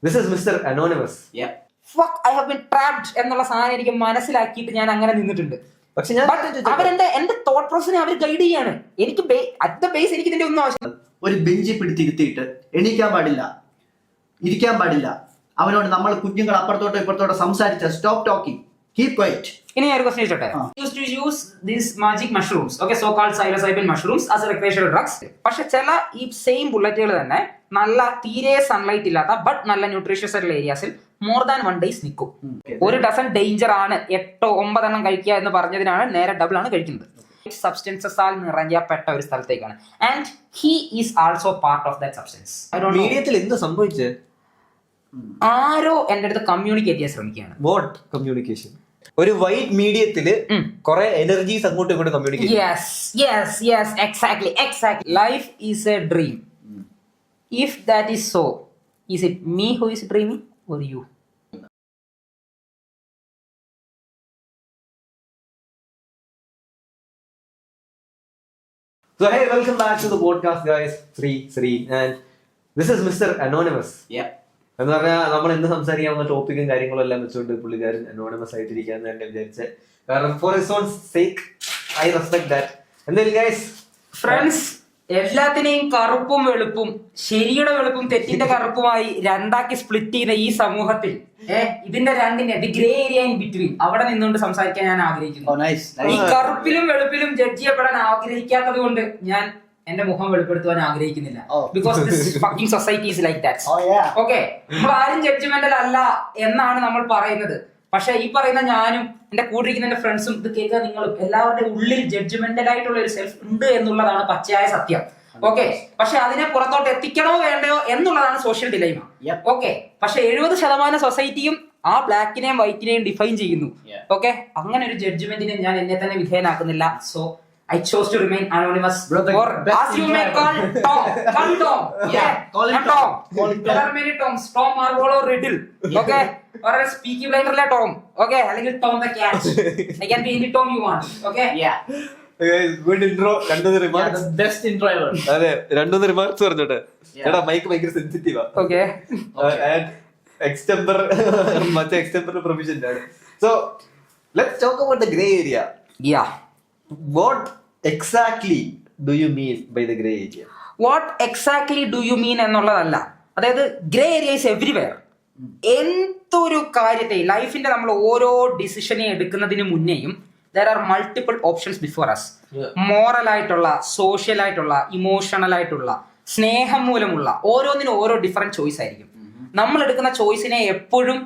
This is Mr. Anonymous. Yeah. Fuck, I have been trapped എന്നുള്ള സാധനം എനിക്ക് മനസ്സിലാക്കിയിട്ട് ഞാൻ അങ്ങനെ നിന്നിട്ടുണ്ട്. പക്ഷെ ഞാൻ എന്റെ തോട്ട് പ്രോസസിനെ അവർ ഗൈഡ് ചെയ്യാണ്. എനിക്ക് അറ്റ് ദ ബേസ് എനിക്ക് ഇതിന്റെ ഒന്നും ആവശ്യം. ഒരു ബെഞ്ചിൽ പിടിച്ചിരുത്തിയിട്ട് എണീക്കാൻ പാടില്ല, ഇരിക്കാൻ പാടില്ല. അവനോട് നമ്മൾ കുഞ്ഞുങ്ങൾ അപ്പുറത്തോട്ടോ ഇപ്പുറത്തോട്ടോ സംസാരിച്ച സ്റ്റോപ്പ് ടോക്കിംഗ്, കീപ് ക്വയറ്റ്. ഇനി ഞാൻ ഒരു ക്വസ്റ്റ്യൻ ചോട്ടെ. Use these magic mushrooms, okay, so called psilocybin mushrooms as recreational drugs. പക്ഷെ ചില ഈ സെയിം ബുള്ളറ്റുകൾ തന്നെ നല്ല തീരെ സൺലൈറ്റ് ഇല്ലാത്ത ബട്ട് നല്ല ന്യൂട്രീഷ്യസ് ആയിട്ടുള്ള ഏരിയാസിൽ മോർ ദാൻ 1 days നിൽക്കും. ഒരു ഡസൺ ഡേഞ്ചർ ആണ്, 8-9 എണ്ണം കഴിക്കുക എന്ന് പറഞ്ഞതിനാണ് നേരെ ഡബിൾ ആണ് കഴിക്കുന്നത്. സബ്സ്റ്റൻസസ് ആൽ നിറഞ്ഞപ്പെട്ട ഒരു സ്ഥലത്തേക്കാണ്. And he is also part of that substance. മീഡിയത്തിൽ എന്ത് സംഭവിച്ചത്? ആരോ എന്റെ അടുത്ത് കമ്മ്യൂണിക്കേറ്റ് ചെയ്യാൻ ശ്രമിക്കുകയാണ്. What communication? ഒരു വൈറ്റ് മീഡിയത്തില് കുറെ എനർജീസ് അങ്ങോട്ടും ഇങ്ങോട്ടും communicate. Yes, exactly. Life is a dream. If that is so, is it me who is dreaming or you? So hey, welcome back to the podcast, guys. Sri, and this is Mr. Anonymous. Yeah. എന്ന് പറഞ്ഞാൽ നമ്മൾ എന്ത് സംസാരിക്കാവുന്ന ടോപ്പിക്കും കാര്യങ്ങളും എല്ലാം വെച്ചുകൊണ്ട് പുള്ളിക്കാരൻ anonymous ആയിട്ടിരിക്കാന്ന് തന്നെ വിചാരിച്ചത്. കാരണം for his own sake I respect that. എന്തായാലും ഗൈസ്, ഫ്രണ്ട്സ്, എല്ലാത്തിനെയും കറുപ്പും വെളുപ്പും, ശരിയുടെ വെളുപ്പും തെറ്റിന്റെ കറുപ്പുമായി രണ്ടാക്കി സ്പ്ലിറ്റ് ചെയ്യുന്ന ഈ സമൂഹത്തിൽ ഇതിന്റെ രണ്ടിനെ the grey area in between അവിടെ നിന്നുകൊണ്ട് സംസാരിക്കാൻ ഞാൻ ആഗ്രഹിക്കുന്നു. Oh, ഈ കറുപ്പിലും വെളുപ്പിലും ജഡ്ജ് ചെയ്യപ്പെടാൻ ആഗ്രഹിക്കാത്തത് കൊണ്ട് ഞാൻ എന്റെ മുഖം വെളിപ്പെടുത്തുവാൻ ആഗ്രഹിക്കുന്നില്ല. Because this fucking society is like that. Okay, നമ്മൾ ആരും ജഡ്ജ്മെന്റൽ അല്ല എന്നാണ് നമ്മൾ പറയുന്നത്. പക്ഷെ ഈ പറയുന്ന ഞാനും എന്റെ കൂടിരിക്കുന്ന എന്റെ ഫ്രണ്ട്സും ഇത് കേൾക്കാൻ നിങ്ങളും എല്ലാവരുടെ ഉള്ളിൽ ജഡ്ജ്മെന്റൽ ആയിട്ടുള്ള ഒരു സെൽഫ് ഉണ്ട് എന്നുള്ളതാണ് പച്ചയായ സത്യം. ഓക്കെ, പക്ഷെ അതിനെ പുറത്തോട്ട് എത്തിക്കണോ വേണ്ടയോ എന്നുള്ളതാണ് സോഷ്യൽ ഡിലൈമ. ഓക്കെ, പക്ഷെ 70% സൊസൈറ്റിയും ആ ബ്ലാക്കിനെയും വൈറ്റിനെയും ഡിഫൈൻ ചെയ്യുന്നു. ഓക്കെ, അങ്ങനെ ഒരു ജഡ്ജ്മെന്റിനെ ഞാൻ എന്നെ തന്നെ വിധേയനാക്കുന്നില്ല. So I chose to remain anonymous. Or as you may call Tom. Call Tom. Yeah, call him Tom. There are many Toms. Tom Marvel or Riddle. Okay. Or else Peaky Blinder la Tom. Okay. അല്ലെങ്കിൽ Tom the Cat. I can be any Tom you want. Okay. Yeah. Good intro. രണ്ടു remarks. Best intro ever. അതെ, രണ്ടു remarks പറഞ്ഞോട്ടെ. എടാ, mic ഭയങ്കര സെൻസിറ്റീവാ. Okay. And extemporary provision ആണ്. So let's talk about the gray area. Yeah. What exactly do you mean by the gray area? What exactly do you mean എന്നുള്ളതല്ല. അതായത് grey area is everywhere. എന്തൊരു കാര്യത്തെ ലൈഫിന്റെ നമ്മൾ ഓരോ ഡിസിഷനെ എടുക്കുന്നതിന് മുന്നേയും there are multiple options before us. Moral ആയിട്ടുള്ള, social ആയിട്ടുള്ള, ഇമോഷണൽ ആയിട്ടുള്ള, സ്നേഹം മൂലമുള്ള ഓരോന്നിനും ഓരോ ഡിഫറെന്റ് ചോയ്സ് ആയിരിക്കും. നമ്മൾ എടുക്കുന്ന ചോയ്സിനെ എപ്പോഴും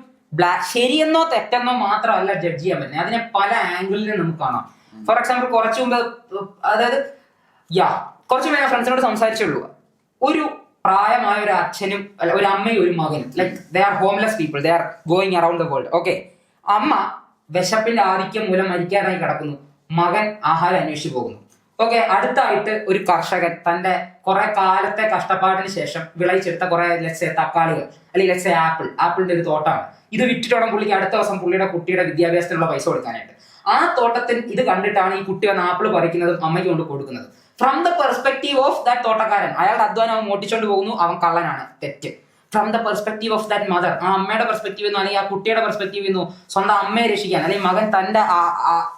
ശരിയെന്നോ തെറ്റെന്നോ മാത്രമല്ല ജഡ്ജ് ചെയ്യാൻ പറ്റുന്നത്. അതിനെ പല ആംഗിളിലും നമുക്ക് കാണാം. ഫോർ എക്സാമ്പിൾ, കുറച്ചു മുമ്പ്, അതായത് കുറച്ചു മുമ്പ് ഞാൻ ഫ്രണ്ട്സിനോട് സംസാരിച്ചുള്ളൂ. ഒരു പ്രായമായ ഒരു അച്ഛനും ഒരു അമ്മയും ഒരു മകനും, like they are homeless people, they are going around the world. Okay, അമ്മ വിശപ്പിന്റെ ആധിക്യം മൂലം മരിക്കാനായി കിടക്കുന്നു, മകൻ ആഹാരം അന്വേഷിച്ചു പോകുന്നു. ഓക്കെ, അടുത്തായിട്ട് ഒരു കർഷകൻ തന്റെ കുറെ കാലത്തെ കഷ്ടപ്പാടിന് ശേഷം വിളയിച്ചെടുത്ത കുറെ തക്കാളികൾ അല്ലെങ്കിൽ ആപ്പിളിന്റെ ഒരു തോട്ടമാണ്. ഇത് വിറ്റിട്ട് വേണം പുള്ളിക്ക് അടുത്ത ദിവസം പുള്ളിയുടെ കുട്ടിയുടെ വിദ്യാഭ്യാസത്തിനുള്ള പൈസ കൊടുക്കാനായിട്ട്. ആ തോട്ടത്തിൽ ഇത് കണ്ടിട്ടാണ് ഈ കുട്ടി വന്ന് ആപ്പിൾ പറിക്കുന്നതും അമ്മയ്ക്ക് കൊണ്ട് കൊടുക്കുന്നത്. From the perspective of that തോട്ടക്കാരൻ, അയാളുടെ അധ്വാനം അവൻ മോട്ടിച്ചോണ്ട് പോകുന്നു, അവൻ കള്ളനാണ്, തെറ്റ്. From the perspective of that mother, ആ അമ്മയുടെ പെർസ്പെക്ടീവ് എന്നോ അല്ലെങ്കിൽ ആ കുട്ടിയുടെ പെർസ്പെക്ടീവ് എന്നോ സ്വന്തം അമ്മയെ രക്ഷിക്കാൻ അല്ലെങ്കിൽ മകൻ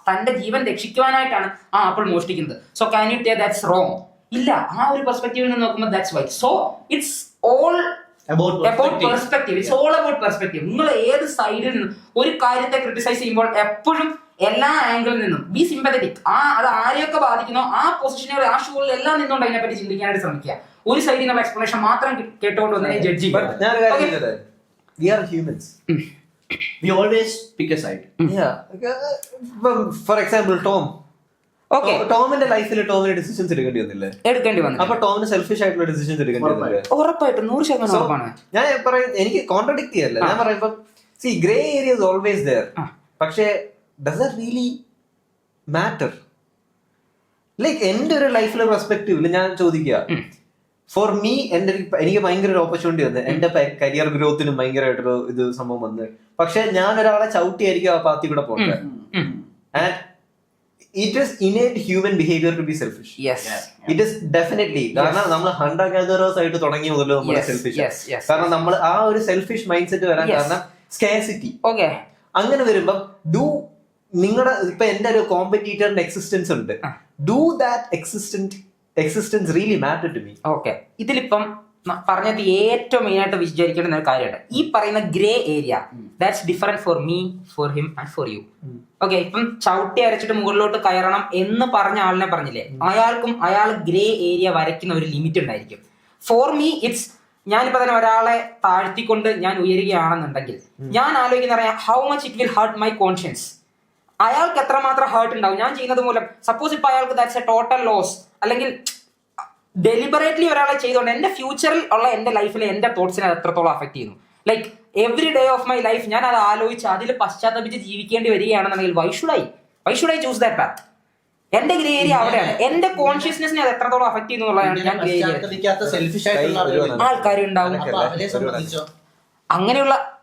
തന്റെ ജീവൻ രക്ഷിക്കുവാനായിട്ടാണ് ആ ആപ്പിൾ മോഷ്ടിക്കുന്നത്. So can you say that's wrong? ഇല്ല, ആ ഒരു പെർസ്പെക്ടീവിൽ നിന്ന് നോക്കുമ്പോൾ that's right. So it's all about perspective. It's all about perspective. നിങ്ങൾ ഏത് സൈഡിൽ നിന്നും ഒരു കാര്യത്തെ ക്രിട്ടിസൈസ് ചെയ്യുമ്പോൾ എപ്പോഴും എല്ലാ ആംഗിളിൽ നിന്നും ബി സിമ്പതറ്റിക്. അത് ആരെയൊക്കെ ബാധിക്കുന്നോ ആ പൊസിഷനുകൾ, ആ ഷൂകളിൽ എല്ലാം നിന്നുകൊണ്ട് അതിനെപ്പറ്റി ചിന്തിക്കാനായിട്ട് ശ്രമിക്കുക. ഒരു സൈഡിൽ നിന്നുള്ള എക്സ്പ്ലനേഷൻ മാത്രം കേട്ടുകൊണ്ട് ഒന്നിനെ ജഡ്ജ് ചെയ്യുക. We are humans. We always pick a side. Yeah. For example, ടോമിന്റെ ലൈഫിൽ ടോമിന് ഡിസിഷൻസ് എടുക്കേണ്ടി വന്നു. അപ്പൊ ടോമിന് സെൽഫിഷ് ആയിട്ടുള്ള ഡിസിഷൻസ് എടുക്കേണ്ടി വന്നില്ലേ? ഉറപ്പായിട്ടും 100% ഉറപ്പാണ്. ഞാൻ എനിക്ക് കോൺട്രഡിക്ട് ചെയ്യല്ല, ഞാൻ പറയുമ്പോ grey area is always there. പക്ഷേ does that really matter? Like എന്റെ ഒരു ലൈഫിലെ പെർസ്പെക്റ്റീവില് ഞാൻ ചോദിക്കുക, ഫോർ മീ എനിക്ക് ഭയങ്കര ഒരു ഓപ്പർച്യൂണിറ്റി വന്ന് എന്റെ കരിയർ ഗ്രോത്തിനും ഭയങ്കരമായിട്ടൊരു ഇത് സംഭവം വന്ന്, പക്ഷെ ഞാൻ ഒരാളെ ചവിട്ടിയായിരിക്കും ആ പാത്തി കൂടെ പോകേണ്ടത്. And it is innate human behavior to be selfish. Yes. It is definitely. കാരണം നമ്മൾ ഹണ്ടർ ഗാദറേഴ്സ് ആയിട്ട് തുടങ്ങിയ മുതൽ നമ്മൾ സെൽഫിഷ്. കാരണം നമ്മൾ ആ ഒരു സെൽഫിഷ് മൈൻഡ് സെറ്റ് വരാൻ കാരണം സ്കാർസിറ്റി. ഓക്കെ, അങ്ങനെ വരുമ്പം നിങ്ങളുടെ ഇപ്പൊ എന്റെ ഒരു കോമ്പറ്റീറ്ററിന്റെ എക്സിസ്റ്റൻസ് ഉണ്ട്. Do that existence really matter to me? Okay, ഇതിലിപ്പം പറഞ്ഞത് ഏറ്റവും മെയിൻ ആയിട്ട് വിചാരിക്കേണ്ട ഒരു കാര്യമുണ്ട്. ഈ പറയുന്ന grey area that's different for me, for him and for you. Okay, ഇപ്പം ചവിട്ടി അരച്ചിട്ട് മുകളിലോട്ട് കയറണം എന്ന് പറഞ്ഞ ആളിനെ പറഞ്ഞില്ലേ, അയാൾ ഗ്രേ ഏരിയ വരയ്ക്കുന്ന ഒരു ലിമിറ്റ് ഉണ്ടായിരിക്കും. ഫോർ മീ ഇറ്റ്സ്, ഞാനിപ്പോ തന്നെ ഒരാളെ താഴ്ത്തിക്കൊണ്ട് ഞാൻ ഉയരുകയാണെന്നുണ്ടെങ്കിൽ ഞാൻ ആലോചിക്കുന്ന how much it will hurt my conscience. അയാൾക്ക് എത്രമാത്രം ഹേർട്ട് ഉണ്ടാവും ഞാൻ ചെയ്യുന്നത് മൂലം. സപ്പോസ് ഇപ്പൊ അയാൾക്ക് ദാറ്റ്സ് എ ടോട്ടൽ ലോസ്, അല്ലെങ്കിൽ ഡെലിബറേറ്റ്ലി ഒരാളെ ചെയ്തുകൊണ്ട് എന്റെ ഫ്യൂച്ചറിൽ ഉള്ള എന്റെ ലൈഫിലെ എന്റെ തോട്ട്സിനെ അത് എത്രത്തോളം അഫക്ട് ചെയ്യുന്നു. Like every day of my life ഞാൻ അത് ആലോചിച്ച് അതിൽ പശ്ചാത്തപിച്ച് ജീവിക്കേണ്ടി വരികയാണെന്നുണ്ടെങ്കിൽ why should I choose that path? എന്റെ ഗ്രേ ഏരിയ അവിടെയാണ്. എന്റെ കോൺഷ്യസ്നെസ്സിനെ അത് എത്രത്തോളം അഫക്ട് ചെയ്യുന്നു എന്നുള്ളതാണ് ഞാൻ ഗ്രേ ഏരിയ. ആൾക്കാരുണ്ടാവും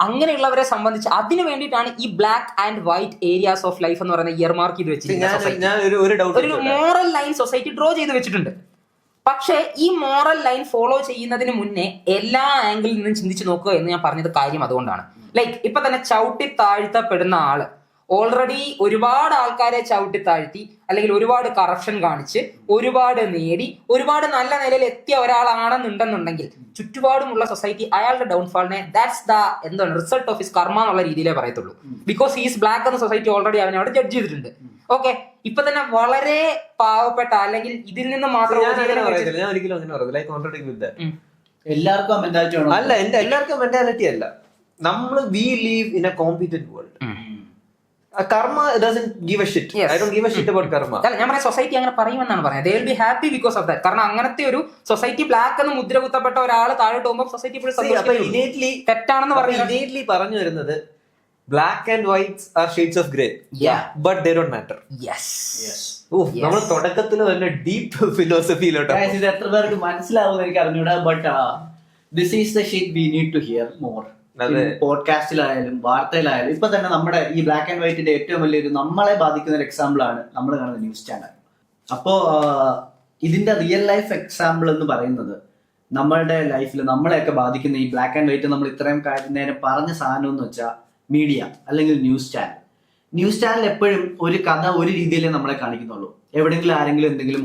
അങ്ങനെയുള്ളവരെ സംബന്ധിച്ച് അതിന് വേണ്ടിയിട്ടാണ് ഈ black and white areas of life എന്ന് പറയുന്ന ഇയർ മാർക്ക് ചെയ്ത് വെച്ചിട്ടുണ്ട്. ഒരു മോറൽ ലൈൻ സൊസൈറ്റി ഡ്രോ ചെയ്ത് വെച്ചിട്ടുണ്ട്. പക്ഷേ ഈ മോറൽ ലൈൻ ഫോളോ ചെയ്യുന്നതിന് മുന്നേ എല്ലാ ആംഗിളിൽ നിന്നും ചിന്തിച്ച് നോക്കുക എന്ന് ഞാൻ പറഞ്ഞത് കാര്യം അതുകൊണ്ടാണ്. ലൈക്ക് ഇപ്പൊ തന്നെ ചവിട്ടി താഴ്ത്തപ്പെടുന്ന ആള് ഓൾറെഡി ഒരുപാട് ആൾക്കാരെ ചവിട്ടി താഴ്ത്തി, അല്ലെങ്കിൽ ഒരുപാട് കറപ്ഷൻ കാണിച്ച് ഒരുപാട് നേടി ഒരുപാട് നല്ല നിലയിൽ എത്തിയ ഒരാളാണെന്നുണ്ടെന്നുണ്ടെങ്കിൽ ചുറ്റുപാടുമുള്ള സൊസൈറ്റി അയാളുടെ ഡൗൺഫാളിനെ ദാറ്റ്സ് ദ എന്താണ് റിസൾട്ട് ഓഫ് ഹിസ് കർമ്മ എന്നുള്ള രീതിയിലേ പറയത്തുള്ളൂ. ബിക്കോസ് ഹീസ് ബ്ലാക്ക് എന്ന സൊസൈറ്റി ഓൾറെഡി അവനെ അവിടെ ജഡ്ജ് ചെയ്തിട്ടുണ്ട്. ഓക്കെ, ഇപ്പൊ തന്നെ വളരെ പാവപ്പെട്ട അല്ലെങ്കിൽ ഇതിൽ നിന്ന് മാത്രം എല്ലാവർക്കും മെന്റാലിറ്റി അല്ല, എല്ലാവർക്കും മെന്റാലിറ്റി അല്ല. നമ്മൾ we live in a competent world. Karma doesn't give a shit. I don't give a shit about karma. അല്ല, ഞാൻ പറയാം സൊസൈറ്റി അങ്ങനെ പറയുമെന്നാണ് പറയുന്നത്. They will be happy because of that. കാരണം അങ്ങനത്തെ ഒരു സൊസൈറ്റി ബ്ലാക്ക് എന്ന് മുദ്ര കുത്തപ്പെട്ട ഒരാൾ താഴോട്ട് പോകുമ്പോൾ സൊസൈറ്റി തെറ്റാണെന്ന് പറയുന്നത് പറഞ്ഞു വരുന്നത് black and whites are shades of grey. But they don't matter. നമ്മൾ തുടക്കത്തിൽ തന്നെ ഡീപ്പ് ഫിലോസഫിയിലോട്ട്. ഇത് എത്ര പേർക്ക് മനസ്സിലാവുമെന്ന് എനിക്ക് അറിഞ്ഞൂടാ. But this is the shit we need to hear more. പോഡ്കാസ്റ്റിലായാലും വാർത്തയിലായാലും ഇപ്പൊ തന്നെ നമ്മുടെ ഈ ബ്ലാക്ക് ആൻഡ് വൈറ്റിന്റെ ഏറ്റവും വലിയൊരു നമ്മളെ ബാധിക്കുന്ന ഒരു എക്സാമ്പിൾ ആണ് നമ്മൾ കാണുന്ന ന്യൂസ് ചാനൽ. അപ്പോ ഇതിന്റെ റിയൽ ലൈഫ് എക്സാമ്പിൾ എന്ന് പറയുന്നത് നമ്മളുടെ ലൈഫിൽ നമ്മളെയൊക്കെ ബാധിക്കുന്ന ഈ ബ്ലാക്ക് ആൻഡ് വൈറ്റ് നമ്മൾ ഇത്രയും നേരം പറഞ്ഞ സാധനം എന്ന് വെച്ചാൽ മീഡിയ അല്ലെങ്കിൽ ന്യൂസ് ചാനൽ എപ്പോഴും ഒരു കഥ ഒരു രീതിയിലേ നമ്മളെ കാണിക്കുന്നുള്ളൂ. എവിടെയെങ്കിലും ആരെങ്കിലും എന്തെങ്കിലും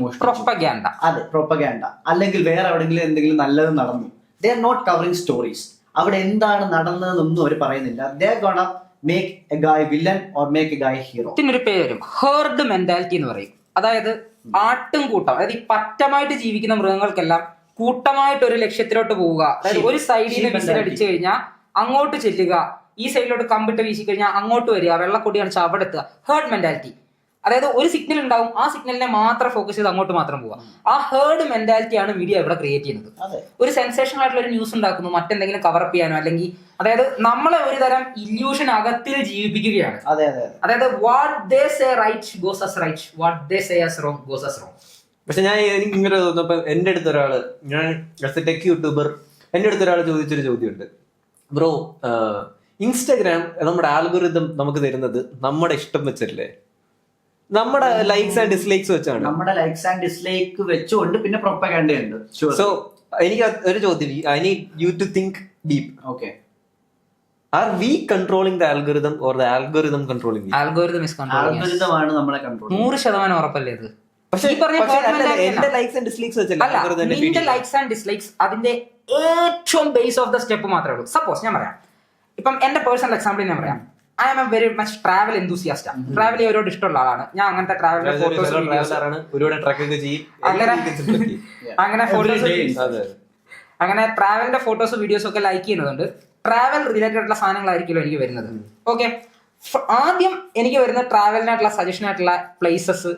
പ്രൊപ്പഗാൻഡ അല്ലെങ്കിൽ വേറെ എവിടെയെങ്കിലും എന്തെങ്കിലും നല്ലത് നടന്നു, they are not covering stories. അവിടെ എന്താണ് നടന്നതെന്നൊന്നും അവർ പറയുന്നില്ല. They gonna make a guy villain or make a guy hero. ഇതിനൊരു പേര് വരും, ഹേർഡ് മെന്റാലിറ്റി എന്ന് പറയും. അതായത് ആട്ടും കൂട്ടം, അതായത് ഈ പറ്റമായിട്ട് ജീവിക്കുന്ന മൃഗങ്ങൾക്കെല്ലാം കൂട്ടമായിട്ട് ഒരു ലക്ഷ്യത്തിലോട്ട് പോവുക. അതായത് ഒരു സൈഡിൽ നിന്ന് വിസിൽ അടിച്ചു കഴിഞ്ഞാൽ അങ്ങോട്ട് ചെല്ലുക, ഈ സൈഡിലോട്ട് കമ്പിട്ട് വീശി കഴിഞ്ഞാൽ അങ്ങോട്ട് വരിക, വെള്ളക്കൊടി കാണിച്ചാൽ അവിടെ എത്തുക. Heard mentality. അതായത് ഒരു സിഗ്നൽ ഉണ്ടാവും, ആ സിഗ്നലിനെ മാത്രം ഫോക്കസ് ചെയ്ത് അങ്ങോട്ട് മാത്രം പോവുക. ആ ഹേർഡ് മെന്റാലിറ്റിയാണ് മീഡിയ ഇവിടെ ക്രിയേറ്റ് ചെയ്യുന്നത്. ഒരു സെൻസേഷണൽ ആയിട്ടുള്ള ഒരു ന്യൂസ് ഉണ്ടാക്കുന്നു, മറ്റെന്തെങ്കിലും കവറപ്പ് ചെയ്യാനോ, അല്ലെങ്കിൽ അതായത് നമ്മളെ ഒരു തരം ഇല്യൂഷൻ അകത്തിൽ ജീവിപ്പിക്കുകയാണ്. അതായത് what they say right goes as right, what they say as wrong goes as wrong. പക്ഷെ എനിക്ക് ഇങ്ങനെ തോന്നുന്നപ്പോ എന്റെ അടുത്തൊരാള്, ഞാൻ ടെക് യൂട്യൂബർ, എന്റെ അടുത്തൊരാൾ ചോദിച്ചൊരു ചോദ്യമുണ്ട്. ബ്രോ, ഇൻസ്റ്റാഗ്രാം നമ്മുടെ ആൽഗോരിതം നമുക്ക് തരുന്നത് നമ്മുടെ ഇഷ്ടം വെച്ചല്ലേ, നമ്മുടെ ലൈക്സ് ആൻഡ് ഡിസ്ലൈക്സ് വെച്ചാണ്. നമ്മുടെ ലൈക്സ് ആൻഡ് ഡിസ്ലൈക്ക് വെച്ചുകൊണ്ട് പിന്നെ പ്രൊപ്പഗാൻഡ ഉണ്ട്. സോ എനിക്ക് ഒരു ചോദ്യം, I need you to think deep. Okay, are we controlling the algorithm or the algorithm controlling? Algorithm is controlling. Algorithm ആണ് നമ്മളെ കൺട്രോൾ. 100% ഉറപ്പല്ലേ ഇത്? പക്ഷേ എന്റെ ലൈക്സ് ആൻഡ് ഡിസ്ലൈക്സ് വെച്ചല്ല. നിന്റെ ലൈക്സ് ആൻഡ് ഡിസ്ലൈക്സ് അതിന്റെ ഏറ്റവും ബേസ് ഓഫ് ദ സ്റ്റെപ്പ് മാത്രമേ ഉള്ളൂ. സപ്പോസ് ഞാൻ പറയാം, ഇപ്പം എന്റെ പേഴ്സണൽ എക്സാമ്പിൾ ഞാൻ പറയാം. I am a very much travel enthusiast. Travel ചെയ്യാൻ ഒരുപാട് ഇഷ്ടമുള്ള ആളാണ് ഞാൻ. അങ്ങനത്തെ ട്രാവലിന്റെ ഫോട്ടോസ്, അങ്ങനെ ട്രാവലിന്റെ ഫോട്ടോസ് വീഡിയോസ് ഒക്കെ ലൈക്ക് ചെയ്യുന്നതുകൊണ്ട് ട്രാവൽ റിലേറ്റഡ് ആയിട്ടുള്ള സാധനങ്ങളായിരിക്കുമല്ലോ എനിക്ക് വരുന്നത്. ഓക്കെ, ആദ്യം എനിക്ക് വരുന്ന ട്രാവലിനായിട്ടുള്ള സജഷൻ ആയിട്ടുള്ള പ്ലേസസ്,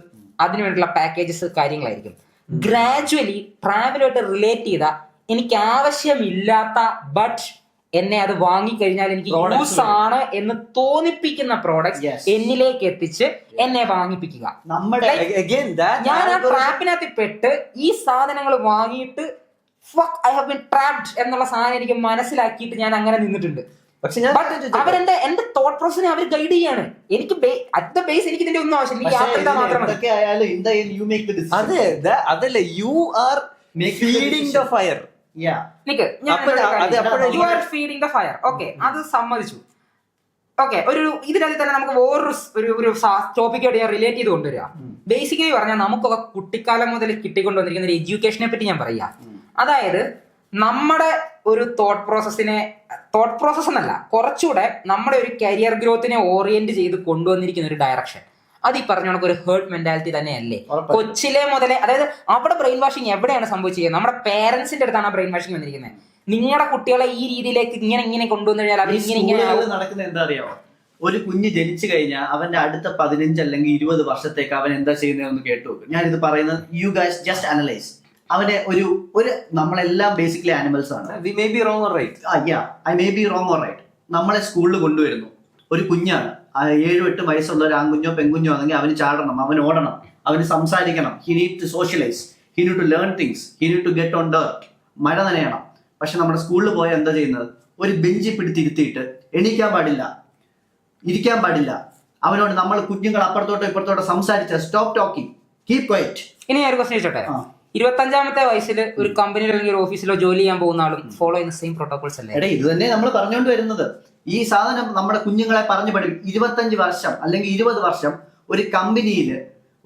അതിനു വേണ്ടിയിട്ടുള്ള പാക്കേജസ്, കാര്യങ്ങളായിരിക്കും. ഗ്രാജുവലി ട്രാവലുമായിട്ട് റിലേറ്റ് ചെയ്ത എനിക്ക് ആവശ്യമില്ലാത്ത ബട്ട് എന്നെ അത് വാങ്ങിക്കഴിഞ്ഞാൽ എനിക്ക് യൂസ് ആണ് എന്ന് തോന്നിപ്പിക്കുന്ന പ്രോഡക്റ്റ് എന്നിലേക്ക് എത്തിച്ച് എന്നെ വാങ്ങിപ്പിക്കുക. ഞാൻ ആ ട്രാപ്പിനകത്ത് പെട്ട് ഈ സാധനങ്ങൾ വാങ്ങിയിട്ട് ഐ ഹാവ് ബീൻ ട്രാപ്ഡ് എന്നുള്ള സാധനം എനിക്ക് മനസ്സിലാക്കിയിട്ട് ഞാൻ അങ്ങനെ നിന്നിട്ടുണ്ട്. പക്ഷെ ഞാൻ അവരെന്റെ എന്റെ തോട്ട് പ്രോസസിനെ അവർ ഗൈഡ് ചെയ്യാണ്. എനിക്ക് അറ്റ് ദ ബേസ് എനിക്ക് ഇതിന്റെ ഒന്നും ആവശ്യമില്ല. എനിക്ക് യാത്ര മാത്രം മതി. അതല്ല, you are feeding the fire. You are feeding the fire. Okay, അത് സമ്മതിച്ചു. ഓക്കെ, ഇതിനകത്ത് തന്നെ നമുക്ക് വേറൊരു ടോപ്പിക്കോട് ഞാൻ റിലേറ്റ് ചെയ്ത് കൊണ്ടുവരിക. ബേസിക്കലി പറഞ്ഞാൽ നമുക്കൊക്കെ കുട്ടിക്കാലം മുതൽ കിട്ടിക്കൊണ്ടുവന്നിരിക്കുന്ന ഒരു എഡ്യൂക്കേഷനെ പറ്റി ഞാൻ പറയാ. അതായത് നമ്മുടെ ഒരു തോട്ട് പ്രോസസ് എന്നല്ല, കുറച്ചുകൂടെ നമ്മുടെ ഒരു കരിയർ ഗ്രോത്തിനെ ഓറിയന്റ് ചെയ്ത് കൊണ്ടുവന്നിരിക്കുന്ന ഒരു ഡയറക്ഷൻ, അത് ഈ പറഞ്ഞ കണക്ക് ഒരു ഹേർട്ട് മെന്റാലിറ്റി തന്നെയല്ലേ? കൊച്ചിലെ മുതലേ, അതായത് അവിടെ ബ്രെയിൻ വാഷിങ് എവിടെയാണ് സംഭവിച്ചത്? നമ്മുടെ പേരൻസിന്റെ അടുത്താണ് ആ ബ്രെയിൻ വാഷിങ് വന്നിരിക്കുന്നത്. നിങ്ങളുടെ കുട്ടികളെ ഈ രീതിയിലേക്ക് ഇങ്ങനെ കൊണ്ടുവന്നു കഴിഞ്ഞാൽ അവർ ഇങ്ങനെ നടക്കുന്നത് എന്താ അറിയാമോ? ഒരു കുഞ്ഞ് ജനിച്ചു കഴിഞ്ഞാൽ അവന്റെ അടുത്ത 15 അല്ലെങ്കിൽ 20 വർഷത്തേക്ക് അവൻ എന്താ ചെയ്യുന്നതെന്ന് കേട്ടു. ഞാനിത് പറയുന്നത് യു ഗൈസ് ജസ്റ്റ് അനലൈസ്. അവനെ ഒരു നമ്മളെല്ലാം ബേസിക്കലി ആനിമൽസ് ആണ്. We may be wrong or right. I may be wrong or right. നമ്മളെ സ്കൂളിൽ കൊണ്ടുവരുന്നു. ഒരു കുഞ്ഞാണ്, 7-8 വയസ്സുള്ള ഒരു ആൺകുഞ്ഞോ പെൺകുഞ്ഞോ ആണെങ്കിൽ അവന് ചാടണം, അവൻ ഓടണം, അവന് സംസാരിക്കണം. He need to socialise, he need to learn things, he need to get on dirt. മഴ നനയണം. പക്ഷെ നമ്മുടെ സ്കൂളിൽ പോയാൽ എന്താ ചെയ്യുന്നത്? ഒരു ബെഞ്ചിൽ പിടിച്ചിരുത്തിയിട്ട് എണീക്കാൻ പാടില്ല, ഇരിക്കാൻ പാടില്ല. അവനോട് നമ്മൾ കുഞ്ഞുങ്ങൾ അപ്പുറത്തോട്ടോ ഇപ്പുറത്തോട്ടോ സംസാരിച്ച സ്റ്റോപ്പ് ടോക്കിംഗ്, കീപ് ക്വയറ്റ്. ഇനി ഞാൻ ഒരു ക്വസ്റ്റ്യൻ ചോദിച്ചോട്ടെ? 25-ാമത്തെ വയസ്സിൽ ഒരു കമ്പനിയിലോ അല്ലെങ്കിൽ ഒരു ഓഫീസിലോ ജോലി ചെയ്യാൻ പോകുന്ന ആളും ഫോളോ ചെയ്യുന്ന സെയിം പ്രോട്ടോകോൾസ് അല്ലേ? ഇത് തന്നെ നമ്മൾ പറഞ്ഞുകൊണ്ട് വരുന്നത്. ഈ സാധനം നമ്മുടെ കുഞ്ഞുങ്ങളെ പറഞ്ഞു പഠിക്കും. 25 വർഷം അല്ലെങ്കിൽ 20 വർഷം ഒരു കമ്പനിയിൽ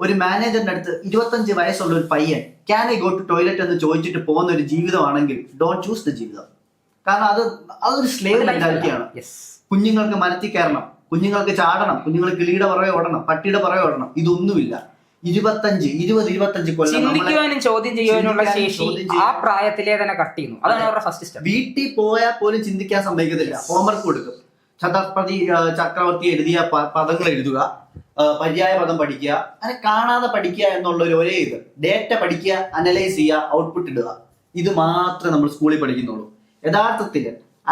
ഒരു മാനേജറിന്റെ അടുത്ത് 25 വയസ്സുള്ള ഒരു പയ്യൻ can I go to toilet എന്ന് ചോദിച്ചിട്ട് പോകുന്ന ഒരു ജീവിതമാണെങ്കിൽ ഡോണ്ട് ചൂസ് ദ ജീവിതം. കാരണം അതൊരു സ്ലേവ് മെന്റാലിറ്റിയാണ്. കുഞ്ഞുങ്ങൾക്ക് മരത്തിൽ കയറണം, കുഞ്ഞുങ്ങൾക്ക് ചാടണം, കുഞ്ഞുങ്ങൾ കിളിയുടെ പുറകെ ഓടണം, പട്ടിയുടെ പുറകെ ഓടണം, ഇതൊന്നുമില്ല. 20-25 കൊല്ലം ചിന്തിക്കുവാനും ചോദ്യം ചെയ്യാനുള്ള ശേഷി ആ പ്രായത്തിലെ തന്നെ കട്ട് ചെയ്യുന്നു. അതാണ് അവരുടെ ഫസ്റ്റ് സ്റ്റെപ്പ്. വീട്ടിൽ പോയാൽ പോലും ചിന്തിക്കാൻ സമ്മതിക്കത്തില്ല. ഹോംവർക്ക് കൊടുക്കും. ഛത്രപതി ചക്രവർത്തി എഴുതിയ പദങ്ങൾ എഴുതുക, പര്യായ പദം പഠിക്കുക, അങ്ങനെ കാണാതെ പഠിക്കുക എന്നുള്ള ഒരേ ഇത്. ഡേറ്റ പഠിക്കുക, അനലൈസ് ചെയ്യുക, ഔട്ട്പുട്ട് ഇടുക. ഇത് മാത്രമേ നമ്മൾ സ്കൂളിൽ പഠിക്കുന്നുള്ളൂ. യഥാർത്ഥത്തിൽ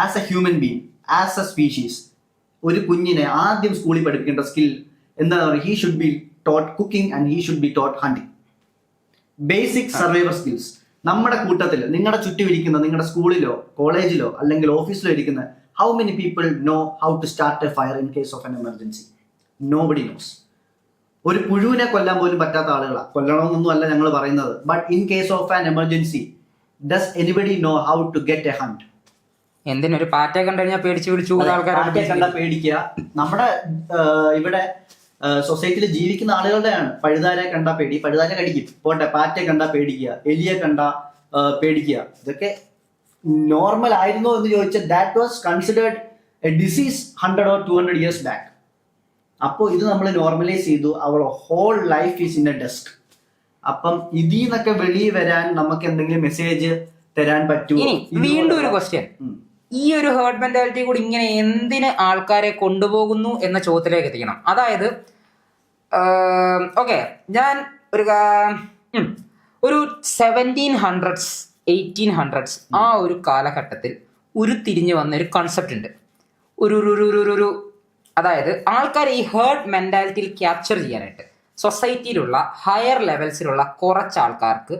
as A human being, as A species, ഒരു കുഞ്ഞിനെ ആദ്യം സ്കൂളിൽ പഠിപ്പിക്കേണ്ട സ്കിൽ എന്താ പറയുക? He should be taught cooking and he should be taught hunting. Basic survivor skills. നമ്മുടെ കൂട്ടത്തിൽ, നിങ്ങളുടെ ചുറ്റും ഇരിക്കുന്ന, നിങ്ങളുടെ സ്കൂളിലോ കോളേജിലോ അല്ലെങ്കിൽ ഓഫീസിലോ ഇരിക്കുന്ന how many people know how to start a fire in case of an emergency? Nobody knows. ഒരു പുഴുവിനെ കൊല്ലാൻ പോലും പറ്റാത്ത ആളുകളാണ്. കൊല്ലണമെന്നൊന്നും അല്ല ഞങ്ങൾ പറയുന്നത്. But in case of an emergency, does anybody know how to get a hunt? എന്തിനൊരു പാറ്റ കണ്ടു കഴിഞ്ഞാൽ പേടിച്ച് വിളിച്ചു പാറ്റയെ കണ്ടാ പേടിക്കുക. നമ്മുടെ ഇവിടെ സൊസൈറ്റിയിൽ ജീവിക്കുന്ന ആളുകളുടെയാണ്. പഴുതാരെ കണ്ടാ പേടി, പഴുതാരെ കടിക്കും. പോട്ടെ, പാറ്റയെ കണ്ടാ പേടിക്കുക, എലിയെ കണ്ടാ പേടിക്കുക. ഇതൊക്കെ നോർമൽ ആയിരുന്നോ എന്ന് ചോദിച്ചാൽ that was considered a disease 100 or 200 years back. അപ്പോൾ ഇത് നമ്മൾ നോർമലൈസ് ചെയ്തു. അവർ whole life is in a desk. അപ്പം ഇതിൽ നിന്നൊക്കെ വെളിയിൽ വരാൻ നമുക്ക് എന്തെങ്കിലും മെസ്സേജ് തരാൻ പറ്റുമോ? വീണ്ടും ഒരു ക്വസ്റ്റ്യൻ. ഈ ഒരു ഹേർട്ട് മെന്റാലിറ്റി കൂടി ഇങ്ങനെ എന്തിന് ആൾക്കാരെ കൊണ്ടുപോകുന്നു എന്ന ചോദ്യത്തിലേക്ക് എത്തിക്കണം. അതായത് ഓക്കെ, ഞാൻ ഒരു 1700s 1800s ആ ഒരു കാലഘട്ടത്തിൽ ഉരുത്തിരിഞ്ഞു വന്ന ഒരു കൺസെപ്റ്റ് ഉണ്ട്. ഒരു അതായത് ആൾക്കാർ ഈ ഹേർട്ട് മെന്റാലിറ്റിയിൽ ക്യാപ്ചർ ചെയ്യാനായിട്ട് സൊസൈറ്റിയിലുള്ള ഹയർ ലെവൽസിലുള്ള കുറച്ച് ആൾക്കാർക്ക്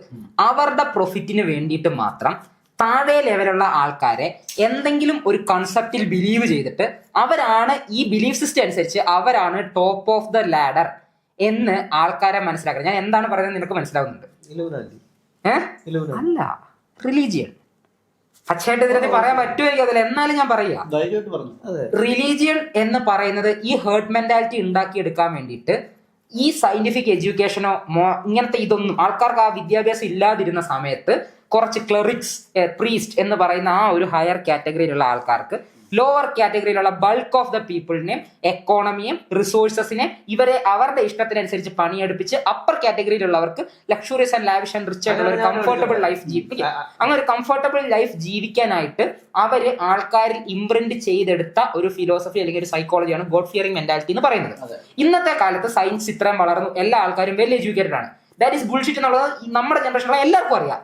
അവരുടെ പ്രോഫിറ്റിന് വേണ്ടിയിട്ട് മാത്രം താഴെ ലെവലുള്ള ആൾക്കാരെ എന്തെങ്കിലും ഒരു കൺസെപ്റ്റിൽ ബിലീവ് ചെയ്തിട്ട് അവരാണ് ഈ ബിലീഫ് സിസ്റ്റം അനുസരിച്ച് അവരാണ് ടോപ്പ് ഓഫ് ദ ലാഡർ എന്ന് ആൾക്കാരെ മനസ്സിലാക്കണം. ഞാൻ എന്താണ് പറയുന്നത് നിനക്ക് മനസ്സിലാവുന്നുണ്ട്? അല്ല, റിലീജിയൻ. അച്ഛായിട്ട് ഇതിനെ പറയാൻ പറ്റുമായിരിക്കും അതിൽ, എന്നാലും ഞാൻ പറയാം. റിലീജിയൻ എന്ന് പറയുന്നത് ഈ ഹേർട്ട് മെന്റാലിറ്റി ഉണ്ടാക്കിയെടുക്കാൻ വേണ്ടിയിട്ട് ഈ സയന്റിഫിക് എഡ്യൂക്കേഷനോ ഇങ്ങനത്തെ ഇതൊന്നും ആൾക്കാർക്ക് ആ വിദ്യാഭ്യാസം ഇല്ലാതിരുന്ന സമയത്ത് കുറച്ച് ക്ലറിക്സ്, പ്രീസ്റ്റ് എന്ന് പറയുന്ന ആ ഒരു ഹയർ കാറ്റഗറിയിലുള്ള ആൾക്കാർക്ക് ലോവർ കാറ്റഗറിയിലുള്ള ബൾക്ക് ഓഫ് ദ പീപ്പിളിനെയും എക്കോണമിയും റിസോഴ്സസിനെ ഇവരെ അവരുടെ ഇഷ്ടത്തിനനുസരിച്ച് പണിയെടുപ്പിച്ച് അപ്പർ കാറ്റഗറിയിലുള്ളവർക്ക് luxurious and lavish and rich ആയിട്ടുള്ള ഒരു കംഫർട്ടബിൾ ലൈഫ് ജീവിക്കുക. അങ്ങനെ ഒരു കംഫർട്ടബിൾ ലൈഫ് ജീവിക്കാനായിട്ട് അവര് ആൾക്കാരിൽ ഇംപ്രിന്റ് ചെയ്തെടുത്ത ഒരു ഫിലോസഫി അല്ലെങ്കിൽ ഒരു സൈക്കോളജിയാണ് ഗോഡ് ഫിയറിംഗ് മെന്റാലിറ്റി എന്ന് പറയുന്നത്. ഇന്നത്തെ കാലത്ത് സയൻസ് ഇത്രയും വളർന്നു, എല്ലാ ആൾക്കാരും വെൽ എഡ്യൂക്കേറ്റഡ് ആണ്. ദാറ്റ് ഈസ് ബുൾഷിറ്റ് എന്നുള്ളത് നമ്മുടെ ജനറേഷനിലുള്ള എല്ലാവർക്കും അറിയാം.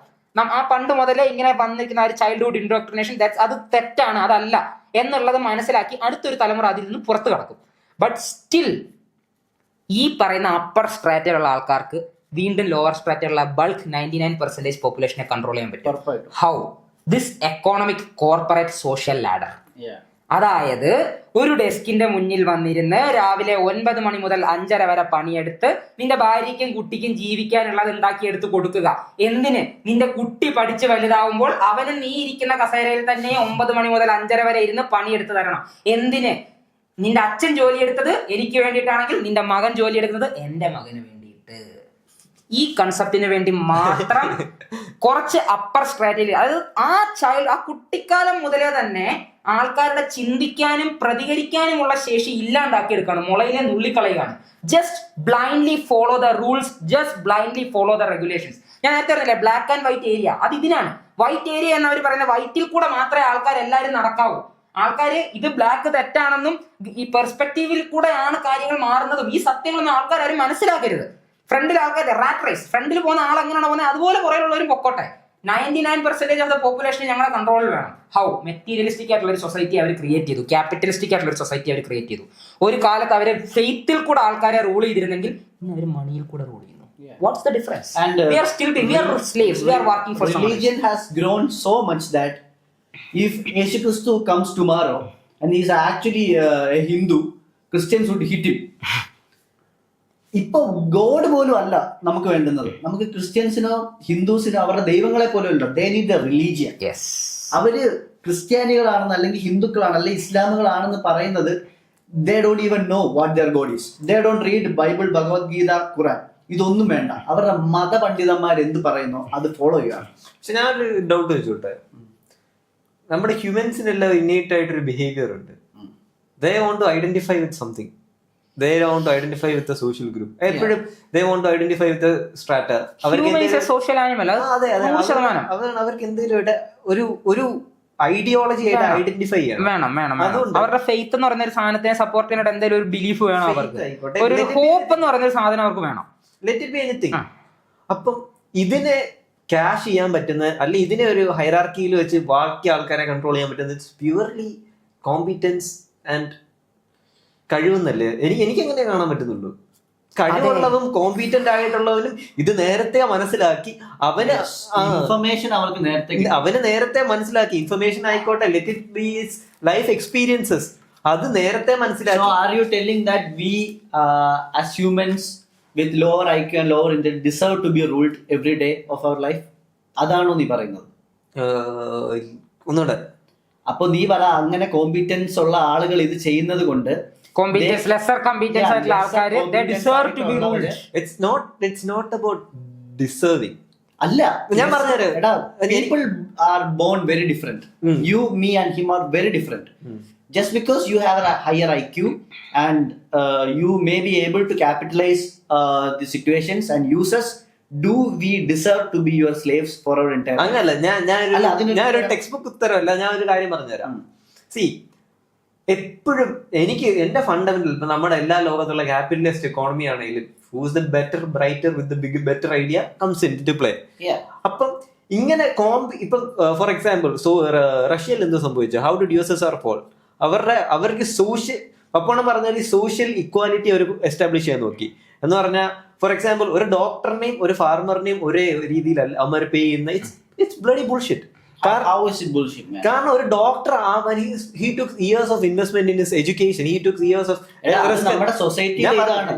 ആ പണ്ട് മുതലേ ഇങ്ങനെ വന്നിരിക്കുന്ന ഒരു ചൈൽഡ്ഹുഡ് ഇൻഡോക്ട്രിനേഷൻ, അത് തെറ്റാണ്, അതല്ല എന്നുള്ളത് മനസ്സിലാക്കി അടുത്തൊരു തലമുറ അതിൽ നിന്ന് പുറത്തു കടക്കും. ബട്ട് സ്റ്റിൽ ഈ പറയുന്ന അപ്പർ സ്ട്രാറ്റയിലുള്ള ആൾക്കാർക്ക് വീണ്ടും ലോവർ സ്ട്രാറ്റയിലുള്ള ബൾക്ക് 99% പോപ്പുലേഷനെ കൺട്രോൾ ചെയ്യാൻ പറ്റും. How? This economic corporate social ladder. അതായത് ഒരു ഡെസ്കിന്റെ മുന്നിൽ വന്നിരുന്ന് രാവിലെ 9 മണി മുതൽ 5:30 വരെ പണിയെടുത്ത് നിന്റെ ഭാര്യയ്ക്കും കുട്ടിക്കും ജീവിക്കാനുള്ളത് ഉണ്ടാക്കിയെടുത്ത് കൊടുക്കുക. എന്തിന്? നിന്റെ കുട്ടി പഠിച്ച് വലുതാവുമ്പോൾ അവന് നീ ഇരിക്കുന്ന കസേരയിൽ തന്നെ 9 മണി മുതൽ 5:30 വരെ ഇരുന്ന് പണിയെടുത്ത് തരണം. എന്തിന്? നിന്റെ അച്ഛൻ ജോലിയെടുത്തത് എനിക്ക് വേണ്ടിയിട്ടാണെങ്കിൽ നിന്റെ മകൻ ജോലിയെടുക്കുന്നത് എന്റെ മകന് വേണ്ടിയിട്ട്. ഈ കൺസെപ്റ്റിന് വേണ്ടി മാത്രം കുറച്ച് അപ്പർ സ്ട്രാറ്റജി, അതായത് ആ കുട്ടിക്കാലം മുതലേ തന്നെ ആൾക്കാരുടെ ചിന്തിക്കാനും പ്രതികരിക്കാനുമുള്ള ശേഷി ഇല്ലാണ്ടാക്കിയെടുക്കുകയാണ്, മുളയിലെ നുള്ളിക്കളയുകയാണ്. Just blindly follow the rules, just blindly follow the regulations. ഞാൻ നേരത്തെ പറഞ്ഞില്ലേ ബ്ലാക്ക് ആൻഡ് വൈറ്റ് ഏരിയ, അത് ഇതിനാണ്. വൈറ്റ് ഏരിയ എന്നവർ പറയുന്ന വൈറ്റിൽ കൂടെ മാത്രമേ ആൾക്കാർ എല്ലാവരും നടക്കാവൂ. ആൾക്കാര് ഇത് ബ്ലാക്ക് തെറ്റാണെന്നും ഈ പെർസ്പെക്റ്റീവിൽ കൂടെയാണ് കാര്യങ്ങൾ മാറുന്നതും ഈ സത്യങ്ങളൊന്നും ആൾക്കാരും മനസ്സിലാക്കരുത്. ഫ്രണ്ടിൽ ആൾക്കാർ റാറ്റ് റേസ്, ഫ്രണ്ടിൽ പോകുന്ന ആൾ എങ്ങനെയാണ് പോകുന്നത് അതുപോലെ പുറകിലുള്ളവരും പൊക്കോട്ടെ. 99% ഓഫ് ദ പോപ്പുലേഷൻ ഞങ്ങളെ കൺട്രോളിൽ വേണം. ഹൗ? മെറ്റീരിയലിസ്റ്റിക് ആയിട്ടുള്ള ഒരു സൊസൈറ്റി അവർ ക്രിയേറ്റ് ചെയ്തു, ക്യാപിറ്റലിസ്റ്റിക് ആയിട്ടുള്ള ഒരു സൊസൈറ്റി അവർ ക്രിയേറ്റ് ചെയ്തു. ഒരു കാലത്ത് അവരെ ഫെയ്ത്തിൽ കൂടെ ആൾക്കാരെ റൂൾ ചെയ്തിരുന്നെങ്കിൽ ഇന്ന് അവർ മണിയിൽ കൂടെ റൂൾ ചെയ്യുന്നു. What's the difference? And we are still we are slaves. We are working for someone. Religion has grown so much that if Yesu Christu comes tomorrow and he is actually a Hindu, Christians would hit him. ഇപ്പൊ God പോലും അല്ല നമുക്ക് വേണ്ടുന്നത്. നമുക്ക് ക്രിസ്ത്യൻസിനോ ഹിന്ദുസിനോ അവരുടെ ദൈവങ്ങളെ പോലും ഉണ്ടോ. They need a religion. അവര് ക്രിസ്ത്യാനികളാണെന്ന് അല്ലെങ്കിൽ ഹിന്ദുക്കളാണ് അല്ലെങ്കിൽ ഇസ്ലാമുകളാണെന്ന് പറയുന്നത് they don't even know what their god is. They don't read Bible, Bhagavad Gita, Quran. ഇതൊന്നും വേണ്ട. അവരുടെ മതപണ്ഡിതന്മാർ എന്ത് പറയുന്നു അത് ഫോളോ ചെയ്യുക. പക്ഷെ ഞാനൊരു ഡൗട്ട് വെച്ചോട്ടെ, നമ്മുടെ ഹ്യൂമൻസിനെല്ലാം ഇന്നേറ്റ് ആയിട്ടൊരു ബിഹേവിയർ ഉണ്ട്. They want to identify with something. They want to identify with the social group. എപ്പോഴും they want to identify with the strata. Social animal. അവർക്ക് എന്തെങ്കിലും ഒരു ഐഡിയോളജി ആയിട്ട് ഐഡന്റിഫൈ ചെയ്യണം. വേണം. അവരുടെ ഫെയ്ത്ത് എന്ന് പറയുന്ന ഒരു സാധനത്തിനെ സപ്പോർട്ട് ചെയ്യാനായിട്ട് എന്തെങ്കിലും ഒരു ബിലീഫ് വേണം അവർക്ക്. ഒരു ഹോപ്പ് എന്ന് പറയുന്ന ഒരു സാധനം അവർക്ക് വേണം. Let it be anything. അപ്പം ഇതിനെ ക്യാഷ് ചെയ്യാൻ പറ്റുന്ന അല്ലെങ്കിൽ ഇതിനെ ഒരു ഹൈറാർക്കിയിൽ വെച്ച് ബാക്കി ആൾക്കാരെ കൺട്രോൾ ചെയ്യാൻ പറ്റുന്ന പ്യുവർലി കോമ്പീറ്റൻസ് ആൻഡ് കഴിവെന്നല്ലേ എനിക്ക് എങ്ങനെ കാണാൻ പറ്റുന്നുള്ളൂ. കഴിവുള്ളതും കോമ്പീറ്റന്റ് ആയിട്ടുള്ളവനും ഇത് നേരത്തെ മനസ്സിലാക്കി ഇൻഫർമേഷൻ അവന് നേരത്തെ മനസ്സിലാക്കി. ഇൻഫർമേഷൻ ആയിക്കോട്ടെ, let it be life experiences, അത് നേരത്തെ മനസ്സിലാക്കി. So are you telling that we as humans with lower IQ and lower intellect deserve to be ruled every day of our life? അതാണോ നീ പറയുന്നത്? ഒന്നുകൂടെ. അപ്പൊ നീ പറ, അങ്ങനെ കോമ്പീറ്റൻസ് ഉള്ള ആളുകൾ ഇത് ചെയ്യുന്നത് കൊണ്ട് lesser competence ആയിട്ടുള്ള ആൾക്കാർ they deserve to be ruled. It's not about deserving. അല്ല, ഞാൻ പറഞ്ഞുതരാം. People are born very different. You, me and him are very different. Just because you have a higher IQ and you may be able to capitalize the situations and uses, do we deserve to be your slaves for our entire life? അങ്ങനല്ല, ഞാനൊരു text book ഉത്തരവല്ല, ഞാൻ ഒരു കാര്യം പറഞ്ഞുതരാം. എപ്പോഴും എനിക്ക് എന്റെ fundamental ഇപ്പൊ നമ്മുടെ എല്ലാ ലോകത്തുള്ള ക്യാപിറ്റലിസ്റ്റ് എക്കോണമി ആണെങ്കിലും who's the better brighter with the big better idea comes into play. അപ്പം ഇങ്ങനെ ഇപ്പം ഫോർ എക്സാമ്പിൾ റഷ്യയിൽ എന്ത് സംഭവിച്ചു? How did USSR fall? അവർക്ക് സോഷ്യൽ പപ്പോണം പറഞ്ഞാൽ സോഷ്യൽ ഇക്വാലിറ്റി അവർ എസ്റ്റാബ്ലിഷ് ചെയ്യാൻ നോക്കി എന്ന് പറഞ്ഞാൽ, ഫോർ എക്സാമ്പിൾ ഒരു ഡോക്ടറിനെയും ഒരു ഫാർമറിനെയും ഒരേ രീതിയിലല്ല അവർ പേ ചെയ്യുന്ന. It's bloody bullshit. കാരണം ഒരു ഡോക്ടർ ആവാൻ he took years of investment in his education. He took years of നമ്മുടെ സൊസൈറ്റി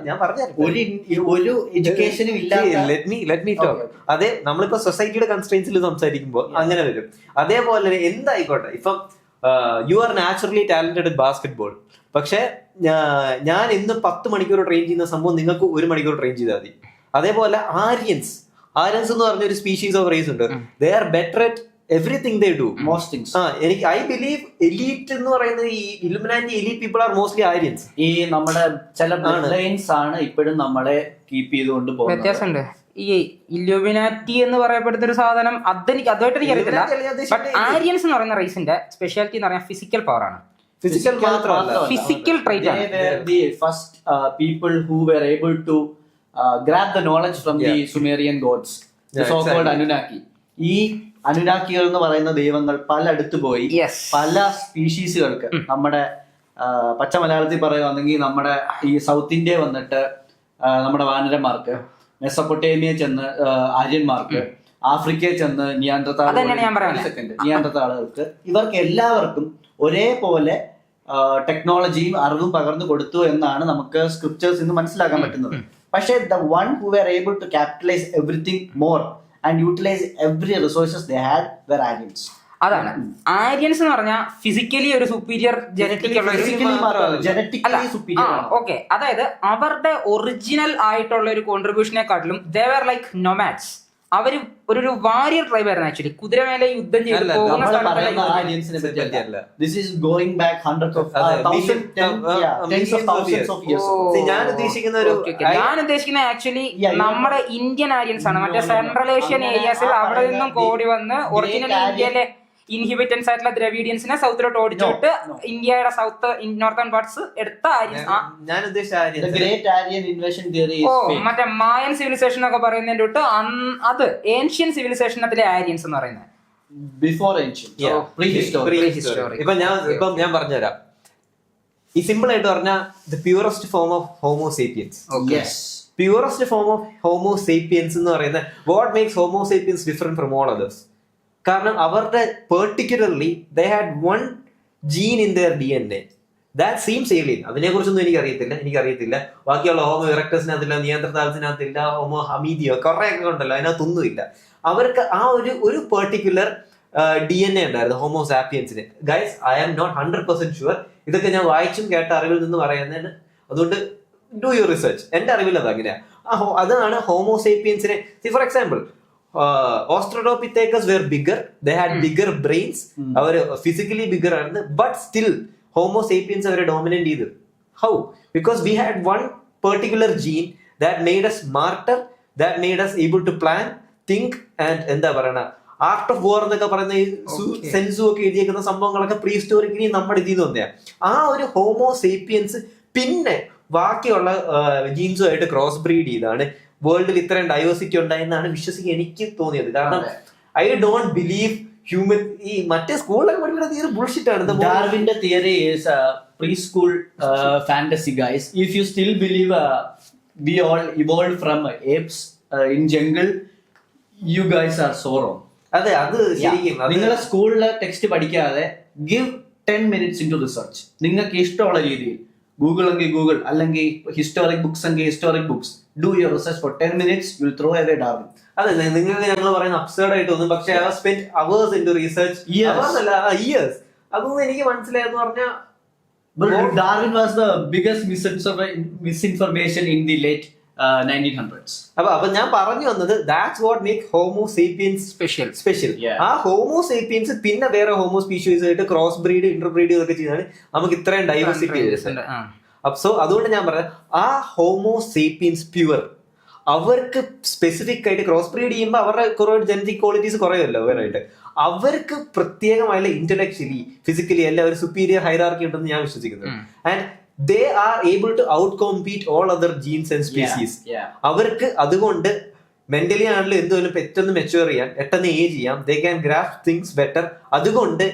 ഞാൻ ഒരു എഡ്യൂക്കേഷനും ഇല്ല. Let me talk. അതെ, നമ്മളിപ്പോ സൊസൈറ്റിയുടെ കൺസ്ട്രെയിൻസിൽ സംസാരിക്കുമ്പോൾ അങ്ങനെ വരും. അതേപോലെ എന്തായിക്കോട്ടെ, ഇപ്പം you are naturally talented in basketball, പക്ഷെ ഞാൻ ഇന്ന് 10 മണിക്കൂർ ട്രെയിൻ ചെയ്യുന്ന സംഭവം നിങ്ങൾക്ക് 1 മണിക്കൂർ ട്രെയിൻ ചെയ്താൽ മതി. അതേപോലെ ആര്യൻസ് എന്ന് പറഞ്ഞ ഒരു സ്പീഷീസ് ഓഫ് റേസ് ഉണ്ട്. They are better at everything they do, most things. എനിക്ക് I believe elite എന്ന് പറയുന്നത് ഈ Illuminati elite people are mostly Aryans. ഈ നമ്മുടെ ചില ലൈൻസ് ആണ് ഇപ്പോഴും നമ്മളെ കീപ്പ് ചെയ്തുകൊണ്ട് പോകുന്നത്. വ്യത്യാസമുണ്ട്. ഈ ഇലുമിനാറ്റി എന്ന് പറയപ്പെടുന്ന ഒരു സാധനം അതെനിക്ക് അതുമായിട്ട് എനിക്ക് അറിയത്തില്ല. ബട്ട് ആര്യൻസ് എന്ന് പറയുന്ന റേസിന്റെ സ്പെഷ്യാലിറ്റി എന്ന് പറഞ്ഞാൽ ഫിസിക്കൽ പവർ ആണ്. ഫിസിക്കൽ ട്രൈറ്റ് ആണ്. They were the first people who were able to grab the knowledge from the Sumerian gods, the so-called Anunnaki. ഈ അനുനാക്കികൾ എന്ന് പറയുന്ന ദൈവങ്ങൾ പലയിടത്ത് പോയി പല സ്പീഷീസുകൾക്ക്, നമ്മുടെ പച്ച മലയാളത്തിൽ പറയുകയാണെങ്കിൽ നമ്മുടെ ഈ സൗത്ത് ഇന്ത്യ വന്നിട്ട് നമ്മുടെ വാനരന്മാർക്ക്, മെസ്സപ്പൊട്ടേമിയ ചെന്ന് ആര്യന്മാർക്ക്, ആഫ്രിക്കയിൽ ചെന്ന് നിയാൻഡർതാളുകൾക്ക്, ഇവർക്ക് എല്ലാവർക്കും ഒരേപോലെ ടെക്നോളജിയും അറിവും പകർന്നു കൊടുത്തു എന്നാണ് നമുക്ക് സ്ക്രിപ്റ്റേഴ്സ് ഇന്ന് മനസ്സിലാക്കാൻ പറ്റുന്നത്. പക്ഷേ the one who were able to capitalise everything more and utilise every resources they had were Aryans. അതാണ് ആര്യൻസ് എന്ന് പറഞ്ഞാൽ ഫിസിക്കലി ഒരു സുപ്പീരിയർ ജനറ്റിക് ഓക്കെ. അതായത് അവരുടെ ഒറിജിനൽ ആയിട്ടുള്ള ഒരു കോൺട്രിബ്യൂഷനെക്കാട്ടിലും ദേ വർ ലൈക്ക് നൊമാഡ്സ്. അവര് ഒരു വാരിയർ ട്രൈബ് ആയിരുന്നു ആക്ച്വലി. കുതിരമേലെ യുദ്ധം ചെയ്ത് പോകുന്ന ഞാൻ ഉദ്ദേശിക്കുന്ന ആക്ച്വലി നമ്മുടെ ഇന്ത്യൻ ആര്യൻസ് ആണ്. മറ്റേ സെൻട്രൽ ഏഷ്യൻ ഏരിയാസിൽ അവിടെ നിന്നും കോടി വന്ന് ഒറിജിനൽ ഇന്ത്യയിലെ ഇൻഹിബിറ്റൻസ് ആയിട്ടുള്ള ദ്രവീഡിയൻസിനെ സൗത്തിലോട്ട് ഓടിച്ചിട്ട് ഇന്ത്യയുടെ സൗത്ത് നോർത്തേൺ പാർട്സ് എടുത്ത ഞാൻ മറ്റേ മായൻ സിവിലൈസേഷൻ ഒക്കെ പറയുന്നതിന്റെ തൊട്ട് അത് ഏൻഷ്യൻ സിവിലൈസേഷനത്തിലെ ആര്യൻസ് എന്ന് പറയുന്നത്. ഇപ്പം ഞാൻ പറഞ്ഞുതരാം. ഈ സിമ്പിൾ ആയിട്ട് പറഞ്ഞാൽ the purest form of Homo sapiens. Purest form of Homo sapiens എന്ന് പറയുന്നത് what makes Homo sapiens different from all others. കാരണം അവരുടെ particularly they had one gene in their DNA that seems alien. അതിനെ കുറിച്ചൊന്നും എനിക്കറിയത്തില്ല. ബാക്കിയുള്ള ഹോമോ ഇറക്ടസിനകത്തില്ല, നിയന്ത്രതാൽസിനകത്തില്ല, ഹോമോ ഹമീദിയോ കുറെയൊക്കെ ഉണ്ടല്ലോ, അതിനകത്തൊന്നുമില്ല. അവർക്ക് ആ ഒരു പെർട്ടിക്കുലർ DNA ഉണ്ടായിരുന്നു ഹോമോ സാപ്പിയൻസിന്. Guys, I am not 100% sure. ഇതൊക്കെ ഞാൻ വായിച്ചും കേട്ട അറിവിൽ നിന്ന് പറയുന്നതിന്. അതുകൊണ്ട് ഡു യുവർ റിസർച്ച്. എന്റെ അറിവിൽ അത് അങ്ങനെയാണ്. അതാണ് ഹോമോസേപ്പിയൻസിനെ. For example, Australopithecus were bigger, they had bigger brains, അവർ physically bigger ആയിരുന്നു, but still Homo sapiens അവരെ dominant ചെയ്തു. How? Because we had one particular gene that made us smarter, that made us able to plan, think and എന്താ പറയണ art of വാർ എന്നൊക്കെ പറയുന്ന ഈ sense ഒക്കെ എഴുതിയേക്കുന്ന സംഭവങ്ങളൊക്കെ പ്രീ ഹിസ്റ്റോറിക്കലി നമ്മുടെ ഇതിൽ നിന്ന് തന്നെയാണ്. ആ ഒരു ഹോമോ സേപ്പിയൻസ് പിന്നെ ബാക്കിയുള്ള ജീൻസുമായിട്ട് ക്രോസ് ബ്രീഡ് ചെയ്താണ് വേൾഡിൽ ഇത്രയും ഡൈവേഴ്സിറ്റി ഉണ്ടായെന്നാണ് വിശ്വസിക്കാൻ എനിക്ക് തോന്നിയത്. കാരണം ഐ ഡോണ്ട് ബിലീവ് ഹ്യൂമൻ ഈ മറ്റേ സ്കൂളിലൊക്കെ പഠിക്കുന്നത് തീരെ ബുൾഷിറ്റ് ആണ്. ഡാർവിന്റെ theory is pre school fantasy guys. If you still believe we all evolved from apes in jungle, you guys are so wrong. അതെ, അത് ശരിക്കും നിങ്ങളെ സ്കൂളിലെ ടെക്സ്റ്റ് പഠിക്കാതെ give 10 minutes into research. നിങ്ങൾക്ക് ഇഷ്ടമുള്ള രീതിയിൽ ഗൂഗിൾ എങ്കിൽ ഗൂഗിൾ, അല്ലെങ്കിൽ ഹിസ്റ്റോറിക് ബുക്സ് എങ്കിൽ historic books. Do your research for 10 minutes, you will throw away Darwin. അതെ, നിങ്ങൾക്ക് ഞങ്ങൾ പറയുന്ന അബ്സേർഡ് ആയിട്ട് തോന്നും, പക്ഷെ I have spent hours into research. Years. അതൊന്നും എനിക്ക് മനസ്സിലായെന്ന് പറഞ്ഞാൽ Darwin was the biggest misinformation in the late 1900s. അപ്പൊ ഞാൻ പറഞ്ഞു വന്നത് that's what make Homo sapiens special. ആ ഹോമോ സേപ്പിയൻസ് പിന്നെ വേറെ ഹോമോ സ്പീഷീസ് ആയിട്ട് ക്രോസ് ബ്രീഡ് ഇന്റർബ്രീഡ് ഇതൊക്കെ ചെയ്താണ് നമുക്ക് ഇത്രയും ഡൈവേഴ്സിറ്റി. സോ അതുകൊണ്ട് ഞാൻ പറഞ്ഞത് ആ ഹോമോ സേപ്പിയൻസ് പ്യുവർ അവർക്ക് സ്പെസിഫിക് ആയിട്ട് ക്രോസ് ബ്രീഡ് ചെയ്യുമ്പോൾ അവരുടെ കുറെ ജനറ്റിക് ക്വാളിറ്റീസ് കുറയുമല്ലോ വേറായിട്ട്. അവർക്ക് പ്രത്യേകമായുള്ള ഇന്റലക്ച്വലി ഫിസിക്കലി എല്ലാം ഒരു സുപ്പീരിയർ ഹൈറാർക്കി ഉണ്ടെന്ന് ഞാൻ വിശ്വസിക്കുന്നു. And they are able to outcompete all other genes and species. അവർക്ക് അതുകൊണ്ട് മെന്റലി ആണെങ്കിലും എന്തുകൊണ്ടും പെട്ടെന്ന് മെച്ചുവർ ചെയ്യാൻ, പെട്ടെന്ന് ഏജ് ചെയ്യാം. they can grasp things better. അതുകൊണ്ട്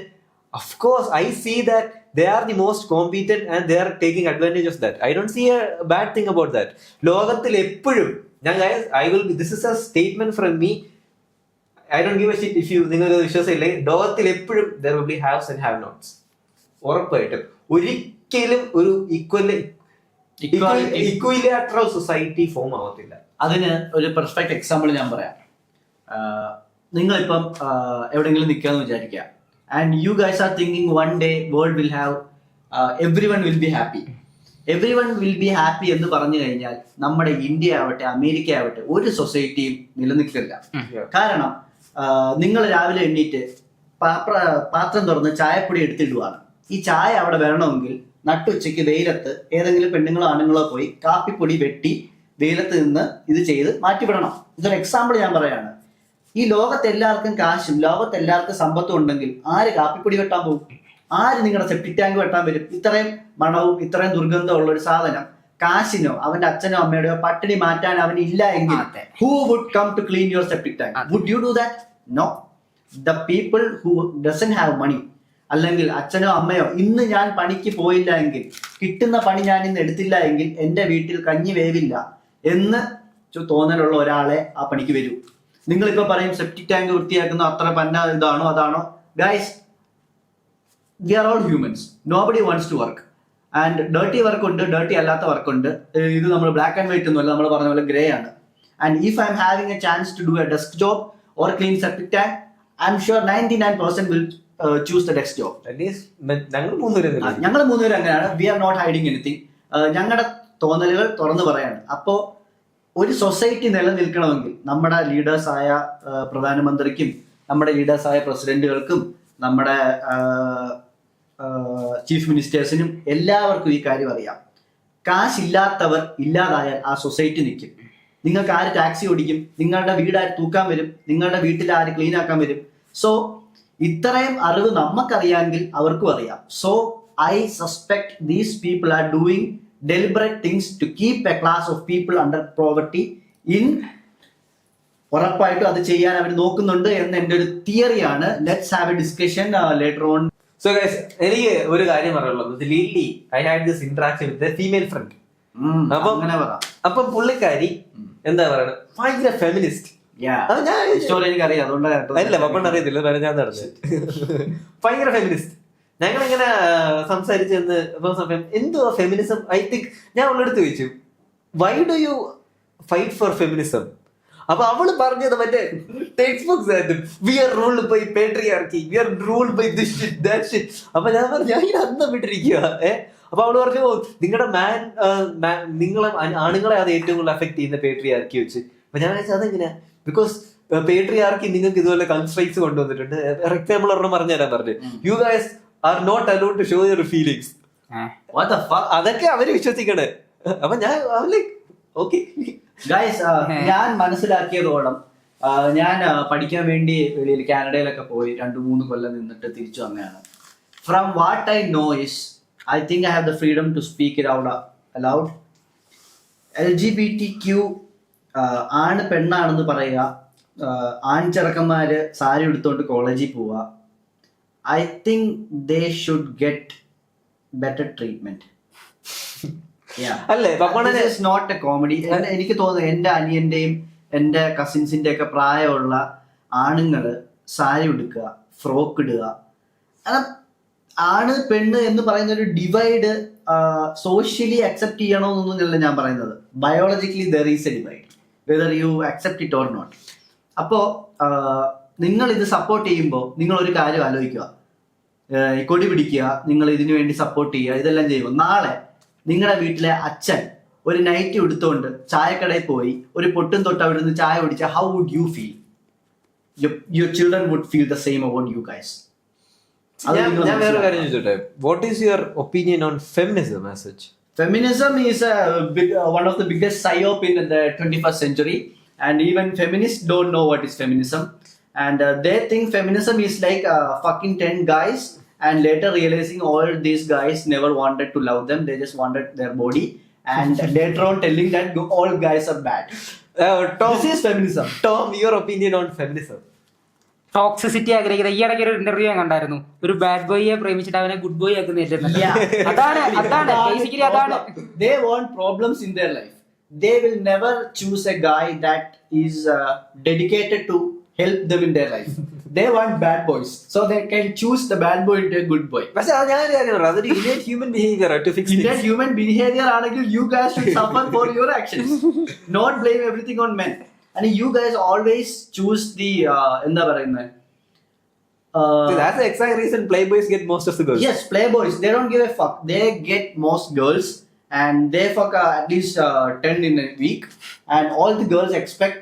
of course I see that they are the most competent and they are taking advantage of that. I don't see a bad thing about that. ലോകത്തിൽ എപ്പോഴും ഞാൻ this is a statement from me, I don't give a shit if you നിങ്ങൾക്ക് വിശ്വാസമില്ലേ, ലോകത്തിൽ എപ്പോഴും there will be haves and have nots. ഉറപ്പായിട്ടും ഒരിക്കലും ഒരു equilateral society form ആവത്തില്ല. അതിന് ഒരു പെർഫെക്റ്റ് എക്സാമ്പിൾ ഞാൻ പറയാം. നിങ്ങളിപ്പം എവിടെയെങ്കിലും നിൽക്കാന്ന് വിചാരിക്കുക, and you guys are thinking one day world will have everyone will be happy. Everyone will be happy എന്ന് പറഞ്ഞു കഴിഞ്ഞാൽ നമ്മുടെ ഇന്ത്യ ആവട്ടെ അമേരിക്ക ആവട്ടെ ഒരു സൊസൈറ്റിയും നിലനിൽക്കില്ല. കാരണം നിങ്ങൾ രാവിലെ എണ്ണീറ്റ് പാത്രം തുറന്ന് ചായപ്പൊടി എടുത്തിടുവാണ്. ഈ ചായ അവിടെ വരണമെങ്കിൽ നട്ടുച്ചയ്ക്ക് വെയിലത്ത് ഏതെങ്കിലും പെണ്ണുങ്ങളോ ആണുങ്ങളോ പോയി കാപ്പിപ്പൊടി വെട്ടി വെയിലത്ത് നിന്ന് ഇത് ചെയ്ത് മാറ്റിവിടണം. ഇതൊരു എക്സാമ്പിൾ ഞാൻ പറയാണ്. ഈ ലോകത്ത് എല്ലാവർക്കും കാശും ലോകത്ത് എല്ലാവർക്കും സമ്പത്തും ഉണ്ടെങ്കിൽ ആര് കാപ്പിപ്പൊടി വെട്ടാൻ പോകും? ആര് നിങ്ങളുടെ സെപ്റ്റിക് ടാങ്ക് വെട്ടാൻ വരും? ഇത്രയും മണവും ഇത്രയും ദുർഗന്ധവും ഉള്ള ഒരു സാധനം കാശിനോ അവന്റെ അച്ഛനോ അമ്മയുടെയോ പട്ടിണി മാറ്റാൻ അവന് ഇല്ല എങ്കിൽ who would come to clean your septic tank? Would you do that? No. The people who doesn't have money, അല്ലെങ്കിൽ അച്ഛനോ അമ്മയോ ഇന്ന് ഞാൻ പണിക്ക് പോയില്ല എങ്കിൽ, കിട്ടുന്ന പണി ഞാൻ ഇന്ന് എടുത്തില്ല എങ്കിൽ എന്റെ വീട്ടിൽ കഞ്ഞി വേവില്ല എന്ന് തോന്നലുള്ള ഒരാളെ ആ പണിക്ക് വരൂ. നിങ്ങളിപ്പോ പറയും സെപ്റ്റിക് ടാങ്ക് വൃത്തിയാക്കുന്ന അത്ര പന്ന ഇതാണോ അതാണോ? Guys, we are all humans, nobody wants to work. And dirty work ഉണ്ട്, ഡേർട്ടി അല്ലാത്ത വർക്ക് ഉണ്ട്. ഇത് നമ്മൾ ബ്ലാക്ക് ആൻഡ് വൈറ്റ് ഒന്നുമല്ല, നമ്മൾ പറഞ്ഞ പോലെ ഗ്രേ ആണ്. And if I'm having a chance to do a desk job or clean septic tank, I'm sure 99% will choose the desk job. ഞങ്ങൾ മൂന്നുപേരും അങ്ങനെയാണ്. We are not hiding anything. ഞങ്ങളുടെ തോന്നലുകൾ തുറന്നു പറയാണ്. അപ്പോ ഒരു സൊസൈറ്റി നിലനിൽക്കണമെങ്കിൽ നമ്മുടെ ലീഡേഴ്സായ പ്രധാനമന്ത്രിക്കും നമ്മുടെ ലീഡേഴ്സായ പ്രസിഡന്റുകൾക്കും നമ്മുടെ ചീഫ് മിനിസ്റ്റേഴ്സിനും എല്ലാവർക്കും ഈ കാര്യം അറിയാം. കാശില്ലാത്തവർ ഇല്ലാതായാൽ ആ സൊസൈറ്റി നിൽക്കും. നിങ്ങൾക്ക് ആര് ടാക്സി ഓടിക്കും, നിങ്ങളുടെ വീട് ആര് തൂക്കാൻ വരും, നിങ്ങളുടെ വീട്ടിൽ ആര് ക്ലീൻ ആക്കാൻ വരും. സോ ഇത്രയും അറിവ് നമുക്കറിയാമെങ്കിൽ അവർക്കും അറിയാം. So I suspect these people are doing deliberate things to keep a class of people under poverty in. ഉറപ്പായിട്ടും അത് ചെയ്യാൻ അവർ നോക്കുന്നുണ്ട് എന്ന് എൻ്റെ ഒരു തിയറിയാണ്. Let's have a discussion later on. So guys, എനിക്ക് ഒരു കാര്യം പറയുള്ളത്, Lily I had this interaction with female friend. അപ്പം പുള്ളിക്കാരി എന്താ പറയുന്നത്, ഭയങ്കര ഫെമിനിസ്റ്റ്. എനിക്കറിയാം, അതുകൊണ്ട് അല്ല പപ്പണ്ട് അറിയത്തില്ല, ഞാൻ നടന്നത് ഭയങ്കര ഫെമിനിസ്റ്റ്. ഞങ്ങളിങ്ങനെ സംസാരിച്ചെന്ന് സമയം എന്തുവാ ഫെമിനിസം. ഐ തിങ്ക് ഞാൻ അവളെടുത്ത് ചോദിച്ചു, why do you fight for feminism? അപ്പൊ അവള് പറഞ്ഞത് മറ്റേ text books, we are ruled by patriarchy, we are ruled by this shit that shit. അപ്പൊ ഞാൻ പറഞ്ഞു, ഞാൻ അന്തം വിട്ടിരിക്കുക. അപ്പൊ അവള് പറഞ്ഞു, നിങ്ങളുടെ നിങ്ങളെ ആണുങ്ങളെ അത് ഏറ്റവും കൂടുതൽ അഫക്ട് ചെയ്യുന്ന പേട്രിയാർക്കി വെച്ച്. അപ്പൊ ഞാൻ വെച്ചാൽ അതെങ്ങനെയാ, ബിക്കോസ് പേട്രിയാർക്കി നിങ്ങൾക്ക് ഇതുപോലെ കൺസ്ട്രൈറ്റ്സ് കൊണ്ടുവന്നിട്ടുണ്ട്. എക്സാമ്പിൾ ഒരെണ്ണം പറഞ്ഞുതരാൻ പറഞ്ഞു, you guys are not allowed to show your feelings. What the fuck? അതൊക്കെ അവര് വിശ്വസിക്കണേ. അപ്പൊ ഞാൻ ഓക്കെ ഗൈസ്, ഞാൻ മനസ്സിലാക്കിയതോളം, ഞാൻ പഠിക്കാൻ വേണ്ടി വെളിയിൽ കാനഡയിലൊക്കെ പോയി 2-3 കൊല്ലം നിന്നിട്ട് തിരിച്ചു വന്നതാണ്. From what I know is, I think I have the freedom to speak it out aloud. LGBTQ ആണ് പെണ്ണാണെന്ന് പറയുക, ആൺചെറുക്കന്മാര് സാരി എടുത്തോണ്ട് കോളേജിൽ പോവുക. I think they should get better treatment. Yeah. അല്ലേ, this is not a comedy. എനിക്ക് തോന്നുന്നു എൻ്റെ അനിയന്റെയും എൻ്റെ കസിൻസിന്റെ ഒക്കെ പ്രായമുള്ള ആണുങ്ങള് സാരി ഉടുക്കുക, ഫ്രോക്ക് ഇടുക. ആണ് പെണ്ണ് എന്ന് പറയുന്ന ഒരു ഡിവൈഡ് സോഷ്യലി അക്സെപ്റ്റ് ചെയ്യണമെന്നൊന്നുമല്ല ഞാൻ പറയുന്നത്. Biologically there is a divide, whether you accept it or not. അപ്പോ നിങ്ങൾ ഇത് സപ്പോർട്ട് ചെയ്യുമ്പോൾ നിങ്ങൾ ഒരു കാര്യം ആലോചിക്കുക, കൊടി പിടിക്കുക, നിങ്ങൾ ഇതിനു വേണ്ടി സപ്പോർട്ട് ചെയ്യുക, ഇതെല്ലാം ചെയ്യുമ്പോൾ നാളെ നിങ്ങളുടെ വീട്ടിലെ അച്ഛൻ ഒരു നൈറ്റി എടുത്തുകൊണ്ട് ചായക്കടയിൽ പോയി ഒരു പൊട്ടും തൊട്ട് അവിടെ നിന്ന് ചായ കുടിച്ചാൽ how would you feel? Your children would feel the same about you guys. ഞാൻ വേറെ കാര്യം ചോദിച്ചോട്ടെ, what is your opinion on feminism as such? Feminism is one of the biggest psyop in the 21st century, and even feminists don't know what is feminism. And they think feminism is like fucking 10 guys, and later realizing all these guys never wanted to love them, they just wanted their body, and later on telling that all guys are bad. Tom, this is feminism. Tom, your opinion on feminism? Toxicity ആഗ്രഹിക്കുന്നത്. ഈ ഇടയ്ക്ക് ഒരു interview ഞാൻ കണ്ടായിരുന്നു, ഒരു bad ബോയിയെ പ്രേമിച്ചിട്ട് അവനെ good boy ആക്കുന്ന. അതാണ് ബേസിക്കലി അതാണ്. They want problems in their life. They will never choose a guy that is dedicated to help them in their life. They want bad boys, so they can choose the bad boy into a good boy. പക്ഷേ അതൊരു innate human behavior to fix things. Innate human behavior ആണെങ്കിൽ you guys should suffer for your actions, not blame everything on men. And you guys always choose the എന്താ പറയുന്നത്, that's the exact reason playboys get most of the girls. Yes, playboys, they don't give a fuck. They get most girls, and they fuck at least 10 in a week, and all the girls expect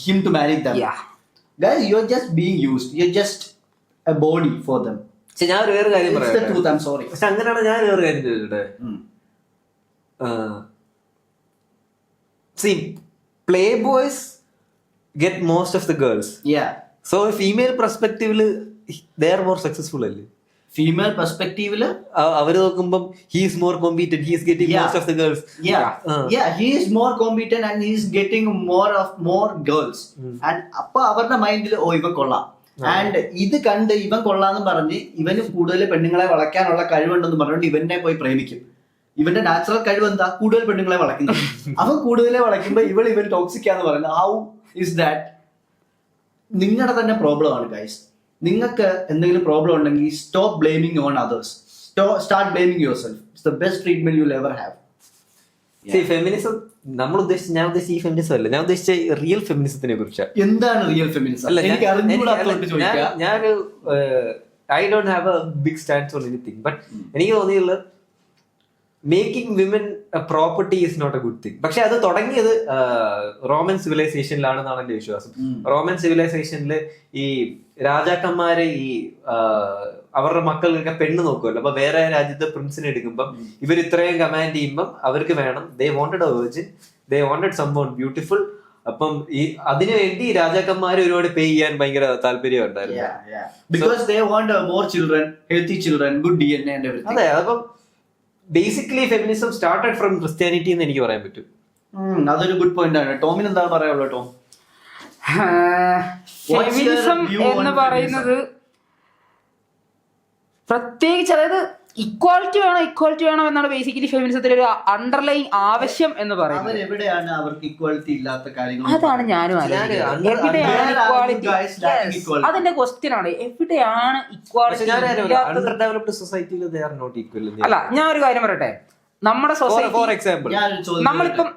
him to marry them. Yeah. Guys, you're just being used. You're just a body for them. പക്ഷെ ഞാൻ വേറെ കാര്യം It's the truth, I'm sorry. പക്ഷെ അങ്ങനെയാണ്. ഞാൻ വേറെ കാര്യം ചോദിച്ചോട്ടെ, see, playboys get most of the girls. Yeah. So female perspective they are more successful അല്ലേ? Female perspective അവര് നോക്കുമ്പം he is more competent, he is getting most of the girls. Yeah, he is more competent and he is getting more girls. And അപ്പൊ അവരുടെ മൈൻഡിൽ ഇവൻ കൊള്ളാം, and ഇത് കണ്ട് ഇവൻ കൊള്ളാന്ന് പറഞ്ഞ് ഇവന് കൂടുതൽ പെണ്ണുങ്ങളെ വളയ്ക്കാനുള്ള കഴിവുണ്ടെന്ന് പറഞ്ഞുകൊണ്ട് ഇവനെ പോയി പ്രേമിക്കും. ഇവന്റെ നാച്ചുറൽ കഴിവ് എന്താ? കൂടുതൽ പെണ്ണുങ്ങളെ വളയ്ക്കുന്നത്. അവൻ കൂടുതലെ വളയ്ക്കുമ്പോ ഇവൻ ടോക്സിക് ആന്ന് പറയുന്നത്. How is that? നിങ്ങളുടെ തന്നെ പ്രോബ്ലം ആണ് ഗൈസ്. നിങ്ങൾക്ക് എന്തെങ്കിലും പ്രോബ്ലം ഉണ്ടെങ്കിൽ stop blaming on others, start blaming your self. It's the best treatment you will ever have. Feminism ഞാൻ ഉദ്ദേശിച്ച ഈ ഫെമിനിസം അല്ല, ഞാൻ ഉദ്ദേശിച്ച റിയൽ ഫെമിനിസത്തിനെ കുറിച്ചാണ്. എന്താണ് റിയൽ ഫെമിനിസം? എനിക്ക് അറിഞ്ഞുകൂടാത്തോണ്ട് ചോദിക്കാം. ഞാനൊരു I don't have a big stand on anything, but എനിക്ക് തോന്നിയുള്ളത് making women a property is not a good thing. പക്ഷെ അത് തുടങ്ങിയത് റോമൻ സിവിലൈസേഷനിലാണെന്നാണ് എന്റെ വിശ്വാസം. റോമൻ സിവിലൈസേഷനിൽ ഈ രാജാക്കന്മാരെ ഈ അവരുടെ മക്കൾക്കൊക്കെ പെണ്ണ് നോക്കുമല്ലോ. അപ്പൊ വേറെ രാജ്യത്തെ പ്രിൻസിനെ എടുക്കുമ്പം ഇവർ ഇത്രയും കമാൻഡ് ചെയ്യുമ്പം അവർക്ക് വേണം, they wanted A virgin, they wanted someone beautiful. അപ്പം ഈ അതിനുവേണ്ടി രാജാക്കന്മാർ ഒരുപാട് പേ ചെയ്യാൻ ഭയങ്കര താല്പര്യം ഉണ്ടായിരുന്നു. Because they want more children, healthy children, good DNA and everything. അതെ, അപ്പം basically feminism started from Christianity എന്ന് എനിക്ക് പറയാൻ പറ്റും. അതൊരു ഗുഡ് പോയിന്റ് ആണ്. ടോമിന് എന്താണ് പറയാനുള്ളത്? ടോം, ഫെമിനിസം എന്ന് പറയുന്നത് പ്രത്യേകിച്ച്, അതായത് ഇക്വാലിറ്റി വേണം എന്നാണ് ബേസിക്കലി ഫെമിനിസത്തിൽ ഒരു അണ്ടർലൈൻ ആവശ്യം എന്ന് പറയുന്നത്. എവിടെയാണ് അവർക്ക് ഇക്വാലിറ്റി ഇല്ലാത്ത കാര്യങ്ങൾ? അതാണ് ഞാനും എവിടെയാണ് ഇക്വാലിറ്റി, അതിന്റെ ക്വസ്റ്റ്യൻ ആണ്, എവിടെയാണ് ഇക്വാലിറ്റി? അല്ല, ഞാൻ ഒരു കാര്യം പറയട്ടെ, നമ്മുടെ സൊസൈറ്റി, ഫോർ എക്സാമ്പിൾ,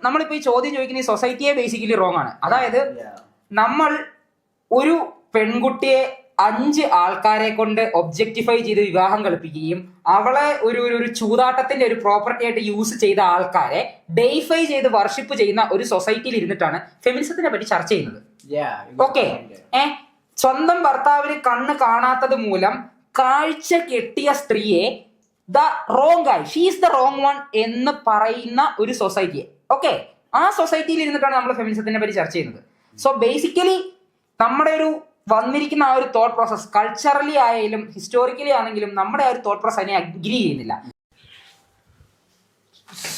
നമ്മളിപ്പോ ഈ ചോദ്യം ചോദിക്കുന്ന ഈ സൊസൈറ്റിയെ ബേസിക്കലി റോങ് ആണ്. അതായത് നമ്മൾ ഒരു പെൺകുട്ടിയെ 5 ആൾക്കാരെ കൊണ്ട് ഒബ്ജക്ടിഫൈ ചെയ്ത് വിവാഹം കഴിപ്പിക്കുകയും അവളെ ഒരു ചൂതാട്ടത്തിന്റെ ഒരു പ്രോപ്പർട്ടി ആയിട്ട് യൂസ് ചെയ്ത ആൾക്കാരെ ഡെയ്ഫൈ ചെയ്ത് വർഷിപ്പ് ചെയ്യുന്ന ഒരു സൊസൈറ്റിയിൽ ഇരുന്നിട്ടാണ് ഫെമിനിസത്തിനെ പറ്റി ചർച്ച ചെയ്യുന്നത്. ഓക്കെ, സ്വന്തം ഭർത്താവിന് കണ്ണ് കാണാത്തത് മൂലം കാഴ്ച കെട്ടിയ സ്ത്രീയെ the wrong guy, she is the wrong one എന്ന് പറയുന്ന ഒരു സൊസൈറ്റിയെ, ഓക്കെ, ആ സൊസൈറ്റിയിൽ ഇരുന്നിട്ടാണ് നമ്മൾ ഫെമിനിസത്തിനെ പറ്റി ചർച്ച ചെയ്യുന്നത്. സോ ബേസിക്കലി നമ്മുടെ ഒരു വന്നിരിക്കുന്ന ആ ഒരു തോട്ട് പ്രോസസ് കൾച്ചറലി ആയാലും ഹിസ്റ്റോറിക്കലി ആണെങ്കിലും നമ്മുടെ ആ ഒരു തോട്ട് പ്രോസസ് അതിനെ അഗ്രി ചെയ്യുന്നില്ല.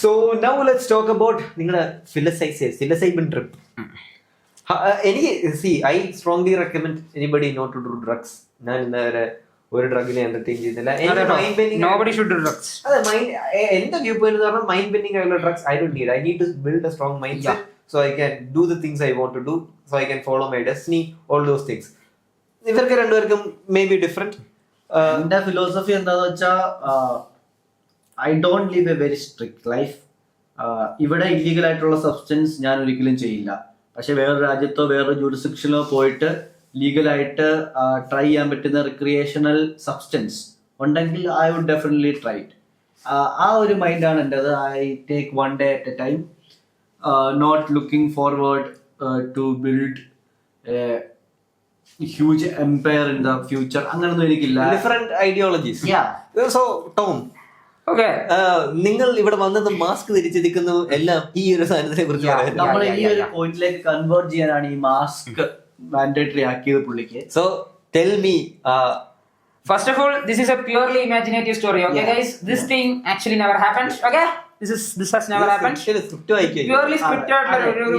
So now let's talk about നിങ്ങളുടെ ഫിലോസൈബൻ ട്രിപ്പ്. എനിക്ക് I strongly recommend anybody not to do drugs. ഞാൻ ഇന്നവരെ ഒരു ഡ്രഗിനെ എന്റർടൈൻ ചെയ്യുന്നില്ല. എന്റെ വ്യൂ പോയിന്റ് എന്ന് പറഞ്ഞാൽ മൈൻഡ് ബെൻഡിങ് ആയുള്ള drugs I don't need. I need to build a strong mindset so I can do the things I want to do, so I can follow my destiny, all those things. ഇവർക്ക് രണ്ടുപേർക്കും may be different. എന്റെ philosophy എന്താന്ന് വെച്ചാൽ I don't leave A very strict life. ഇവിടെ illegal ആയിട്ടുള്ള substance ഞാൻ ഒരിക്കലും ചെയ്യില്ല. പക്ഷെ വേറൊരു രാജ്യത്തോ വേറൊരു ജൂറിസ്ഡിക്ഷനിലോ പോയിട്ട് ലീഗലായിട്ട് ട്രൈ ചെയ്യാൻ പറ്റുന്ന റിക്രിയേഷണൽ സബ്സ്റ്റൻസ് ഉണ്ടെങ്കിൽ I would definitely try it. ആ ഒരു മൈൻഡാണ് എൻ്റെത്. I take one day at a time, not looking forward to build a huge empire in the future. അങ്ങനൊന്നും എനിക്കില്ല. Different ideologies. Yeah. So Tom, okay, നിങ്ങൾ ഇവിടെ വന്നത് മാസ്ക് ധരിച്ചിരിക്കുന്നു എല്ലാം ഈ ഒരു സാധനത്തിനെ കുറിച്ച് നമ്മൾ ഈ ഒരു പോയിന്റിലേക്ക് കൺവേർട്ട് ചെയ്യാനാണ് ഈ മാസ്ക് മാൻഡേറ്ററി ആക്കിയത് പുള്ളിക്ക്. So tell me, first of all, this is a purely imaginative story. Okay, guys, this thing actually never happened. Okay, this has never happened. Purely scripted.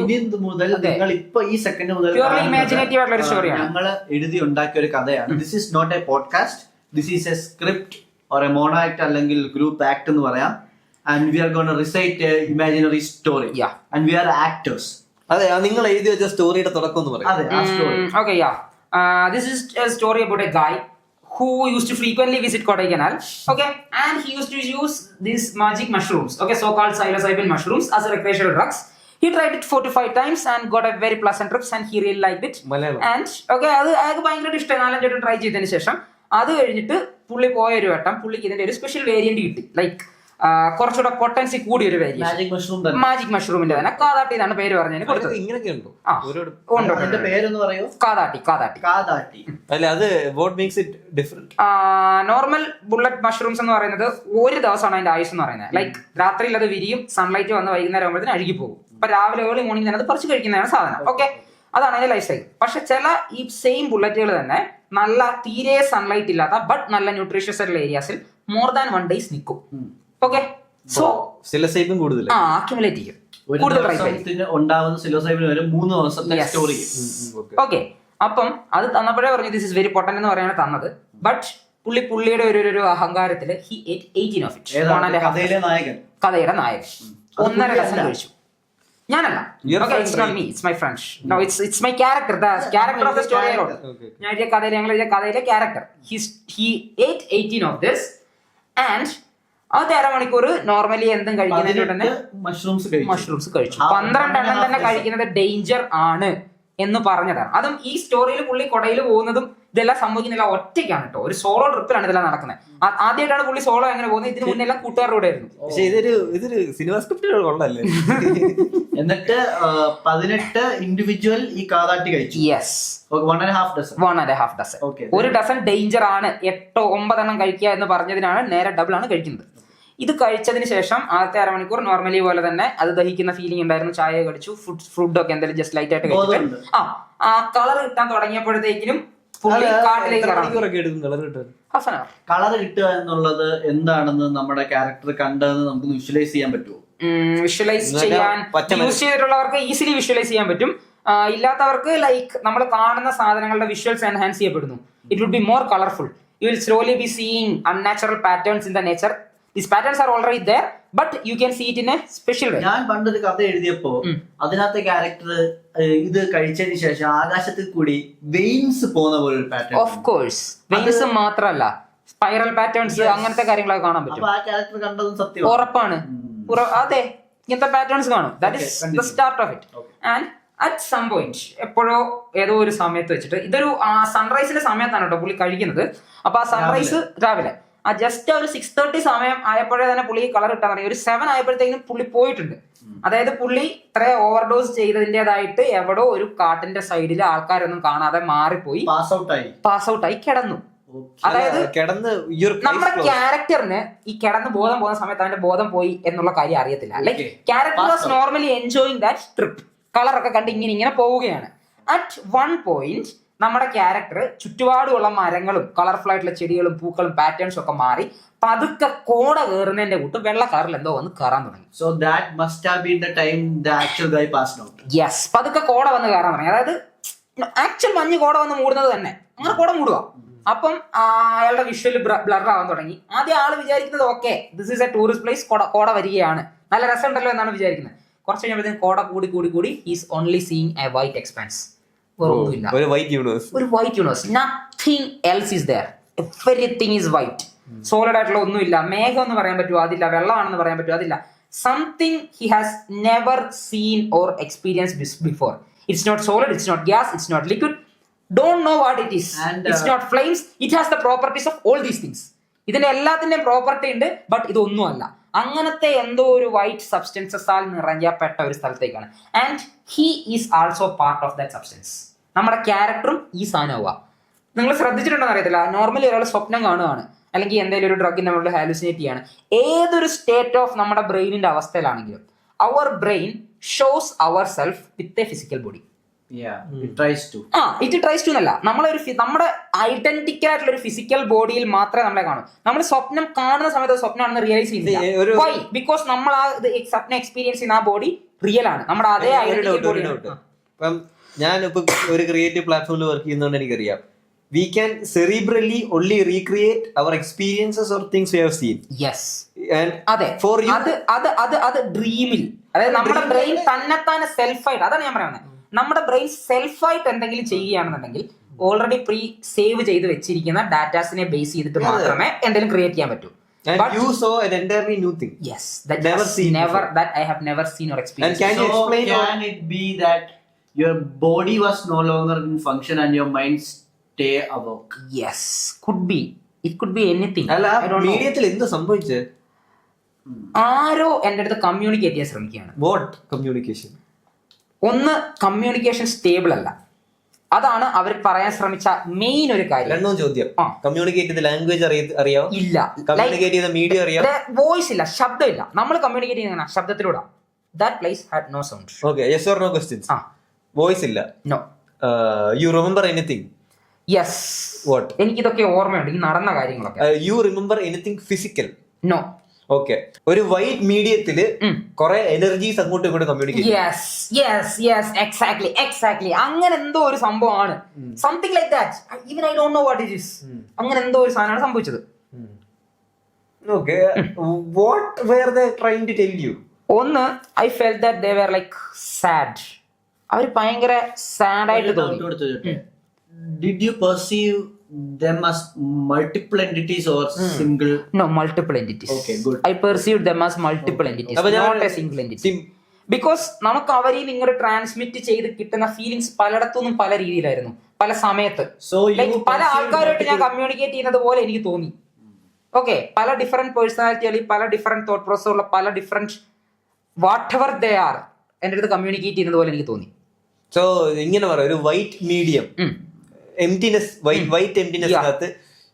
ഇനി മുതൽ നിങ്ങൾ ഇപ്പൊ ഈ സെക്കൻഡ് മുതൽ purely imaginative ആയിട്ടുള്ള ഒരു സ്റ്റോറിയാണ്. ഞങ്ങൾ എഴുതി ഉണ്ടാക്കിയ ഒരു കഥയാണ്. This is not a podcast, this is a script or a mono act അല്ലെങ്കിൽ ഗ്രൂപ്പ് ആക്ട് എന്ന് പറയാം. And we are gonna recite a imaginary story and we are actors. അതെ, നിങ്ങൾ എഴുതി വെച്ച സ്റ്റോറിയുടെ തുടക്കം എന്ന് പറയാം. അതെ, ആ story. Okay, yeah. This is a story about a guy who used to frequently visit Kodaikanal, okay, and he used to use these magic mushrooms, okay, so-called psilocybin mushrooms as a recreational drugs. He tried it 4 to 5 times and got a very pleasant trips and he really liked it. And okay, അത് അയാൾക്ക് ഭയങ്കര ഇഷ്ടം. 4-5 try ചെയ്തതിന് ശേഷം അത് കഴിഞ്ഞിട്ട് പുള്ളി പോയ ഒരു വട്ടം പുള്ളിക്ക് ഇതിന്റെ ഒരു സ്പെഷ്യൽ വേരിയന്റ് കിട്ടി. ലൈക്ക് കുറച്ചുകൂടെ പൊട്ടൻസി കൂടിയ ഒരു വേരിയന്റ്, മാജിക് മഷ്റൂമിന്റെ തന്നെ കാതാട്ടി എന്നാണ് പേര് പറഞ്ഞതിന് കൊടുത്തത്. ഇങ്ങനെയൊക്കെ ഉണ്ടോ? പേരെന്ന് പറയോ? കാതാട്ടി. അല്ല, അത് what makes it different? Normal bullet mushrooms എന്ന് പറയുന്നത് ഒരു ദിവസമാണ് അതിന്റെ ആയുസ് എന്ന് പറയുന്നത്. ലൈക്ക് രാത്രിയിൽ അത് വിരിയും, സൺലൈറ്റ് വന്ന് വൈകുന്നേരം ആകുമ്പോഴത്തേന് അഴുകി പോകും. അപ്പൊ രാവിലെ ഏർലി മോർണിംഗ് തന്നെ അത് പറിച്ചു കഴിക്കുന്നതാണ് സാധനം. ഓക്കെ, അതാണ് അതിന്റെ ലൈഫ് സ്റ്റൈൽ. പക്ഷെ ചില ഈ സെയിം ബുള്ളറ്റുകൾ തന്നെ നല്ല തീരെ സൺലൈറ്റ് ഇല്ലാത്ത ബട്ട് നല്ല ന്യൂട്രീഷ്യസ് ആയിട്ടുള്ള ഏരിയാസിൽ മോർ ദാൻ 1 days നിൽക്കും. ഓക്കെ, സോ സിലസൈബും കൂടുതൽ അക്യുമുലേറ്റ് ചെയ്യും. ഉണ്ടാവുന്ന സിലോസൈബിന് വരെ 3 ദിവസത്തെ സ്റ്റോറി. ഓക്കെ, അപ്പം അത് തന്നപ്പോഴേ പറഞ്ഞു ദിസ് ഇസ് വെരി പൊട്ടന്റ് എന്ന് പറയാണ് തന്നത്. ബട്ട് പുള്ളിയുടെ ഒരു അഹങ്കാരത്തില് ഹി ate 18 of it. കഥയിലെ നായകൻ, കഥയുടെ നായകൻ 1.5 ഡസൻ കഴിച്ചു. ഞാനല്ല. Okay, it's not me, it's my friend. No, it's my character, the character of the story I wrote. ഞാൻ എഴുതിയ കഥയിലെ ഞങ്ങൾ കഥയിലെ character. He ate 18 of this and അത് അരമണിക്കൂർ നോർമലി എന്തും കഴിക്കുന്നതിന് മഷ്റൂംസ് കഴിച്ചു. 12 എണ്ണം തന്നെ കഴിക്കുന്നത് ഡേഞ്ചർ ആണ് എന്ന് പറഞ്ഞതാണ്. അതും ഈ സ്റ്റോറിയിൽ പുള്ളി കൊടയിൽ പോകുന്നതും ഇതെല്ലാം സംഭവിക്കുന്നില്ല ഒറ്റയ്ക്കാണ് കേട്ടോ. ഒരു സോളോ ട്രിപ്പിലാണ് ഇതെല്ലാം നടക്കുന്നത്. ആദ്യമായിട്ടാണ് പുള്ളി സോളോ എങ്ങനെ പോകുന്നത്. ഇതിന് മുന്നേ എല്ലാം കൂട്ടുകാരുടെ കൂടെ ആയിരുന്നു. പക്ഷേ ഇതൊരു സിനിമ സ്ക്രിപ്റ്റ് കൊള്ളല്ലേ. എന്നിട്ട് 18 ഇൻഡിവിജ്വൽ ഈ കാതാട്ടി കഴിച്ചു. Yes, 1.5 dozen. ഒരു ഡസൻ ഡേഞ്ചർ ആണ്. 8-9 എണ്ണം കഴിക്കുക എന്ന് പറഞ്ഞതിനാണ് നേരെ ഡബിൾ ആണ് കഴിക്കുന്നത്. ഇത് കഴിച്ചതിന് ശേഷം ആദ്യത്തെ അരമണിക്കൂർ നോർമലി പോലെ തന്നെ അത് ദഹിക്കുന്ന ഫീലിംഗ് ഉണ്ടായിരുന്നു. ചായ കഴിച്ചു, ഫുഡൊക്കെ എന്തായാലും ജസ്റ്റ് ലൈറ്റ് ആയിട്ട് കഴിച്ചിട്ട് ആ കളർ കിട്ടാൻ തുടങ്ങിയപ്പോഴത്തേക്കിനും പുള്ളി കാട്ടിലേക്ക് കളർ കിട്ടുക എന്നുള്ളത് എന്താണെന്ന് നമ്മുടെ ക്യാരക്ടർ കണ്ടതെന്ന് നമുക്ക് വിഷ്വലൈസ് ചെയ്യാൻ പറ്റുമോ? വിഷ്വലൈസ് ചെയ്യാൻ യൂസ് ചെയ്തിട്ടുള്ളവർക്ക് ഈസിലി വിഷ്വലൈസ് ചെയ്യാൻ പറ്റും. ഇല്ലാത്തവർക്ക് ലൈക്ക് നമ്മൾ കാണുന്ന സാധനങ്ങളുടെ വിഷ്വൽസ് എൻഹാൻസ് ചെയ്യപ്പെടുന്നു. It would be more colourful. You will slowly be seeing unnatural patterns in the nature. These patterns are already there, but you can see it in a special way. ഞാൻ പണ്ടൊരു കഥ എഴുതിയപ്പോ അതിനകത്തെ character ഇത് കഴിച്ചതിന് ശേഷം ആകാശത്തിൽ കൂടി വെയിൻസ് പോകുന്ന പോലെ ഒരു പാറ്റേൺ. ഓഫ് കോഴ്സ് വെയിൻസ് മാത്രമല്ല സ്പൈറൽ പാറ്റേൺസ് അങ്ങനത്തെ കാര്യങ്ങളൊക്കെ കാണാൻ പറ്റും. ആ ക്യാരക്ടർ കണ്ടതും സത്യം ഉറപ്പാണ്. അതെ, ഇങ്ങനത്തെ പാറ്റേൺസ് കാണും. That is the start of it. And at some point എപ്പോഴോ ഏതോ ഒരു സമയത്ത് വെച്ചിട്ട് ഇതൊരു സൺറൈസിന്റെ സമയത്താണ് കേട്ടോ പുള്ളി കഴിക്കുന്നത്. അപ്പൊ ആ സൺറൈസ് രാവിലെ ആ ജസ്റ്റ് ഒരു 6:30 സമയം ആയപ്പോഴേ തന്നെ പുള്ളി കളർ കിട്ടാൻ തുടങ്ങി. ഒരു 7 ആയപ്പോഴത്തേക്കും പുള്ളി പോയിട്ടുണ്ട്. അതായത് പുള്ളി ഇത്ര ഓവർഡോസ് ചെയ്തതിൻ്റെതായിട്ട് എവിടോ ഒരു കാട്ടിന്റെ സൈഡിൽ ആൾക്കാരൊന്നും കാണാതെ മാറിപ്പോയി പാസ് ഔട്ട് ആയി കിടന്നു. അതായത് നമ്മുടെ ക്യാരക്ടറിന് ഈ കിടന്ന് ബോധം പോകുന്ന സമയത്ത് അവന്റെ ബോധം പോയി എന്നുള്ള കാര്യം അറിയത്തില്ല. Like character was normally enjoying that trip. കളറൊക്കെ കണ്ട് ഇങ്ങനെ പോവുകയാണ്. അറ്റ് വൺ പോയിന്റ് നമ്മുടെ ക്യാരക്ടർ ചുറ്റുപാടുമുള്ള മരങ്ങളും കളർഫുൾ ആയിട്ടുള്ള ചെടികളും പൂക്കളും പാറ്റേൺസും ഒക്കെ മാറി പതുക്കെ കോട കയറുന്നതിന്റെ കൂട്ട് വെള്ള കളറിൽ എന്തോ വന്ന് കയറാൻ തുടങ്ങി. So that must have been the time the actual Guy passed out. Yes, പതുക്കെ കോട വന്ന് കയറാൻ തുടങ്ങി. അതായത് ആക്ച്വൽ മഞ്ഞ് കോട വന്ന് മൂടുന്നത് തന്നെ അങ്ങനെ കോട മൂടുക. അപ്പം അയാളുടെ വിഷ്വൽ ബ്ലർ ആവാൻ തുടങ്ങി. ആദ്യം ആള് വിചാരിക്കുന്നത് okay this is A tourist place, കോട വരികയാണ്, നല്ല രസമുണ്ടല്ലോ എന്നാണ് വിചാരിക്കുന്നത്. കുറച്ച് കഴിഞ്ഞപ്പോഴത്തേക്കും കോട കൂടി is only seeing a white expanse. ഒരു white universe, nothing else is there, everything is white. Solid ആയിട്ടുള്ള ഒന്നുമില്ല. മേഘം എന്ന് പറയാൻ പറ്റുമോ? അതില്ല. വെള്ളമാണെന്ന് പറയാൻ പറ്റുമോ? അതില്ല. Something he has never seen or experienced before. It's not solid, it's not gas, it's not liquid, don't know what it is. It's not flames, it has the properties of all these things. ഇതിന്റെ എല്ലാത്തിന്റെയും property ഉണ്ട്, but ഇതൊന്നും അല്ല. അങ്ങനത്തെ എന്തോ ഒരു white സബ്സ്റ്റൻസസാൽ നിറഞ്ഞപ്പെട്ട ഒരു സ്ഥലത്തേക്കാണ്. And he is also part of that substance. നമ്മുടെ ക്യാരക്ടറും ഈ സാധനമാവുക. നിങ്ങൾ ശ്രദ്ധിച്ചിട്ടുണ്ടോന്ന് അറിയത്തില്ല, നോർമലി ഒരാൾ സ്വപ്നം കാണുകയാണ് അല്ലെങ്കിൽ എന്തെങ്കിലും ഒരു ഡ്രഗിനെ നമ്മൾ ഹാലുസിനേറ്റ് ചെയ്യാണ്. ഏതൊരു സ്റ്റേറ്റ് ഓഫ് നമ്മുടെ ബ്രെയിനിന്റെ അവസ്ഥയിലാണെങ്കിലും അവർ ബ്രെയിൻ ഷോസ് അവർ self with a physical body. It tries to എന്നല്ല, നമ്മുടെ ഐഡന്റിക്കൽ ആയിട്ടുള്ള ഒരു ഫിസിക്കൽ ബോഡിയിൽ മാത്രമേ നമ്മളെ കാണൂ. നമ്മൾ സ്വപ്നം കാണുന്ന സമയത്ത് സ്വപ്നമാണെന്ന് റിയലൈസ് ചെയ്യുന്നില്ല. വൈ? ബിക്കോസ് നമ്മൾ ആ സ്വപ്നം എക്സ്പീരിയൻസ് ചെയ്യുന്ന ആ ബോഡി റിയൽ ആണ്. നമ്മുടെ അതേ ഐഡന്റിക്കൽ ബോഡി. ഇപ്പം ഞാനിപ്പോ ഒരു ക്രിയേറ്റീവ് പ്ലാറ്റ്ഫോമിൽ വർക്ക് ചെയ്യുന്നതുകൊണ്ട് എനിക്കറിയാം we can cerebrally only recreate our experiences or things we have seen. Yes. And അതെ, for you അത് ഡ്രീമിൽ, അതായത് നമ്മുടെ ബ്രെയിൻ തന്നെത്താനെ സെൽഫായിട്ട്, അതാണ് ഞാൻ പറയുന്നത്, നമ്മുടെ ബ്രെയിൻ സെൽഫായിട്ട് എന്തെങ്കിലും ചെയ്യുകയാണെന്നുണ്ടെങ്കിൽ ഓൾറെഡി പ്രീ സേവ് ചെയ്ത് വെച്ചിരിക്കുന്ന ഡാറ്റാസിനെ ബേസ് ചെയ്തിട്ട് മാത്രമേ എന്തെങ്കിലും ക്രിയേറ്റ് ചെയ്യാൻ പറ്റൂ. And but you saw an entirely new thing. Yes, that I have never seen or experienced. And can you explain? Can it be that your body was no longer in function and your mind stay awoke? Yes, could be. It could be anything. അല്ല, മീഡിയത്തിൽ എന്ത് സംഭവിച്ചത്? ആരോ എൻ്റെ അടുത്ത് communicate ചെയ്യാൻ ശ്രമിക്കുകയാണ്. What communication? ഒന്ന്, communication stable അല്ല. അതാണ് അവർ പറയാൻ ശ്രമിച്ച മെയിൻ ഒരു കാര്യം. രണ്ടാം ചോദ്യം, കമ്മ്യൂണിക്കേറ്റ് ചെയ്ത ലാംഗ്വേജ് അറിയാവോ? ഇല്ല. കമ്മ്യൂണിക്കേറ്റ് ചെയ്ത മീഡിയ അറിയാം? വോയിസ് ഇല്ല, ശബ്ദമില്ല. നമ്മൾ കമ്മ്യൂണിക്കേറ്റ് ചെയ്യുന്ന ശബ്ദത്തിലൂടെ. That place had no sound. Okay, yes or no questions. Voice ഇല്ല. No. You remember anything? Yes. What? എനിക്കിതൊക്കെ ഓർമ്മയുണ്ട്, ഈ നടന്ന കാര്യങ്ങളൊക്കെ. You remember anything physical? No. Okay. ഒരു വൈറ്റ് മീഡിയത്തില് കുറെ എനർജീസ് അങ്ങോട്ടും ഇങ്ങോട്ടും കമ്മ്യൂണിക്കേറ്റ്. Yes, exactly. അങ്ങനെ എന്തോ ഒരു സംഭവമാണ്. Something like that. Even I don't know what it is. അങ്ങനെ എന്തോ ഒരു സാധനമാണ് സംഭവിച്ചത്. Okay. What were they trying to tell you? ഒന്ന്, I fell that they were like sad. അവർ ഭയങ്കര സാഡായിട്ട് തോന്നി. Did you perceive them as multiple entities or single? No, multiple entities. Okay, good. I perceived them as multiple entities, അപ്പൊ ഞാൻ- not a single entity. Because നമുക്ക് അവരിൽ ഇങ്ങോട്ട് transmit ചെയ്ത് കിട്ടുന്ന ഫീലിങ്സ് പലയിടത്തുനിന്നും പല രീതിയിലായിരുന്നു, പല സമയത്ത്. So you Like, പല perceived ആൾക്കാരുമായിട്ട് ഞാൻ multiple- കമ്മ്യൂണിക്കേറ്റ് ചെയ്യുന്നത് പോലെ എനിക്ക് തോന്നി. ഓക്കെ, പല ഡിഫറെന്റ് പേഴ്സണാലിറ്റി അല്ലെങ്കിൽ പല ഡിഫറെന്റ് തോട്ട് പ്രോസസ് ഉള്ള പല different what ever they are എൻ്റെ അടുത്ത് കമ്മ്യൂണിക്കേറ്റ് ചെയ്യുന്നത് പോലെ എനിക്ക് തോന്നി. സോ ഇങ്ങനെ പറയാം, ഒരു വൈറ്റ് മീഡിയം, എംറ്റിനെസ്, വൈറ്റ് എംറ്റിനെസ്സിനകത്ത്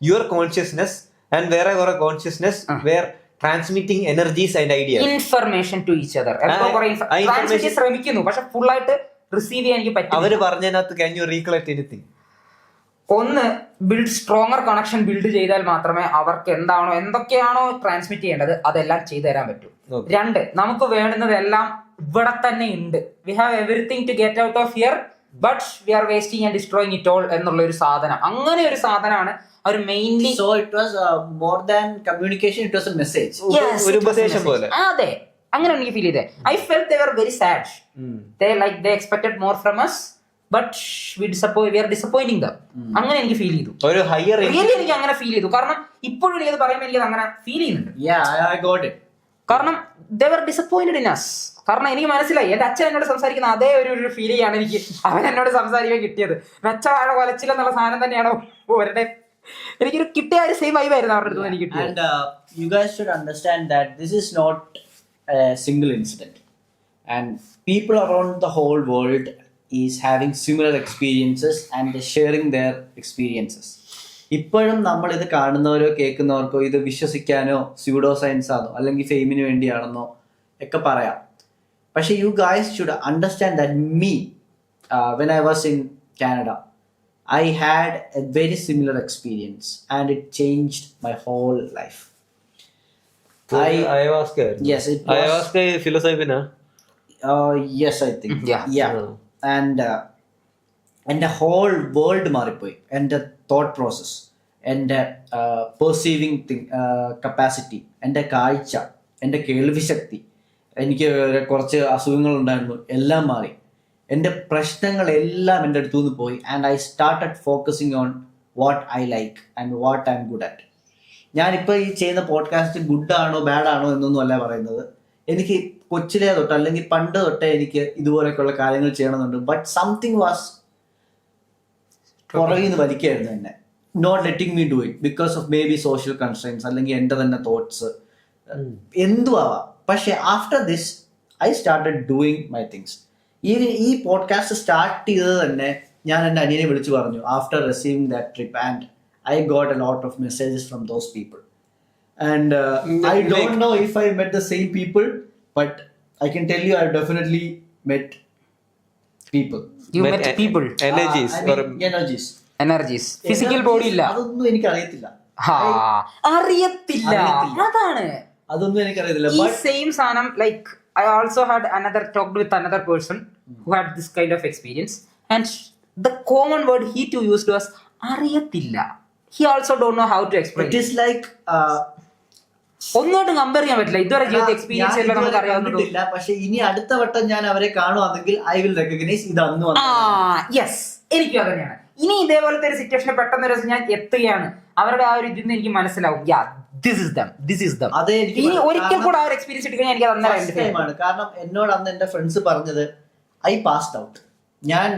യുവർ കോൺഷ്യസ്നെസ് ആൻഡ് വേറെ കുറെ consciousness were transmitting energies and ideas, information to each other. Transmit ശ്രമിക്കുന്നു, പക്ഷെ ഫുൾ ആയിട്ട് റിസീവ് ചെയ്യാൻ എനിക്ക് പറ്റും. അവര് പറഞ്ഞതിനകത്ത് ക്യാൻ യു റീകളക്ട് എനിത്തിങ്? ഒന്ന്, ബിൽഡ് സ്ട്രോങ്ങർ കണക്ഷൻ ബിൽഡ് ചെയ്താൽ മാത്രമേ അവർക്ക് എന്തൊക്കെയാണോ ട്രാൻസ്മിറ്റ് ചെയ്യേണ്ടത് അതെല്ലാം ചെയ്തു തരാൻ പറ്റൂ. രണ്ട്, നമുക്ക് വേണ്ടുന്നതെല്ലാം ഇവിടെ തന്നെ ഉണ്ട്. We have everything to get out of here, but we are wasting and destroying it all എന്നുള്ള ഒരു സാധനം, അങ്ങനെ ഒരു സാധനമാണ് അവർ mainly. So it was more than communication, it was a message. ഒരു ഉപദേശം പോലെ. അതെ, അങ്ങനെ എനിക്ക് ഫീൽ ചെയ്തേ. I felt they were very sad. They expected more from us, but we are disappointing them. അങ്ങനെ എനിക്ക് ഫീൽ ചെയ്തു. ഒരു ഹയർ റിയലി എനിക്ക് അങ്ങനെ ഫീൽ ചെയ്തു. കാരണം ഇപ്പോഴും എനിക്കത് പറയുമ്പോൾ എനിക്കത് അങ്ങനെ ഫീൽ ചെയ്യുന്നുണ്ട്. Yeah, I got it. കാരണം they were disappointed in us. കാരണം എനിക്ക് മനസ്സിലായി, എന്റെ അച്ഛൻ എന്നോട് സംസാരിക്കുന്ന അതേ ഒരു ഫീലിംഗ് ആണ് എനിക്ക് അവൻ എന്നോട് സംസാരിക്കാൻ കിട്ടിയത്. വെച്ചാഴ കൊലച്ചില്ലെന്നുള്ള സാധനം തന്നെയാണോ അവരുടെ എനിക്കൊരു കിട്ടിയ ഒരു സെയിം വൈബായിരുന്നു അവരുടെ അടുത്ത് എനിക്ക് കിട്ടിയത്. And you guys should understand that this is not a single incident, and people around the whole world is having similar experiences and sharing their experiences. ഇപ്പോഴും നമ്മൾ ഇത് കാണുന്നവരോ കേൾക്കുന്നവർക്കോ ഇത് വിശ്വസിക്കാനോ സ്യൂഡോ സയൻസ് ആണോ അല്ലെങ്കിൽ ഫെയിമിന് വേണ്ടിയാണെന്നോ ഒക്കെ പറയാം. പക്ഷെ you guys should understand that me, when I was in Canada, I had a very similar experience and it changed my whole life. Yes, it was. ayahuasca philosophy-na? Yes, I think. Yeah. And the whole world മാറിപ്പോയി. And the thought process and the perceiving thing, capacity, എൻ്റെ കാഴ്ച, എൻ്റെ കേൾവി ശക്തി, എനിക്ക് കുറച്ച് അസുഖങ്ങൾ ഉണ്ടായിരുന്നു, എല്ലാം മാറി. എൻ്റെ പ്രശ്നങ്ങളെല്ലാം എൻ്റെ അടുത്തു നിന്ന് പോയി. And I started focusing on what I like and what I M good at. ഞാനിപ്പോൾ ഈ ചെയ്യുന്ന പോഡ്കാസ്റ്റ് ഗുഡാണോ ബാഡാണോ എന്നൊന്നും അല്ല പറയുന്നത്. എനിക്ക് കൊച്ചിലേ തൊട്ട് അല്ലെങ്കിൽ പണ്ട് തൊട്ടേ എനിക്ക് ഇതുപോലെയൊക്കെയുള്ള കാര്യങ്ങൾ ചെയ്യണമെന്നുണ്ട്. ബട്ട് സംതിങ് വാസ് പുറകിൽ നിന്ന് വലിക്കായിരുന്നു എന്നെ, not letting me do it because of maybe social constraints അല്ലെങ്കിൽ എൻ്റെ തന്നെ തോട്ട്സ് എന്തും ആവാം. പക്ഷെ after this I started doing my things. ഈ പോഡ്കാസ്റ്റ് സ്റ്റാർട്ട് ചെയ്തത് തന്നെ ഞാൻ എൻ്റെ അനിയനെ വിളിച്ചു പറഞ്ഞു after receiving that trip, and I got a lot of messages from those people. And I don't know if I met the same people, but I can tell you I definitely met people. You met people. Energies physical body ഇല്ല, അതൊന്നും എനിക്ക് അറിയത്തില്ല. അറിയത്തില്ല, അതാണ് അതൊന്നും എനിക്കറിയത്തില്ല. ഈ same സാധനം. Like I also had talked with another person who had this kind of experience, and the common word he too used was അറിയത്തില്ല. He also don't know how to explain. It is like ഒന്നോട്ടും compare ചെയ്യാൻ പറ്റില്ല. ഇതുവരെ ജീവിത experience എല്ലാം നമുക്ക് അറിയാവുന്നില്ല. പക്ഷെ ഇനി അടുത്ത വട്ടം ഞാൻ അവരെ കാണുവാണെങ്കിൽ ഐ വിൽ റെക്കഗ്നൈസ് ഇത് അന്ന്. യെസ്, എനിക്കും അതന്നെയാണ്. ഇനി ഇതേപോലത്തെ ഒരു സിറ്റുവേഷനിൽ പെട്ടെന്ന് ഒരു ദിവസം ഞാൻ എത്തുകയാണ്, അവരുടെ ആ ഒരു ഇതിന്ന് എനിക്ക് മനസ്സിലാവും, അതെ, എനിക്ക് ഇനി ഒരിക്കൽ കൂടെ ആ ഒരു എക്സ്പീരിയൻസ് എടുക്കാൻ എനിക്ക് അന്നേരമാണ്. കാരണം എന്നോട് അന്ന് എന്റെ ഫ്രണ്ട്സ് പറഞ്ഞത് ഐ പാസ്ഡ് ഔട്ട്. ഞാൻ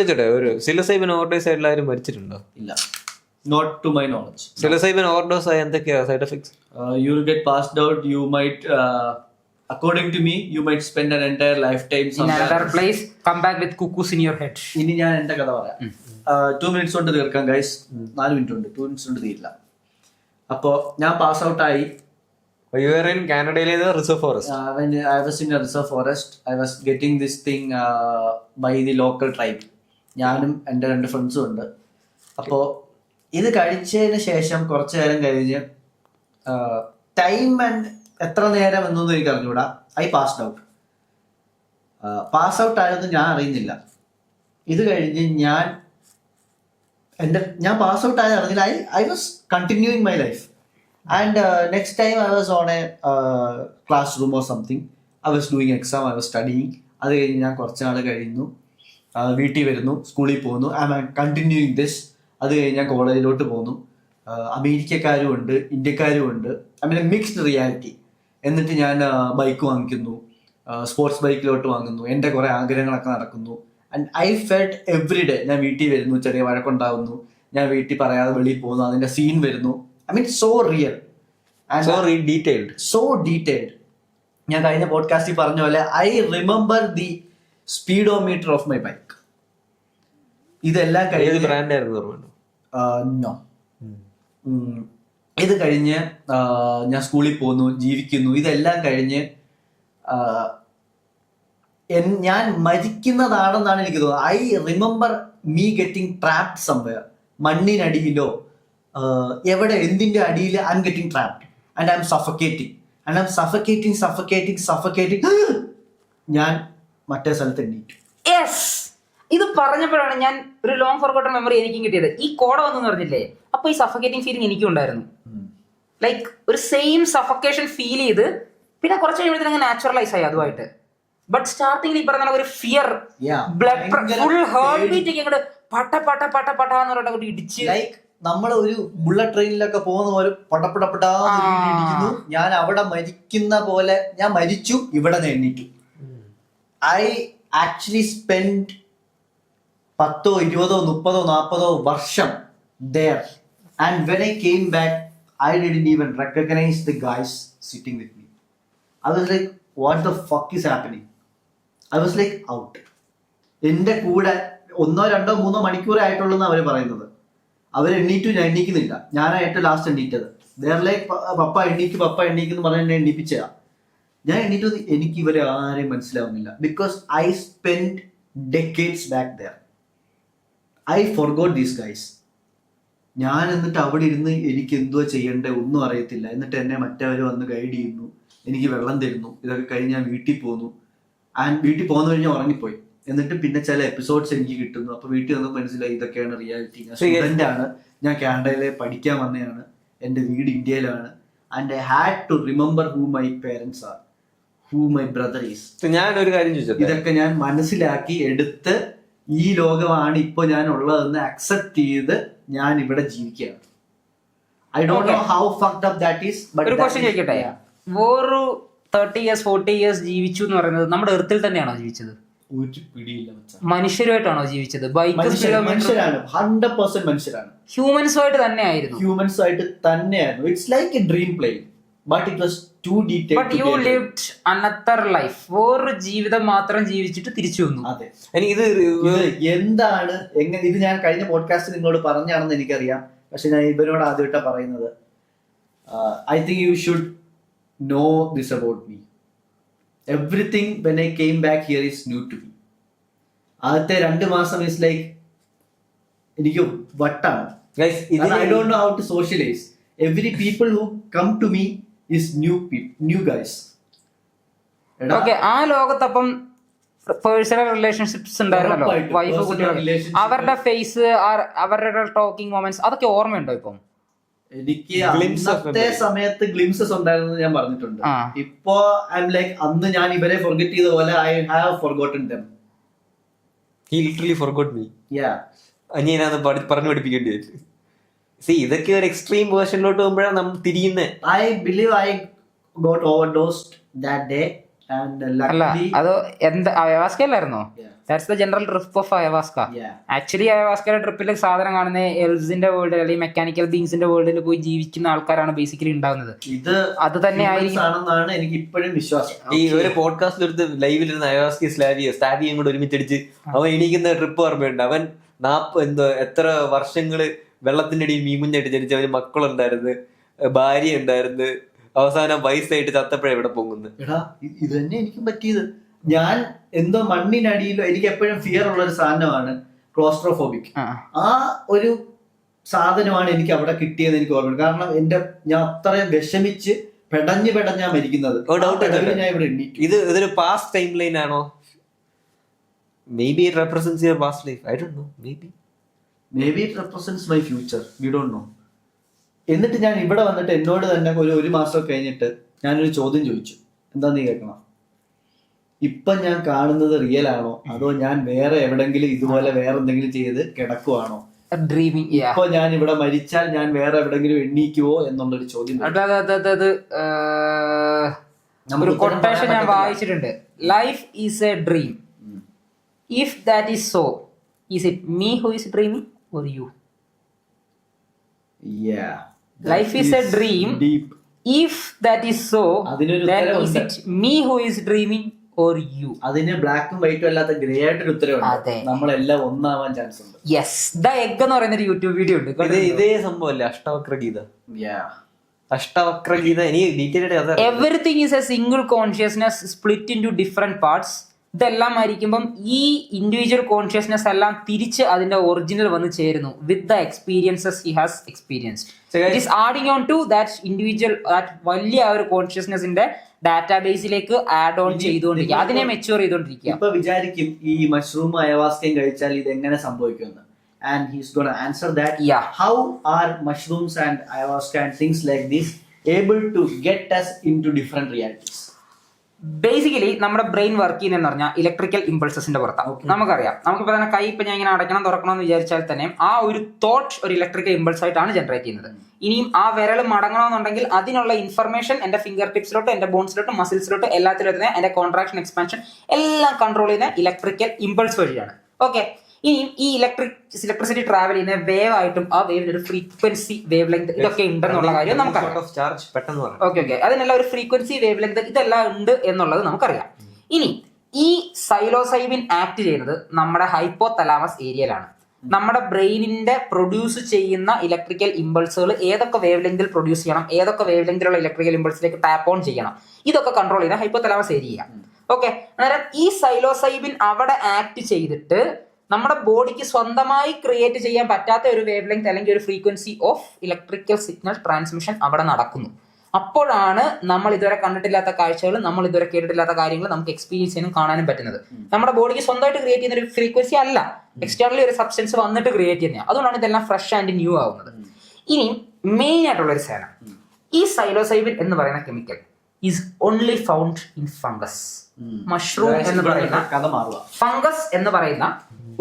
ചോട്ടെ, ഒരു സിലോസൈബിൻ ഓവർഡോസ് ആയിട്ടുള്ള ആരും മരിച്ചിട്ടുണ്ടോ? ഇല്ല, not to my knowledge. Psilocybin overdose ആയ എന്തൊക്കെയാ side effects? You will get passed out. You might, according to me, you might spend an entire lifetime in another place, come back with cuckoos in your head. ഇനി ഞാൻ എന്റെ കഥ പറയാം. 2 minutes കൊണ്ട് തീർക്കാം guys. 4 minute ഉണ്ട്, 2 minutes കൊണ്ട് തീരില്ല. അപ്പോ ഞാൻ പാസ് ഔട്ട് ആയി. You were in കാനഡയിലെ reserve forest. When I was in a reserve forest, I was getting this thing by the local tribe. ഞാനും എൻ്റെ 2 ഫ്രണ്ട്സും ഉണ്ട്. അപ്പോ ഇത് കഴിച്ചതിന് ശേഷം കുറച്ചു നേരം കഴിഞ്ഞ് ടൈം ആൻഡ് എത്ര നേരം എന്നൊന്നും എനിക്ക് അറിഞ്ഞൂടാ, I passed out. Pass out ആയതൊന്നും ഞാൻ അറിയുന്നില്ല. ഇത് കഴിഞ്ഞ് ഞാൻ പാസ് ഔട്ട് ആയത് അറിഞ്ഞില്ല. I was continuing my life. And next time I was on a classroom or something. I was doing exam, I was studying. അത് കഴിഞ്ഞ് ഞാൻ കുറച്ച് നാൾ കഴിയുന്നു, വീട്ടിൽ വരുന്നു, സ്കൂളിൽ പോകുന്നു, ഐ ആം കണ്ടിന്യൂയിങ് ദിസ്. അത് കഴിഞ്ഞ് ഞാൻ കോളേജിലോട്ട് പോകുന്നു. അമേരിക്കക്കാരും ഉണ്ട്, ഇന്ത്യക്കാരും ഉണ്ട്, ഐ മീൻ മിക്സ്ഡ് റിയാലിറ്റി. എന്നിട്ട് ഞാൻ ബൈക്ക് വാങ്ങിക്കുന്നു, സ്പോർട്സ് ബൈക്കിലോട്ട് വാങ്ങുന്നു, എൻ്റെ കുറേ ആഗ്രഹങ്ങളൊക്കെ നടക്കുന്നു. And I felt every day. ഞാൻ വീട്ടിൽ വരുന്നു, ചെറിയ വഴക്കുണ്ടാവുന്നു, ഞാൻ വീട്ടിൽ പറയാതെ വെളിയിൽ പോകുന്നു, അതിൻ്റെ സീൻ വരുന്നു. I mean so real and so detailed. ഞാൻ കഴിഞ്ഞ പോഡ്കാസ്റ്റിൽ പറഞ്ഞ പോലെ I remember the speedometer of my bike. ഇതെല്ലാം നോ, ഇത് കഴിഞ്ഞ് ഞാൻ സ്കൂളിൽ പോകുന്നു, ജീവിക്കുന്നു. ഇതെല്ലാം കഴിഞ്ഞ് ഞാൻ മരിക്കുന്നതാണെന്നാണ് എനിക്ക് തോന്നുന്നത്. I remember me getting trapped somewhere. മണ്ണിനടിയിലോ എവിടെ എന്തിന്റെ അടിയിൽ I'm getting trapped and I'm suffocating and I'm suffocating. ഞാൻ മറ്റേ സ്ഥലത്ത് എണ്ണീറ്റു. ഇത് പറഞ്ഞപ്പോഴാണ് ഞാൻ ഒരു ലോങ് ഫോർഗോട്ടൺ മെമ്മറി എനിക്കും കിട്ടിയത്. ഈ കോട വന്നു പറഞ്ഞില്ലേ, അപ്പൊ ഈ സഫക്കേറ്റിംഗ് ഫീലിംഗ് എനിക്കും ഉണ്ടായിരുന്നു. ലൈക്ക് ഒരു സെയിം സഫക്കേഷൻ ഫീൽ ചെയ്ത് പിന്നെ കുറച്ച് കഴിയുമ്പോഴത്തേക്ക് നാച്ചുറലൈസ് ആയി അതുമായിട്ട്. ബട്ട് സ്റ്റാർട്ടിംഗിൽ ഈ പറഞ്ഞ ഒരു fear, blood full heart beat ഒക്കെ ഇങ്ങോട്ട് പട്ട പട്ട പട്ട പട്ട എന്ന് പറഞ്ഞിട്ട് ഇടിച്ച്, ലൈക്ക് നമ്മൾ ഒരു ബുള്ളറ്റ് ട്രെയിനിലൊക്കെ പോകുന്ന പോലെ പടപടപെടാന്ന്. ഞാൻ അവിടെ മരിക്കുന്ന പോലെ ഞാൻ മരിച്ചു, ഇവിടെ നിന്ന് എണ്ണീറ്റു. ഐ ആക്ച്വലി സ്പെൻഡ് 10, 20, 30, 40 വർഷം there, and when I came back I didn't even recognize the guys sitting with me. I was like, what the fuck is happening? I was like out. എൻ്റെ കൂടെ 1, 2, 3 മണിക്കൂറേ ആയിട്ടുള്ളൂ എന്ന് അവര് പറയുന്നത്. അവരെണ്ണീറ്റു, ഞാൻ എണ്ണീക്കുന്നില്ല. ഞാനായിട്ട് ലാസ്റ്റ് എണ്ണീറ്റത്. They are like, പപ്പ എണ്ണീക്ക് എന്ന് പറഞ്ഞ് എന്നെ എണ്ണീപ്പിച്ചതാ. ഞാൻ എണ്ണീറ്റു. എനിക്ക് ഇവരെ ആരെയും മനസ്സിലാവുന്നില്ല. Because I spend decades back there. I forgot these guys. ഞാൻ എന്നിട്ട് അവിടെ ഇരുന്ന് എനിക്ക് എന്തുവാ ചെയ്യണ്ടേ ഒന്നും അറിയത്തില്ല. എന്നിട്ട് എന്നെ മറ്റവർ വന്ന് ഗൈഡ് ചെയ്യുന്നു, എനിക്ക് വെള്ളം തരുന്നു. ഇതൊക്കെ കഴിഞ്ഞ് ഞാൻ വീട്ടിൽ പോന്നു. ആൻഡ് വീട്ടിൽ പോകുന്ന കഴിഞ്ഞ് ഉറങ്ങിപ്പോയി. എന്നിട്ട് പിന്നെ ചില എപ്പിസോഡ്സ് എനിക്ക് കിട്ടുന്നു. അപ്പൊ വീട്ടിൽ വന്ന് മനസ്സിലായി ഇതൊക്കെയാണ് റിയാലിറ്റി. ഞാൻ സ്റ്റുഡന്റ് ആണ്, ഞാൻ കാനഡയിലെ പഠിക്കാൻ വന്നതാണ്, എൻ്റെ വീട് ഇന്ത്യയിലാണ്. And I had to remember who my parents are, who my brother is. ഞാൻ ഒരു കാര്യം ചോദിച്ചത്, ഇതൊക്കെ ഞാൻ മനസ്സിലാക്കി എടുത്ത് ഈ ലോകമാണ് ഇപ്പൊ ഞാൻ ഉള്ളതെന്ന് അക്സെപ്റ്റ് ചെയ്ത് ഞാൻ ഇവിടെ ജീവിക്കുകയാണ്. I don't know how fucked up that is. But ഒരു ക്വസ്റ്റ്യൻ ചോദിക്കട്ടെ, വേറൊരു 30 years 40 years ജീവിച്ചു എന്ന് പറയുന്നത് നമ്മുടെ എർത്തിൽ തന്നെയാണോ ജീവിച്ചത്? ഒരു പിടിയില്ല. മനുഷ്യരുമായിട്ടാണോ ജീവിച്ചത്? മനുഷ്യരാണ്, 100% മനുഷ്യരാണ്. ഹ്യൂമൻസുമായിട്ട് തന്നെയായിരുന്നു. ഹ്യൂമൻസുമായിട്ട് തന്നെയായിരുന്നു. It's like a dream play, but it was too detailed. But you lived another life. വേറൊരു ജീവിതം മാത്രം ജീവിച്ചിട്ട് തിരിച്ചു വന്നു. അതെ. ഇത് എന്താണ് എങ്ങനെ, ഇത് ഞാൻ കഴിഞ്ഞ പോഡ്കാസ്റ്റ് നിങ്ങളോട് പറഞ്ഞാണെന്ന് എനിക്കറിയാം. പക്ഷെ ഞാൻ ഇവരോട് ആദ്യമായിട്ടാണ് പറയുന്നത്. I think you should know this about me. Everything when I came back here is new to me. ആദ്യത്തെ 2 മാസം is like എനിക്ക് വട്ടാണ്. I don't know how to socialize. Every people who come to me is new guys. Okay, ആ ലോകത്തപ്പം personal relationships ഉണ്ടായിരുന്നല്ലോ, wife, കുട്ടികൾ, അവരുടെ face, അവരുടെ talking moments, അതൊക്കെ ഓർമ്മയുണ്ടോ ഇപ്പം? എനിക്ക് അന്നത്തെ സമയത്ത് ഗ്ലിംസസ് ഉണ്ടായിരുന്നു, ഞാൻ പറഞ്ഞിട്ടുണ്ട്. ഇപ്പോ ഐ എം ലൈക്ക്, അന്ന് ഞാൻ ഇവരെ ഫൊർഗെറ്റ് ചെയ്ത പോലെ I have forgotten dum. He literally forgot me. ഞാൻ പറഞ്ഞു പഠിപ്പിക്കേണ്ടി വരും. സി, ഇതൊക്കെ ഒരു എക്സ്ട്രീം വേർഷനിലോട്ട് പോകുമ്പോഴാണ് നമ്മൾ തിരിയുന്നത്. I believe I got overdosed that day. അല്ല, അത് എന്താ അയവാസ്കയിലായിരുന്നോ? That's the general trip of ayahuasca. Actually അയവാസ്കയുടെ ട്രിപ്പിൽ സാധനം കാണുന്ന എൽസിന്റെ വേൾഡ് അല്ലെങ്കിൽ മെക്കാനിക്കൽ ബീങ്സിന്റെ വേൾഡിൽ പോയി ജീവിക്കുന്ന ആൾക്കാരാണ് ബേസിക്കലി ഉണ്ടാകുന്നത്. അത് തന്നെ ആണെന്നാണ് എനിക്ക് ഇപ്പോഴും വിശ്വാസം. ഈ ഒരു പോഡ്കാസ്റ്റിൽ എടുത്ത് ലൈവിലിരുന്ന് അയവാസ്കി സ്ലാവിയും കൂടെ ഒരുമിച്ചടിച്ച് അവൻ എണീക്കുന്ന ട്രിപ്പ് ഓർമ്മയുണ്ട്. അവൻ എത്ര വർഷങ്ങള് വെള്ളത്തിന്റെ അടിയിൽ മീമുഞ്ഞായിട്ട് ജനിച്ച, അവന് മക്കളുണ്ടായിരുന്നു, ഭാര്യ ഉണ്ടായിരുന്നു, അവസാനം വയസ്സായിട്ട് ചത്തപ്പഴ ഇവിടെ പൊങ്ങുന്നു. എടാ, ഇത് തന്നെ എനിക്കും പറ്റിയത്. ഞാൻ എന്തോ മണ്ണിനടിയിലോ, എനിക്ക് എപ്പോഴും ഫിയർ ഉള്ള ഒരു സാധനമാണ് ക്ലോസ്ട്രോഫോബിക്. ആ ഒരു സാധനമാണ് എനിക്ക് അവിടെ കിട്ടിയത് എനിക്ക് ഓർമ്മ. കാരണം ഞാൻ അത്രയും വിഷമിച്ച് പെടഞ്ഞാ മരിക്കുന്നത്. ഞാൻ ഇവിടെ ഇതൊരു പാസ്റ്റ് ടൈം ലൈൻ ആണോ? Maybe it represents your past life. I don't know. Maybe it represents my future. We don't know. എന്നിട്ട് ഞാൻ ഇവിടെ വന്നിട്ട് എന്നോട് തന്നെ ഒരു മാസം കഴിഞ്ഞിട്ട് ഞാനൊരു ചോദ്യം ചോദിച്ചു. എന്താ നീ കേൾക്കണം? ഇപ്പൊ ഞാൻ കാണുന്നത് റിയൽ ആണോ അതോ ഞാൻ വേറെ എവിടെങ്കിലും ഇതുപോലെ വേറെ എന്തെങ്കിലും ചെയ്ത് കിടക്കുവാണോ, ഡ്രീമിങ്. ഇപ്പൊ ഞാൻ ഇവിടെ മരിച്ചാൽ ഞാൻ വേറെ എവിടെങ്കിലും എണ്ണീക്കുവോ എന്നുള്ളൊരു ചോദ്യം. ഒരു കൊട്ടേഷൻ ഞാൻ വായിച്ചിട്ടുണ്ട്. Life is A dream. If that is so, is it me who is dreaming or you? Life is a dream. Deep. If that is so, അതിനൊരു then is ഉത്തരവുണ്ട്. it me who is dreaming or you? അതിന് ബ്ലാക്കും വൈറ്റും അല്ലാത്ത grey ആയിട്ടൊരു ഉത്തരവുണ്ട്. അതെ. നമ്മളെല്ലാം ഒന്നാവാൻ chance ഉണ്ട്. Yes, the egg എന്ന് പറയുന്ന ഒരു യൂട്യൂബ് വീഡിയോ ഉണ്ട്. ഇതേ സംഭവല്ലേ അഷ്ടാവക്ര ഗീത? അഷ്ടാവക്ര ഗീത എനിക്ക് detail everything is a single consciousness split in two different parts. ഇതെല്ലാം ആയിരിക്കുമ്പം ഈ ഇൻഡിവിജ്വൽ കോൺഷ്യസ്നെസ് എല്ലാം തിരിച്ച് അതിന്റെ ഒറിജിനൽ വന്ന് ചേരുന്നു with the experiences he has experience. It is adding on to that individual, that വലിയ ആ ഒരു കോൺഷ്യസ്നെസിന്റെ ഡാറ്റാബേസിലേക്ക് ആഡ് ഓൺ ചെയ്തുകൊണ്ടിരിക്കുക, അതിനെ മെച്യൂർ ചെയ്തുകൊണ്ടിരിക്കുക. ഇപ്പൊ വിചാരിക്കും ഈ മഷ്റൂം അയവാസ്കയും കഴിച്ചാൽ ഇത് എങ്ങനെ സംഭവിക്കുമെന്ന്. And he's gonna answer that. Yeah. How are mushrooms and ayahuasca and things like this able to get us into different realities? Basically നമ്മുടെ ബ്രെയിൻ വർക്ക് ചെയ്യുന്നതെന്ന് പറഞ്ഞാൽ ഇലക്ട്രിക്കൽ ഇമ്പൾസസിന്റെ പുറത്താണ്. നമുക്കറിയാം, നമുക്കിപ്പോൾ തന്നെ കൈ ഇപ്പം ഞാൻ ഇങ്ങനെ അടയ്ക്കണം തുറക്കണം എന്ന് വിചാരിച്ചാൽ തന്നെ ആ ഒരു തോട്ട് ഒരു ഇലക്ട്രിക്കൽ ഇമ്പൾസ് ആയിട്ടാണ് ജനറേറ്റ് ചെയ്യുന്നത്. ഇനിയും ആ വിരൽ മടങ്ങണമെന്നുണ്ടെങ്കിൽ അതിനുള്ള ഇൻഫർമേഷൻ എന്റെ ഫിംഗർ ടിപ്സിലോട്ട്, എന്റെ ബോൺസിലോട്ട്, മസിൽസിലോട്ട് എല്ലാത്തിലും തന്നെ എന്റെ കോൺട്രാക്ഷൻ എക്സ്പാൻഷൻ എല്ലാം കൺട്രോൾ ചെയ്യുന്ന ഇലക്ട്രിക്കൽ ഇമ്പൾസ് വഴിയാണ്. ഓക്കെ, ഇനിയും ഈ ഇലക്ട്രിസിറ്റി ട്രാവൽ ചെയ്യുന്ന വേവ് ആയിട്ടും ആ വേവിന് ഒരു ഫ്രീക്വൻസി വേവ് ലെങ്ത് ഇതൊക്കെ ഉണ്ടെന്നുള്ള കാര്യം നമുക്കറിയാം. ഓക്കെ, അതിനെല്ലാം ഒരു ഫ്രീക്വൻസി വേവ് ലെങ്ത് ഇതെല്ലാം ഉണ്ട് എന്നുള്ളത് നമുക്കറിയാം. ഇനി ഈ സൈലോസൈബിൻ ആക്ട് ചെയ്യുന്നത് നമ്മുടെ ഹൈപ്പോതലാമസ് ഏരിയയിലാണ്. നമ്മുടെ ബ്രെയിനിന്റെ പ്രൊഡ്യൂസ് ചെയ്യുന്ന ഇലക്ട്രിക്കൽ ഇമ്പൾസുകൾ ഏതൊക്കെ വേവ് ലെങ്തിൽ പ്രൊഡ്യൂസ് ചെയ്യണം, ഏതൊക്കെ വേവ് ലെങ്തിലുള്ള ഇലക്ട്രിക്കൽ ഇമ്പൾസിലേക്ക് ടാപ്പ് ഓൺ ചെയ്യണം, ഇതൊക്കെ കൺട്രോൾ ചെയ്യുന്ന ഹൈപ്പോതലാമസ് ഏരിയ. ഓക്കെ, അന്നേരം ഈ സൈലോസൈബിൻ അവിടെ ആക്ട് ചെയ്തിട്ട് നമ്മുടെ ബോഡിക്ക് സ്വന്തമായി ക്രിയേറ്റ് ചെയ്യാൻ പറ്റാത്ത ഒരു വേവ് ലെങ്ത് അല്ലെങ്കിൽ ഒരു frequency of electrical signal transmission അവിടെ നടക്കുന്നു. അപ്പോഴാണ് നമ്മൾ ഇതുവരെ കണ്ടിട്ടില്ലാത്ത കാഴ്ചകൾ, നമ്മൾ ഇതുവരെ കേട്ടിട്ടില്ലാത്ത കാര്യങ്ങൾ നമുക്ക് എക്സ്പീരിയൻസ് ചെയ്യാനും കാണാനും പറ്റുന്നത്. നമ്മുടെ ബോഡിക്ക് സ്വന്തമായിട്ട് ക്രിയേറ്റ് ചെയ്യുന്ന ഒരു ഫ്രീക്വൻസി അല്ല, എക്സ്റ്റേണലി ഒരു സബ്സ്റ്റൻസ് വന്നിട്ട് ക്രിയേറ്റ് ചെയ്യുന്നത്. അതുകൊണ്ടാണ് ഇതെല്ലാം ഫ്രഷ് ആൻഡ് ന്യൂ ആവുന്നത്. ഇനി മെയിൻ ആയിട്ടുള്ള ഒരു സാധനം, ഈ സൈലോസൈബിൻ എന്ന് പറയുന്ന chemical is only found in fungus. Mushroom എന്ന് പറയുന്ന ഫംഗസ് എന്ന് പറയുന്ന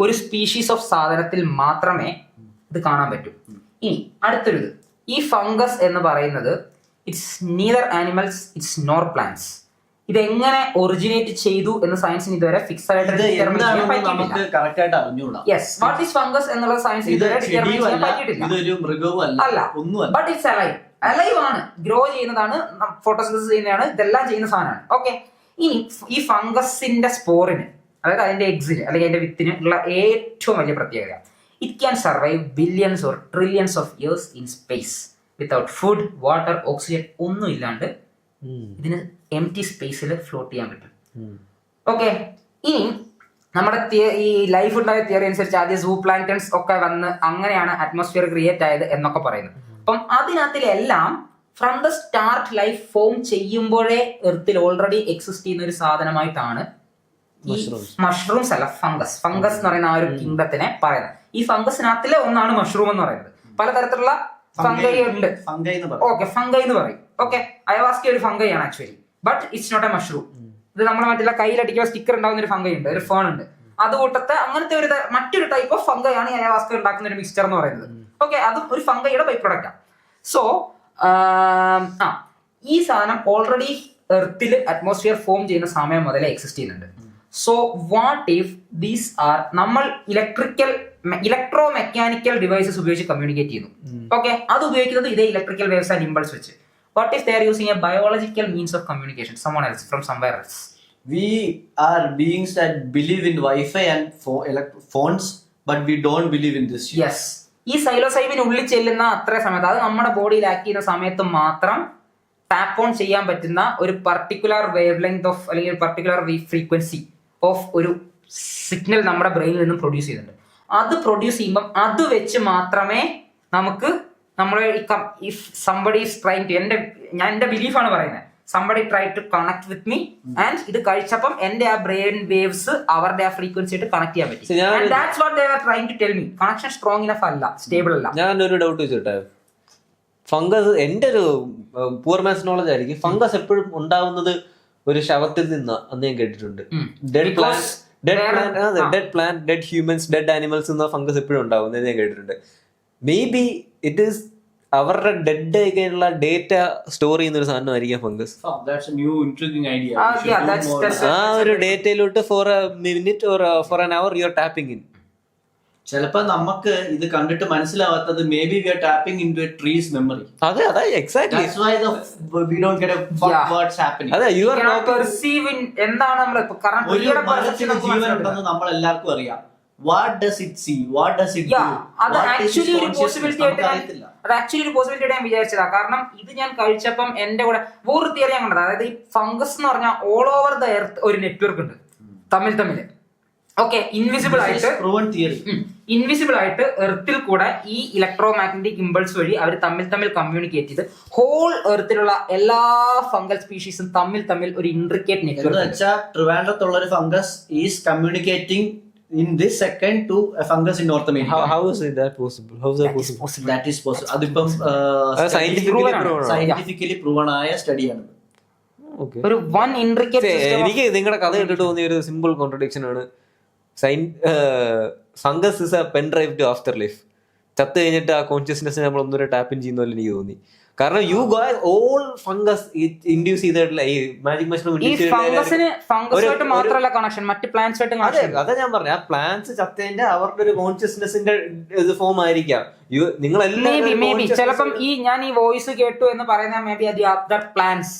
ഒരു സ്പീഷീസ് ഓഫ് സാധനത്തിൽ മാത്രമേ ഇത് കാണാൻ പറ്റൂ. ഇനി അടുത്തൊരു ഇത്, ഈ ഫംഗസ് എന്ന് പറയുന്നത് it's neither animals, it's nor plants. ഇത് എങ്ങനെ ഒറിജിനേറ്റ് ചെയ്തു എന്ന് സയൻസിന് ഇതുവരെ ഫിക്സ് ആയിട്ട് യെസ്, വാട്ട് ഈസ് ഫംഗസ് എന്നുള്ള സയൻസ് ഇതുവരെ ഡിറ്റർമിൻ ചെയ്യാൻ പറ്റിയിട്ടില്ല. അല്ല, ബട്ട് ഇറ്റ്സ് അലൈവ്. അലൈവ് ആണ്, ഗ്രോ ചെയ്യുന്നതാണ്, ഫോട്ടോസിന്തസിസ് ചെയ്യുന്നതാണ്, ഇതെല്ലാം ചെയ്യുന്ന സാധനമാണ്. ഓക്കെ, ഇനി ഈ ഫംഗസിന്റെ സ്പോറിന്, അതായത് അതിന്റെ എക്സിന് അല്ലെങ്കിൽ അതിന്റെ വിത്തിന് ഉള്ള ഏറ്റവും വലിയ പ്രത്യേകത, it can survive billions or trillions of years in space without food, water, oxygen ഒന്നും ഇല്ലാണ്ട് ഇതിന് എംപ്റ്റി സ്പേസിൽ ഫ്ലോട്ട് ചെയ്യാൻ പറ്റും. ഓക്കെ, ഇനി നമ്മുടെ ഈ ലൈഫ് ഉണ്ടായ തിയറി അനുസരിച്ച് ആദ്യം സൂ പ്ലാങ്ടൺസ് ഒക്കെ വന്ന് അങ്ങനെയാണ് അറ്റ്മോസ്ഫിയർ ക്രിയേറ്റ് ആയത് എന്നൊക്കെ പറയുന്നത്. അപ്പം അതിനകത്തിലെല്ലാം from the start life form ചെയ്യുമ്പോഴേ എർത്തിൽ ഓൾറെഡി എക്സിസ്റ്റ് ചെയ്യുന്ന ഒരു സാധനമായിട്ടാണ് ഈ മഷ്റൂംസ് അല്ല ഫംഗസ്. ഫംഗസ് എന്ന് പറയുന്ന ആ ഒരു കിങ്ഡത്തിനെ പറയുന്നത്. ഈ ഫംഗസിനകത്തിലെ ഒന്നാണ് മഷ്റൂം എന്ന് പറയുന്നത്. പലതരത്തിലുള്ള ഫംഗൈ ഉണ്ട്. ഓക്കെ, ഫംഗൈ എന്ന് പറയും. ഓക്കെ, അയവാസ്ക ഒരു ഫംഗൈ ആണ് actually, but it's not a mushroom. ഇത് നമ്മളെ മറ്റുള്ള കയ്യിലടിക്കുമ്പോൾ സ്റ്റിക്കർ ഉണ്ടാകുന്ന ഒരു ഫംഗൈ ഉണ്ട്, ഒരു ഫേൺ ഉണ്ട്. അതുകൂട്ടത്തെ അങ്ങനത്തെ ഒരു മറ്റൊരു ടൈപ്പ് ഓഫ് ഫംഗൈ ആണ് അയവാസ്ക ഉണ്ടാക്കുന്ന ഒരു മിക്സ്ചർ എന്ന് പറയുന്നത്. ഓക്കെ, അതും ഒരു ഫംഗൈയുടെ ബൈ പ്രൊഡക്റ്റ് ആണ്. സോ ഈ സാധനം ഓൾറെഡി എർത്തിൽ അറ്റ്മോസ്ഫിയർ ഫോം ചെയ്യുന്ന സമയം മുതലേ എക്സിസ്റ്റ് ചെയ്യുന്നുണ്ട്. So what if these are, നമ്മൾ ഇലക്ട്രോ മെക്കാനിക്കൽ ഡിവൈസസ് ഉപയോഗിച്ച് കമ്മ്യൂണിക്കേറ്റ് ചെയ്യുന്നു. ഓക്കെ, അത് ഉപയോഗിക്കുന്നത് ഇതേ ഇലക്ട്രിക്കൽ വേവ്സ് ആൻഡ് ഇമ്പൾസ് വെച്ച്. What if they are using A biological means of communication, someone else from somewhere else? We are beings that believe in Wi-Fi and phones, but we don't believe in this shit. Yes, ഈ സൈലോസൈബിന് ഉള്ളിൽ ചെല്ലുന്ന അത്ര സമയത്ത്, അത് നമ്മുടെ ബോഡിയിൽ act ചെയ്യുന്ന സമയത്ത് മാത്രം ടാപ്പ് ഓൺ ചെയ്യാൻ പറ്റുന്ന ഒരു പർട്ടിക്കുലർ വേവ് ലെങ്ത് ഓഫ് അല്ലെങ്കിൽ പർട്ടിക്കുലർ ഫ്രീക്വൻസി ഓഫ് ഒരു സിഗ്നൽ നമ്മുടെ ബ്രെയിനിൽ നിന്നും പ്രൊഡ്യൂസ് ചെയ്യുന്നുണ്ട്. അത് പ്രൊഡ്യൂസ് ചെയ്യുമ്പം അത് വെച്ച് മാത്രമേ നമുക്ക് നമ്മളെ if somebody is trying to, ഞാൻ എന്റെ ബിലീഫാണ് പറയുന്നത്, somebody try to connect with me and ഇത് കഴിച്ചപ്പം എന്റെ ആ ബ്രെയിൻ വേവ്സ് അവരുടെ ആ ഫ്രീക്വൻസി ആയിട്ട് കണക്ട് ചെയ്യാൻ പറ്റി. And that's what they are trying to tell me. Connection strong enough അല്ല, സ്റ്റേബിൾ അല്ല. ഞാനൊരു ഡൗട്ട് വെച്ചിട്ടെ, ഫംഗസ് എന്റെ ഒരു പൂർ മാൻസ് നോളജ് ആയിരിക്കും, ഫംഗസ് എപ്പോഴും ഉണ്ടാവുന്നത് ഒരു ശവത്തിൽ നിന്ന് അന്ന് ഞാൻ കേട്ടിട്ടുണ്ട്. Because dead plant, dead humans, dead animals എന്ന ഫംഗസ് എപ്പോഴും ഉണ്ടാവും എന്ന് ഞാൻ കേട്ടിട്ടുണ്ട്. മേ ബി ഇറ്റ് ഈസ് അവരുടെ ഡെഡ് ആയിട്ടുള്ള ഡേറ്റ സ്റ്റോർ ചെയ്യുന്ന ഒരു സാധനമായിരിക്കാം ഫംഗസ്. ആ ഒരു ഡേറ്റയിലോട്ട് for A minute or for an hour you are tapping in. ചിലപ്പോ നമുക്ക് ഇത് കണ്ടിട്ട് മനസ്സിലാവാത്തത് maybe we are tapping into a tree's memory. അതെ exactly. That's why we don't get a fuck what's happening. അതെ, you are not perceiving എന്താണ് നമ്മൾ കാരണം ഒരു മരത്തിന് ജീവൻ ഉണ്ടെന്ന് നമ്മൾ എല്ലാവർക്കും അറിയാം. What does it see? What does it do? അത് ആക്ച്വലി ഒരു പോസിബിലിറ്റി ആയിട്ട് ഞാൻ വിചാരിച്ചതാ. കാരണം ഇത് ഞാൻ കഴിച്ചപ്പം എന്റെ കൂടെ വേറൊരു തിയറി ഞാൻ കണ്ടത്. അതായത് ഈ ഫംഗസ് എന്ന് പറഞ്ഞാൽ ഓൾ ഓവർ ദ എർത്ത് ഒരു നെറ്റ്വർക്ക് ഉണ്ട് തമ്മിൽ ഓക്കെ, ഇൻവിസിബിൾ ആയിട്ട് എർത്തിൽ കൂടെ ഈ ഇലക്ട്രോ മാഗ്നറ്റിക് ഇമ്പൾസ് വഴി അവർ തമ്മിൽ കമ്മ്യൂണിക്കേറ്റ് ചെയ്ത് ഹോൾ എർത്തിലുള്ള എല്ലാ ഫംഗൽ സ്പീഷീസും തമ്മിൽ ഒരു ഇൻട്രിക്കേറ്റ് നെറ്റ്വർക്ക്. ട്രിവാൻഡ്രത്തുള്ള ഒരു fungus is communicating in this second to a fungus in North America. How is that possible? How is that possible? That is possible. അതിപ്പം scientifically proven ആയ സ്റ്റഡിയാണ്. ഒരു വൺ ഇൻട്രിക്കേറ്റ് എനിക്ക് നിങ്ങളുടെ കഥ കേട്ടിട്ട് തോന്നിയ ഒരു സിമ്പിൾ കോൺട്രഡിക്ഷൻ ആണ്. Fungus is a pen drive to afterlife. ചത്ത് കഴിഞ്ഞിട്ട് ആ കോൺഷ്യസ്നെസ് നമ്മൾ ഒന്നുകൂടെ ടാപ്പ് ഇൻ ചെയ്യുന്ന പോലെ എനിക്ക് തോന്നി. കാരണം യു ഗോയ് ഓൾ ഫംഗസ് ഇൻഡ്യൂസ് ചെയ്തിട്ടുള്ള ഈ മാജിക് മഷ്റൂം മാത്രമല്ല കണക്ഷൻ മറ്റ് പ്ലാന്റ്സ്. അതാ ഞാൻ പറഞ്ഞ ആ പ്ലാന്റ്സ് ചത്തതിന്റെ അവരുടെ ഒരു കോൺഷ്യസ്നെസിന്റെ ഇത് ഫോം ആയിരിക്കാം. മേ ബി ചിലപ്പം ഞാൻ ഈ വോയിസ് കേട്ടു എന്ന് പറയുന്ന may be other plants,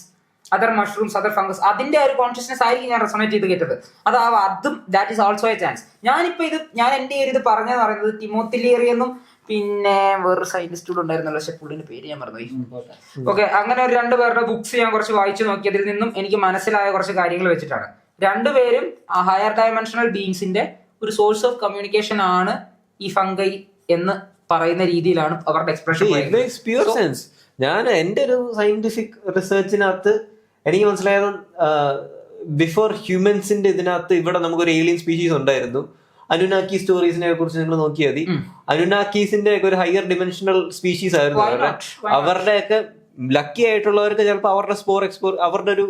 other mushrooms, other fungus, അതിന്റെ ഒരു കോൺഷ്യസ്നെസ് ആയിരിക്കും ഞാൻ റെസൊണേറ്റ് ചെയ്ത് കേട്ടത്. അതും that is also A chance. ഞാൻ എന്റെ ഇത് പറഞ്ഞെന്ന് പറയുന്നത് ടിമോത്തി ലിയറി എന്നും പിന്നെ വേറൊരു സയന്റിസ്റ്റ് കൂടെ ഉണ്ടായിരുന്നല്ലോ, പക്ഷെ പുള്ളിന്റെ പേര് ഞാൻ മറന്നുപോയി. ഓക്കെ, അങ്ങനെ ഒരു രണ്ടുപേരുടെ ബുക്സ് ഞാൻ കുറച്ച് വായിച്ചു നോക്കി. അതിൽ നിന്നും എനിക്ക് മനസ്സിലായ കുറച്ച് കാര്യങ്ങൾ വെച്ചിട്ടാണ്. രണ്ടുപേരും ഹയർ ഡയമെൻഷണൽ ബീയിങ്സിന്റെ ഒരു സോഴ്സ് ഓഫ് കമ്മ്യൂണിക്കേഷൻ ആണ് ഈ ഫംഗൈ എന്ന് പറയുന്ന രീതിയിലാണ് അവരുടെ എക്സ്പ്രഷൻ. ഞാൻ എന്റെ ഒരു സയന്റിഫിക് റിസർച്ചിനകത്ത് എനിക്ക് മനസ്സിലായത് ബിഫോർ ഹ്യൂമൻസിന്റെ ഇതിനകത്ത് ഇവിടെ നമുക്കൊരു ഏലിയൻ സ്പീഷീസ് ഉണ്ടായിരുന്നു. അനുനാക്കി സ്റ്റോറീസിനെ കുറിച്ച് നിങ്ങൾ നോക്കിയാൽ മതി. അനുനാക്കീസിന്റെ ഒക്കെ ഒരു ഹയർ ഡിമെൻഷണൽ സ്പീഷീസ് ആയിരുന്നു അവരുടെ ഒക്കെ. ലക്കി ആയിട്ടുള്ളവർക്ക് ചിലപ്പോൾ അവരുടെ ഒരു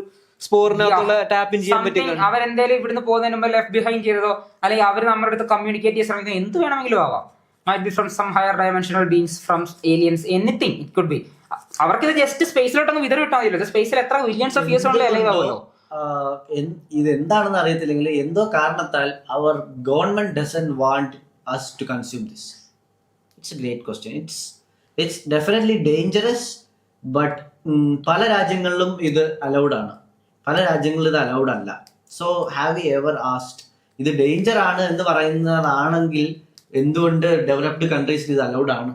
സ്പോറിനകത്തുള്ള ടാപ്പ് ഇൻ ചെയ്യാൻ പറ്റും. അവരെന്തായാലും ഇവിടുന്ന് പോകുന്നതിന് മുമ്പ് ലെഫ്റ്റ് ബിഹൈൻഡ് ചെയ്തതോ അല്ലെങ്കിൽ അവർ നമ്മുടെ അടുത്ത് കമ്മ്യൂണിക്കേറ്റ് ചെയ്യാൻ ശ്രമിക്കുന്നത് എന്ത് വേണമെങ്കിലും ആവാം. Might be from some higher dimensional beings, from aliens, anything it could be. അവർക്കിത് ജസ്റ്റ് സ്പേസിലോട്ടൊന്ന് വിതറി വിട്ടാൽ മതിയല്ലോ. സ്പേസിൽ എത്ര മില്യൺസ് ഓഫ് ഇയേഴ്സ് കൊണ്ട് അലൈവ് ആവുമല്ലോ. ഇത് എന്താണെന്ന് അറിയത്തില്ലെങ്കിൽ എന്തോ കാരണത്താൽ അവർ government doesn't want us to consume this. It's a great question. It's definitely dangerous, but പല രാജ്യങ്ങളിലും ഇത് അലൗഡ് ആണ്, പല രാജ്യങ്ങളിലും ഇത് അലൗഡ് അല്ല. So have you ever asked ഇത് ഡേഞ്ചർ ആണ് എന്ന് പറയുന്നതാണെങ്കിൽ എന്തുകൊണ്ട് ഡെവലപ്ഡ് കൺട്രീസിൽ ഇത് അലൗഡ് ആണ്?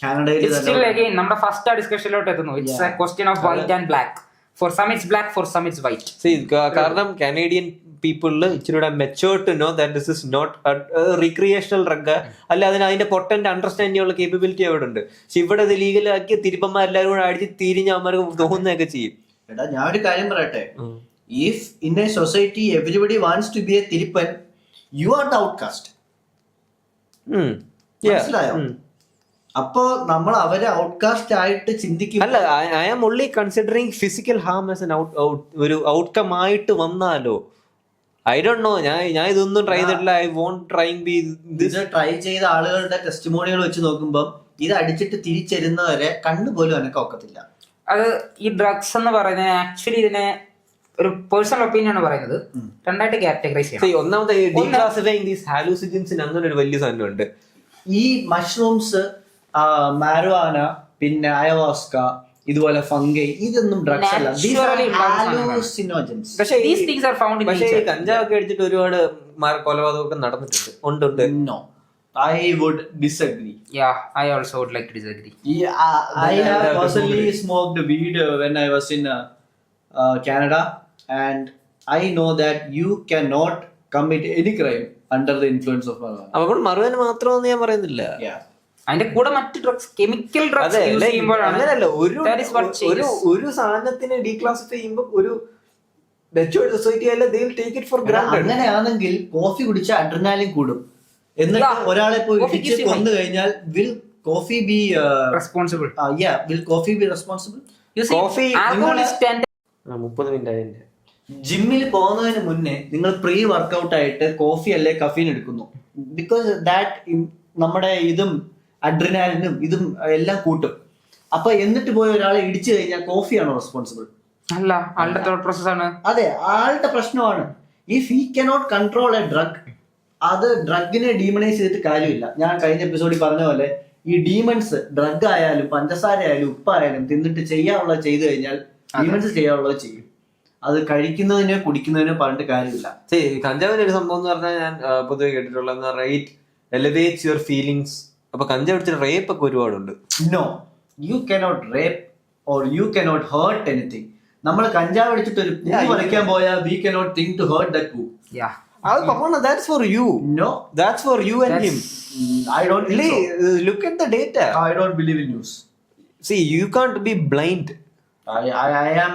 കാനഡയിൽ നമ്മുടെ ഫസ്റ്റ് ഡിസ്കഷനിലോട്ട് എത്തുന്നു. It's a question of white and black. For some it's black, for some it's white. കാരണം കനേഡിയൻ പീപ്പിളിൽ ഇച്ചിരി mature to know that this is not recreational drug അല്ല, അതിന്റെ പൊട്ടന്റ് അണ്ടർസ്റ്റാൻഡിംഗ് ഉള്ള കേപ്പബിലിറ്റി അവിടെ ഉണ്ട്. പക്ഷെ ഇവിടെ ഇത് ലീഗലാക്കി തിരുപ്പന്മാരെല്ലാരും കൂടെ അടിച്ച് തിരിഞ്ഞ് അവന്മാർക്ക് തോന്നുന്നതൊക്കെ ചെയ്യും. എടാ ഞാൻ ഒരു കാര്യം പറയട്ടെ, if in a society everybody wants to be a തിരുപ്പൻ, യു ആർ ദ ഔട്ട്കാസ്റ്റ്. മനസ്സിലായോ? അപ്പോ നമ്മൾ അവരെ ഔട്ട്കാസ്റ്റ് ആയിട്ട് ചിന്തിക്കും. അല്ല, I am only considering physical harm as an ഒരു ഔട്ട്കം ആയിട്ട് വന്നാലോ. I don't know. ഞാൻ ഇതൊന്നും ട്രൈ ചെയ്തിട്ടില്ല. ഐ വോണ്ട് ട്രൈങ് ബി ഇത് ട്രൈ ചെയ്ത ആളുകളുടെ ടെസ്റ്റിമോണികൾ വെച്ച് നോക്കുമ്പോൾ ഇത് അടിച്ചിട്ട് തിരിച്ചെരുന്നവരെ കണ്ണുപോലും അനക്കം ഒക്കത്തില്ല. അത് ഈ ഡ്രഗ്സ് എന്ന് പറയുന്നത് ആക്ച്വലി ഇതിനെ ഒരു പേഴ്സണൽ ഒപ്പീനിയൻ ആണ് പറയുന്നത്, രണ്ടായിട്ട് കാറ്റഗറൈസ് ചെയ്യാം. ഒന്നാമത്തെ ഡീക്ലാസിഫൈങ് ദീസ് ഹാലൂസിജൻസിന് അങ്ങനെ ഒരു വലിയ സാധനമുണ്ട്. ഈ മഷ്റൂംസ്, മാരുവാന, പിന്നെ അയവാസ്ക, ഇതുപോലെ ഫംഗൈ, ഇതൊന്നും ഡ്രഗ്സ് അല്ല. പക്ഷേ കഞ്ചാവൊക്കെ അടിച്ചിട്ട് ഒരുപാട് കൊലപാതകമൊക്കെ നടന്നിട്ടുണ്ട്. ഉണ്ട്. No, I would disagree. Yeah, I also would like to disagree. I have personally smoked weed when I was in Canada, and I know that you cannot commit any crime under the influence of marijuana. അപ്പോൾ മറുവന് മാത്രമൊന്നും ഞാൻ പറയുന്നില്ല. അതിന്റെ കൂടെ മറ്റ് drugs, chemical drugs use ചെയ്യുമ്പോഴാണ് അങ്ങനെയല്ല. ഒരു സാധനത്തിനെ ഡീക്ലാസിഫൈ ചെയ്യുമ്പോൾ ഒരു സൊസൈറ്റി അല്ല, they will take it for granted. അങ്ങനെയാണെങ്കിൽ കോഫി കുടിച്ച അഡ്രിനാലിൻ കൂടും. എന്നിട്ട് ഒരാളെ പോയി ഇടിച്ച് കൊന്നു കഴിഞ്ഞാൽ will coffee be responsible? Will coffee be responsible? You see, coffee alcohol is 10. 30 minute ആയതിന്റെ ജിമ്മിൽ പോകുന്നതിന് മുന്നേ നിങ്ങൾ പ്രീ വർക്കൗട്ട് ആയിട്ട് കോഫി അല്ലെ കഫീൻ എടുക്കുന്നു. ബിക്കോസ് ദാറ്റ് നമ്മുടെ ഇതും അഡ്രിനാലിനും ഇതും എല്ലാം കൂട്ടും. അപ്പൊ എന്നിട്ട് പോയി ഒരാളെ ഇടിച്ചു കഴിഞ്ഞാൽ കോഫിയാണോ റെസ്പോൺസിബിൾ? അല്ല, ആളുടെ തോട്ട് പ്രോസസ് ആണ്. അതെ, ആളുടെ പ്രശ്നമാണ്. If he cannot control A drug, അത് ഡ്രഗിനെ ഡീമണൈസ് ചെയ്തിട്ട് കാര്യമില്ല. ഞാൻ കഴിഞ്ഞ എപ്പിസോഡിൽ പറഞ്ഞ പോലെ ഈ ഡീമൺസ് ഡ്രഗ് ആയാലും പഞ്ചസാര ആയാലും ഉപ്പായാലും തിന്നിട്ട് ചെയ്യാനുള്ളത് ചെയ്തു കഴിഞ്ഞാൽ ഡീമൺസ് ചെയ്യാനുള്ളത് ചെയ്യും. അത് കഴിക്കുന്നതിനോ കുടിക്കുന്നതിനോ പറഞ്ഞിട്ട് കാര്യമില്ല. കഞ്ചാവിന്റെ ഒരു സംഭവം എന്ന് പറഞ്ഞാൽ ഞാൻ പൊതുവെ കേട്ടിട്ടുള്ള റേറ്റ് എലിവേറ്റ്സ് യുവർ ഫീലിങ്സ്. അപ്പൊ കഞ്ചാവ് അടിച്ചിട്ട് റേപ്പ് ഒക്കെ ഒരുപാടുണ്ട്. No, you cannot rape or you cannot hurt anything. നമ്മൾ കഞ്ചാവ് അടിച്ചിട്ട് ഒരു പൂ വരയ്ക്കാൻ പോയാൽ we cannot think to hurt that പൂ. That's for you. No, that's for you and him. I don't think so. Look at the data. I don't believe in news. See, you can't be blind. I am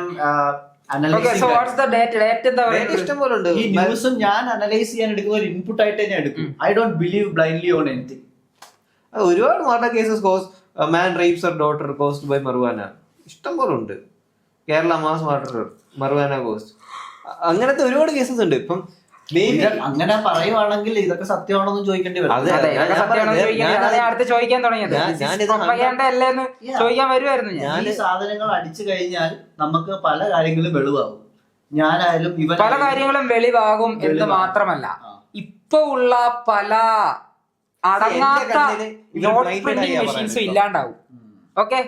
analyzing. Okay, so what's the data? Data ഇഷ്ടം പോലെ ഉണ്ട്. ഈ ന്യൂസും ഞാൻ analyse ചെയ്യാൻ എടുക്കുന്ന ഒരു input ആയിട്ട് ഞാൻ എടുക്കും. I don't believe blindly on anything. ഒരുപാട് murder cases man rapes her daughter caused by marijuana. ഇഷ്ടം പോലെ ഉണ്ട്. Kerala mass murder marijuana caused. അങ്ങനത്തെ ഒരുപാട് കേസസ് ഉണ്ട്. ഇപ്പം അങ്ങനെ പറയുവാണെങ്കിൽ ഇതൊക്കെ സത്യമാണെന്ന് ചോദിക്കേണ്ടി വരും. ചോദിക്കാൻ തുടങ്ങിയത് ചോദിക്കാൻ വരുമായിരുന്നു. ഈ സാധനങ്ങൾ അടിച്ചു കഴിഞ്ഞാൽ നമുക്ക് പല കാര്യങ്ങളും വെളിവാകും. ഞാനായാലും പല കാര്യങ്ങളും വെളിവാകും എന്ന് മാത്രമല്ല, ഇപ്പൊ ഉള്ള പല അടങ്ങാത്ത നോട്ട് പ്രിന്റിംഗ് മെഷീൻസും ഇല്ലാണ്ടാവും. ഓക്കെ,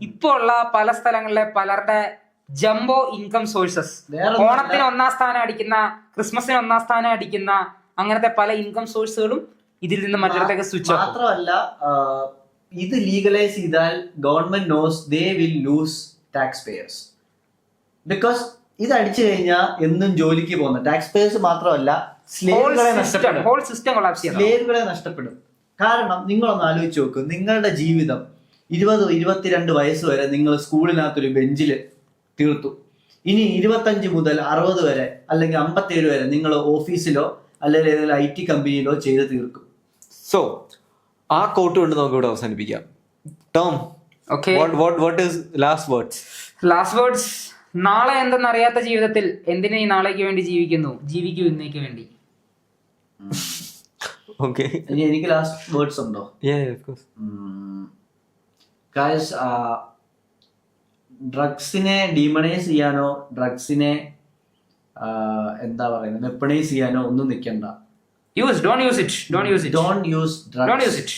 ഇപ്പൊ ഉള്ള പല സ്ഥലങ്ങളിലെ പലരുടെ ജംബോ ഇൻകം സോഴ്സസ്, ഓണത്തിന് 1ാം സ്ഥാനം അടിക്കുന്ന, ക്രിസ്മസിന് 1ാം സ്ഥാനം അടിക്കുന്ന അങ്ങനത്തെ പല ഇൻകം സോഴ്സുകളും ഇതിൽ നിന്ന് മറ്റൊരു സ്വിച്ച്. മാത്രമല്ല, ഇത് ലീഗലൈസ് ചെയ്താൽ government knows they will lose taxpayers. Because ഇത് അടിച്ചു കഴിഞ്ഞാൽ എന്നും ജോലിക്ക് പോകുന്ന ടാക്സ് പേയേഴ്സ് മാത്രമല്ല സ്ലേവുകളെ നഷ്ടപ്പെടും. കാരണം നിങ്ങളൊന്ന് ആലോചിച്ച് നോക്ക്, നിങ്ങളുടെ ജീവിതം 20-22 വയസ്സ് വരെ നിങ്ങൾ സ്കൂളിനകത്തൊരു ബെഞ്ചിൽ തീർത്തു. ഇനി 25 മുതൽ 60 വരെ അല്ലെങ്കിൽ 57 വരെ നിങ്ങൾ ഓഫീസിലോ അല്ലെങ്കിൽ ഏതെങ്കിലും IT കമ്പനിയിലോ ചെയ്ത് തീർക്കും. സോ ആ കോട്ട് കൊണ്ട് നമുക്ക് ഇവിടെ അവസാനിപ്പിക്കാം. Tom, what is last words? നാളെ എന്തെന്നറിയാത്ത ജീവിതത്തിൽ എന്തിനു ഈ നാളേക്ക് വേണ്ടി ജീവിക്കൂ ഇന്നേക്ക് വേണ്ടി. Okay. ഇനി എനിക്ക് ലാസ്റ്റ് വേർഡ്സ് ഉണ്ടോ? Yeah, of course. Guys, ഡ്രഗ്സിനെ ഡീമണൈസ് ചെയ്യാനോ ഡ്രഗ്സിനെ എന്താ പറയുന്നത് വെപ്പണൈസ് ചെയ്യാനോ ഒന്നും നിൽക്കണ്ട. Don't use it. Don't use drugs. Don't use it.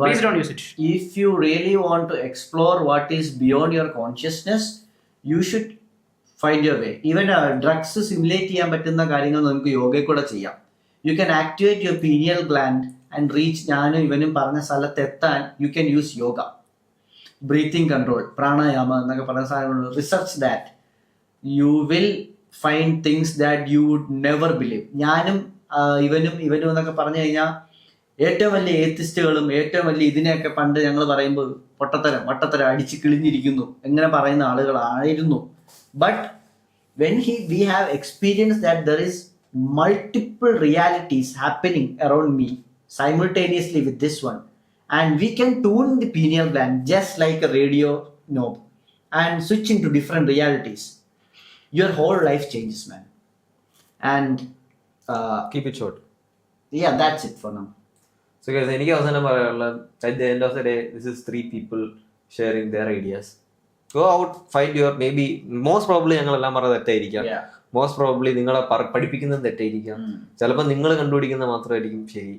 Please don't use it. If you really want to explore what is beyond your consciousness, you should find your way. Even drugs simulate ചെയ്യാൻ പറ്റുന്ന കാര്യങ്ങൾ നമുക്ക് യോഗയിൽ കൂടെ ചെയ്യാം. You can activate your pineal gland and reach ഞാനും ഇവനും പറഞ്ഞ സ്ഥലത്ത് എത്താൻ you can use yoga. Breathing control, pranayama എന്നൊക്കെ പറയുന്ന സാധനങ്ങൾ. Research that you will find things that you would never believe. ഞാനും ഇവനും എന്നൊക്കെ പറഞ്ഞു കഴിഞ്ഞാൽ ഏറ്റവും വലിയ ഏത്തിസ്റ്റുകളും ഏറ്റവും വലിയ ഇതിനെയൊക്കെ പണ്ട് ഞങ്ങൾ പറയുമ്പോൾ വട്ടത്തരം അടിച്ച് കിളിഞ്ഞിരിക്കുന്നു എങ്ങനെ പറയുന്ന ആളുകളായിരുന്നു. But when we have experienced that there is multiple realities happening around me simultaneously with this one, and we can tune the pineal gland just like a radio knob and switch into different realities. Your whole life changes, man. And keep it short. Yeah, that's it for now. So guys, എനിക്ക് അവസാനം പറയാനുള്ളത്, at the end of the day, this is 3 people sharing their ideas. Go out, find your, maybe most probably ഞങ്ങളെല്ലാം പറഞ്ഞത് തെറ്റായിരിക്കാം. Most probably നിങ്ങളെ പഠിപ്പിക്കുന്നത് തെറ്റായിരിക്കാം. ചിലപ്പോൾ നിങ്ങൾ കണ്ടുപിടിക്കുന്ന മാത്രമായിരിക്കും ശരി.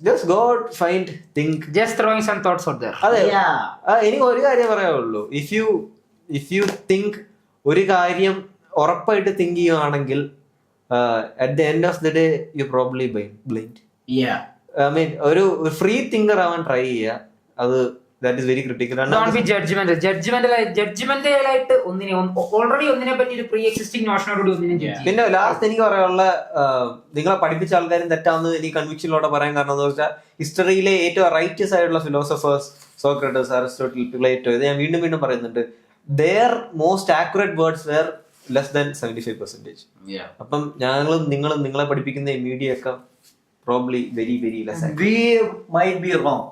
Just go out, find, think. Just throwing some thoughts out there. അതെ, എനിക്ക് ഒരു കാര്യം പറയാനുള്ളൂ. If you think ഒരു കാര്യം ഉറപ്പായിട്ട് തിങ്ക് ചെയ്യുകയാണെങ്കിൽ at the end of the day you probably blind. Yeah. I mean, ഒരു ഫ്രീ തിങ്കർ ആവാൻ ട്രൈ ചെയ്യുക. അത് that is very critical. Don't be judgmental ആയിട്ട് ഓൾറെഡി ഒന്നിനെ പറ്റി ഒരു പ്രീ എക്സിസ്റ്റിംഗ് നോഷനോട് ഒന്നിനെ ജഡ്ജ്. പിന്നെ ലാസ്റ്റ് എനിക്ക് പറയാനുള്ള, നിങ്ങളെ പഠിപ്പിച്ച ആൾക്കാരും തെറ്റാവുന്നത് എനിക്ക് കൺവിക്ഷനിലൂടെ പറയാൻ കാരണം എന്ന് വെച്ചാൽ ഹിസ്റ്ററിയിലെ ഏറ്റവും റൈറ്റസ് ആയിട്ടുള്ള ഫിലോസഫേഴ്സ് സോക്രട്ടസ്, അരിസ്റ്റോട്ടിൽ, പ്ലേറ്റോ, ഇത് ഞാൻ വീണ്ടും പറയുന്നുണ്ട്. their most accurate words were less than 75%. അപ്പം നിങ്ങളും നിങ്ങളെ പഠിപ്പിക്കുന്ന മീഡിയ ഒക്കെ probably very very less accurate. We might be wrong.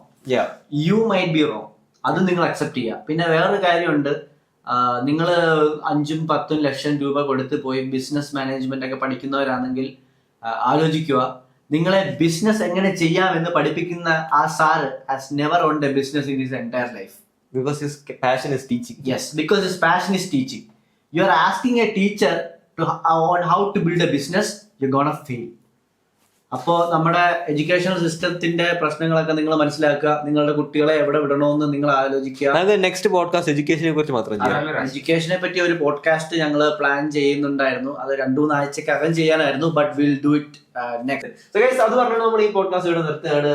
You might be wrong. അത് നിങ്ങൾ അക്സെപ്റ്റ് ചെയ്യുക. പിന്നെ വേറൊരു കാര്യമുണ്ട്, നിങ്ങൾ 5-10 ലക്ഷം രൂപ കൊടുത്ത് പോയി ബിസിനസ് മാനേജ്മെന്റ് ഒക്കെ പഠിക്കുന്നവരാണെങ്കിൽ ആലോചിക്കുക, നിങ്ങളെ ബിസിനസ് എങ്ങനെ ചെയ്യാമെന്ന് പഠിപ്പിക്കുന്ന ആ sir has never owned A business in his entire life. Because his passion is teaching. Yes, because his passion is teaching. You are asking a teacher on how to build a business, you're gonna fail. അപ്പോൾ നമ്മുടെ educational സിസ്റ്റത്തിന്റെ പ്രശ്നങ്ങളൊക്കെ നിങ്ങൾ മനസ്സിലാക്കുക, നിങ്ങളുടെ കുട്ടികളെ എവിടെ വിടണമെന്ന് നിങ്ങൾ ആലോചിക്കുക. അതായത് നെക്സ്റ്റ് പോഡ്കാസ്റ്റ് എഡ്യൂക്കേഷനെ കുറിച്ച് മാത്രം ചെയ്യാം. എഡ്യൂക്കേഷനെ പറ്റി ഒരു പോഡ്കാസ്റ്റ് ഞങ്ങൾ പ്ലാൻ ചെയ്യുന്നുണ്ടായിരുന്നു, അത് 2-3 ആഴ്ചക്കകം ചെയ്യാനായിരുന്നു, but will do it next. So guys, അത് പറഞ്ഞാൽ നമ്മൾ ഈ പോഡ്കാസ്റ്റ് ഇവിടെ നിർത്തുകയാണ്.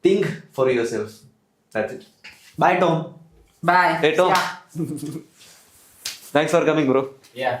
Think for yourself. That's it. Bye Tom. Bye. Hey Tom. Thanks for coming, bro. Yeah.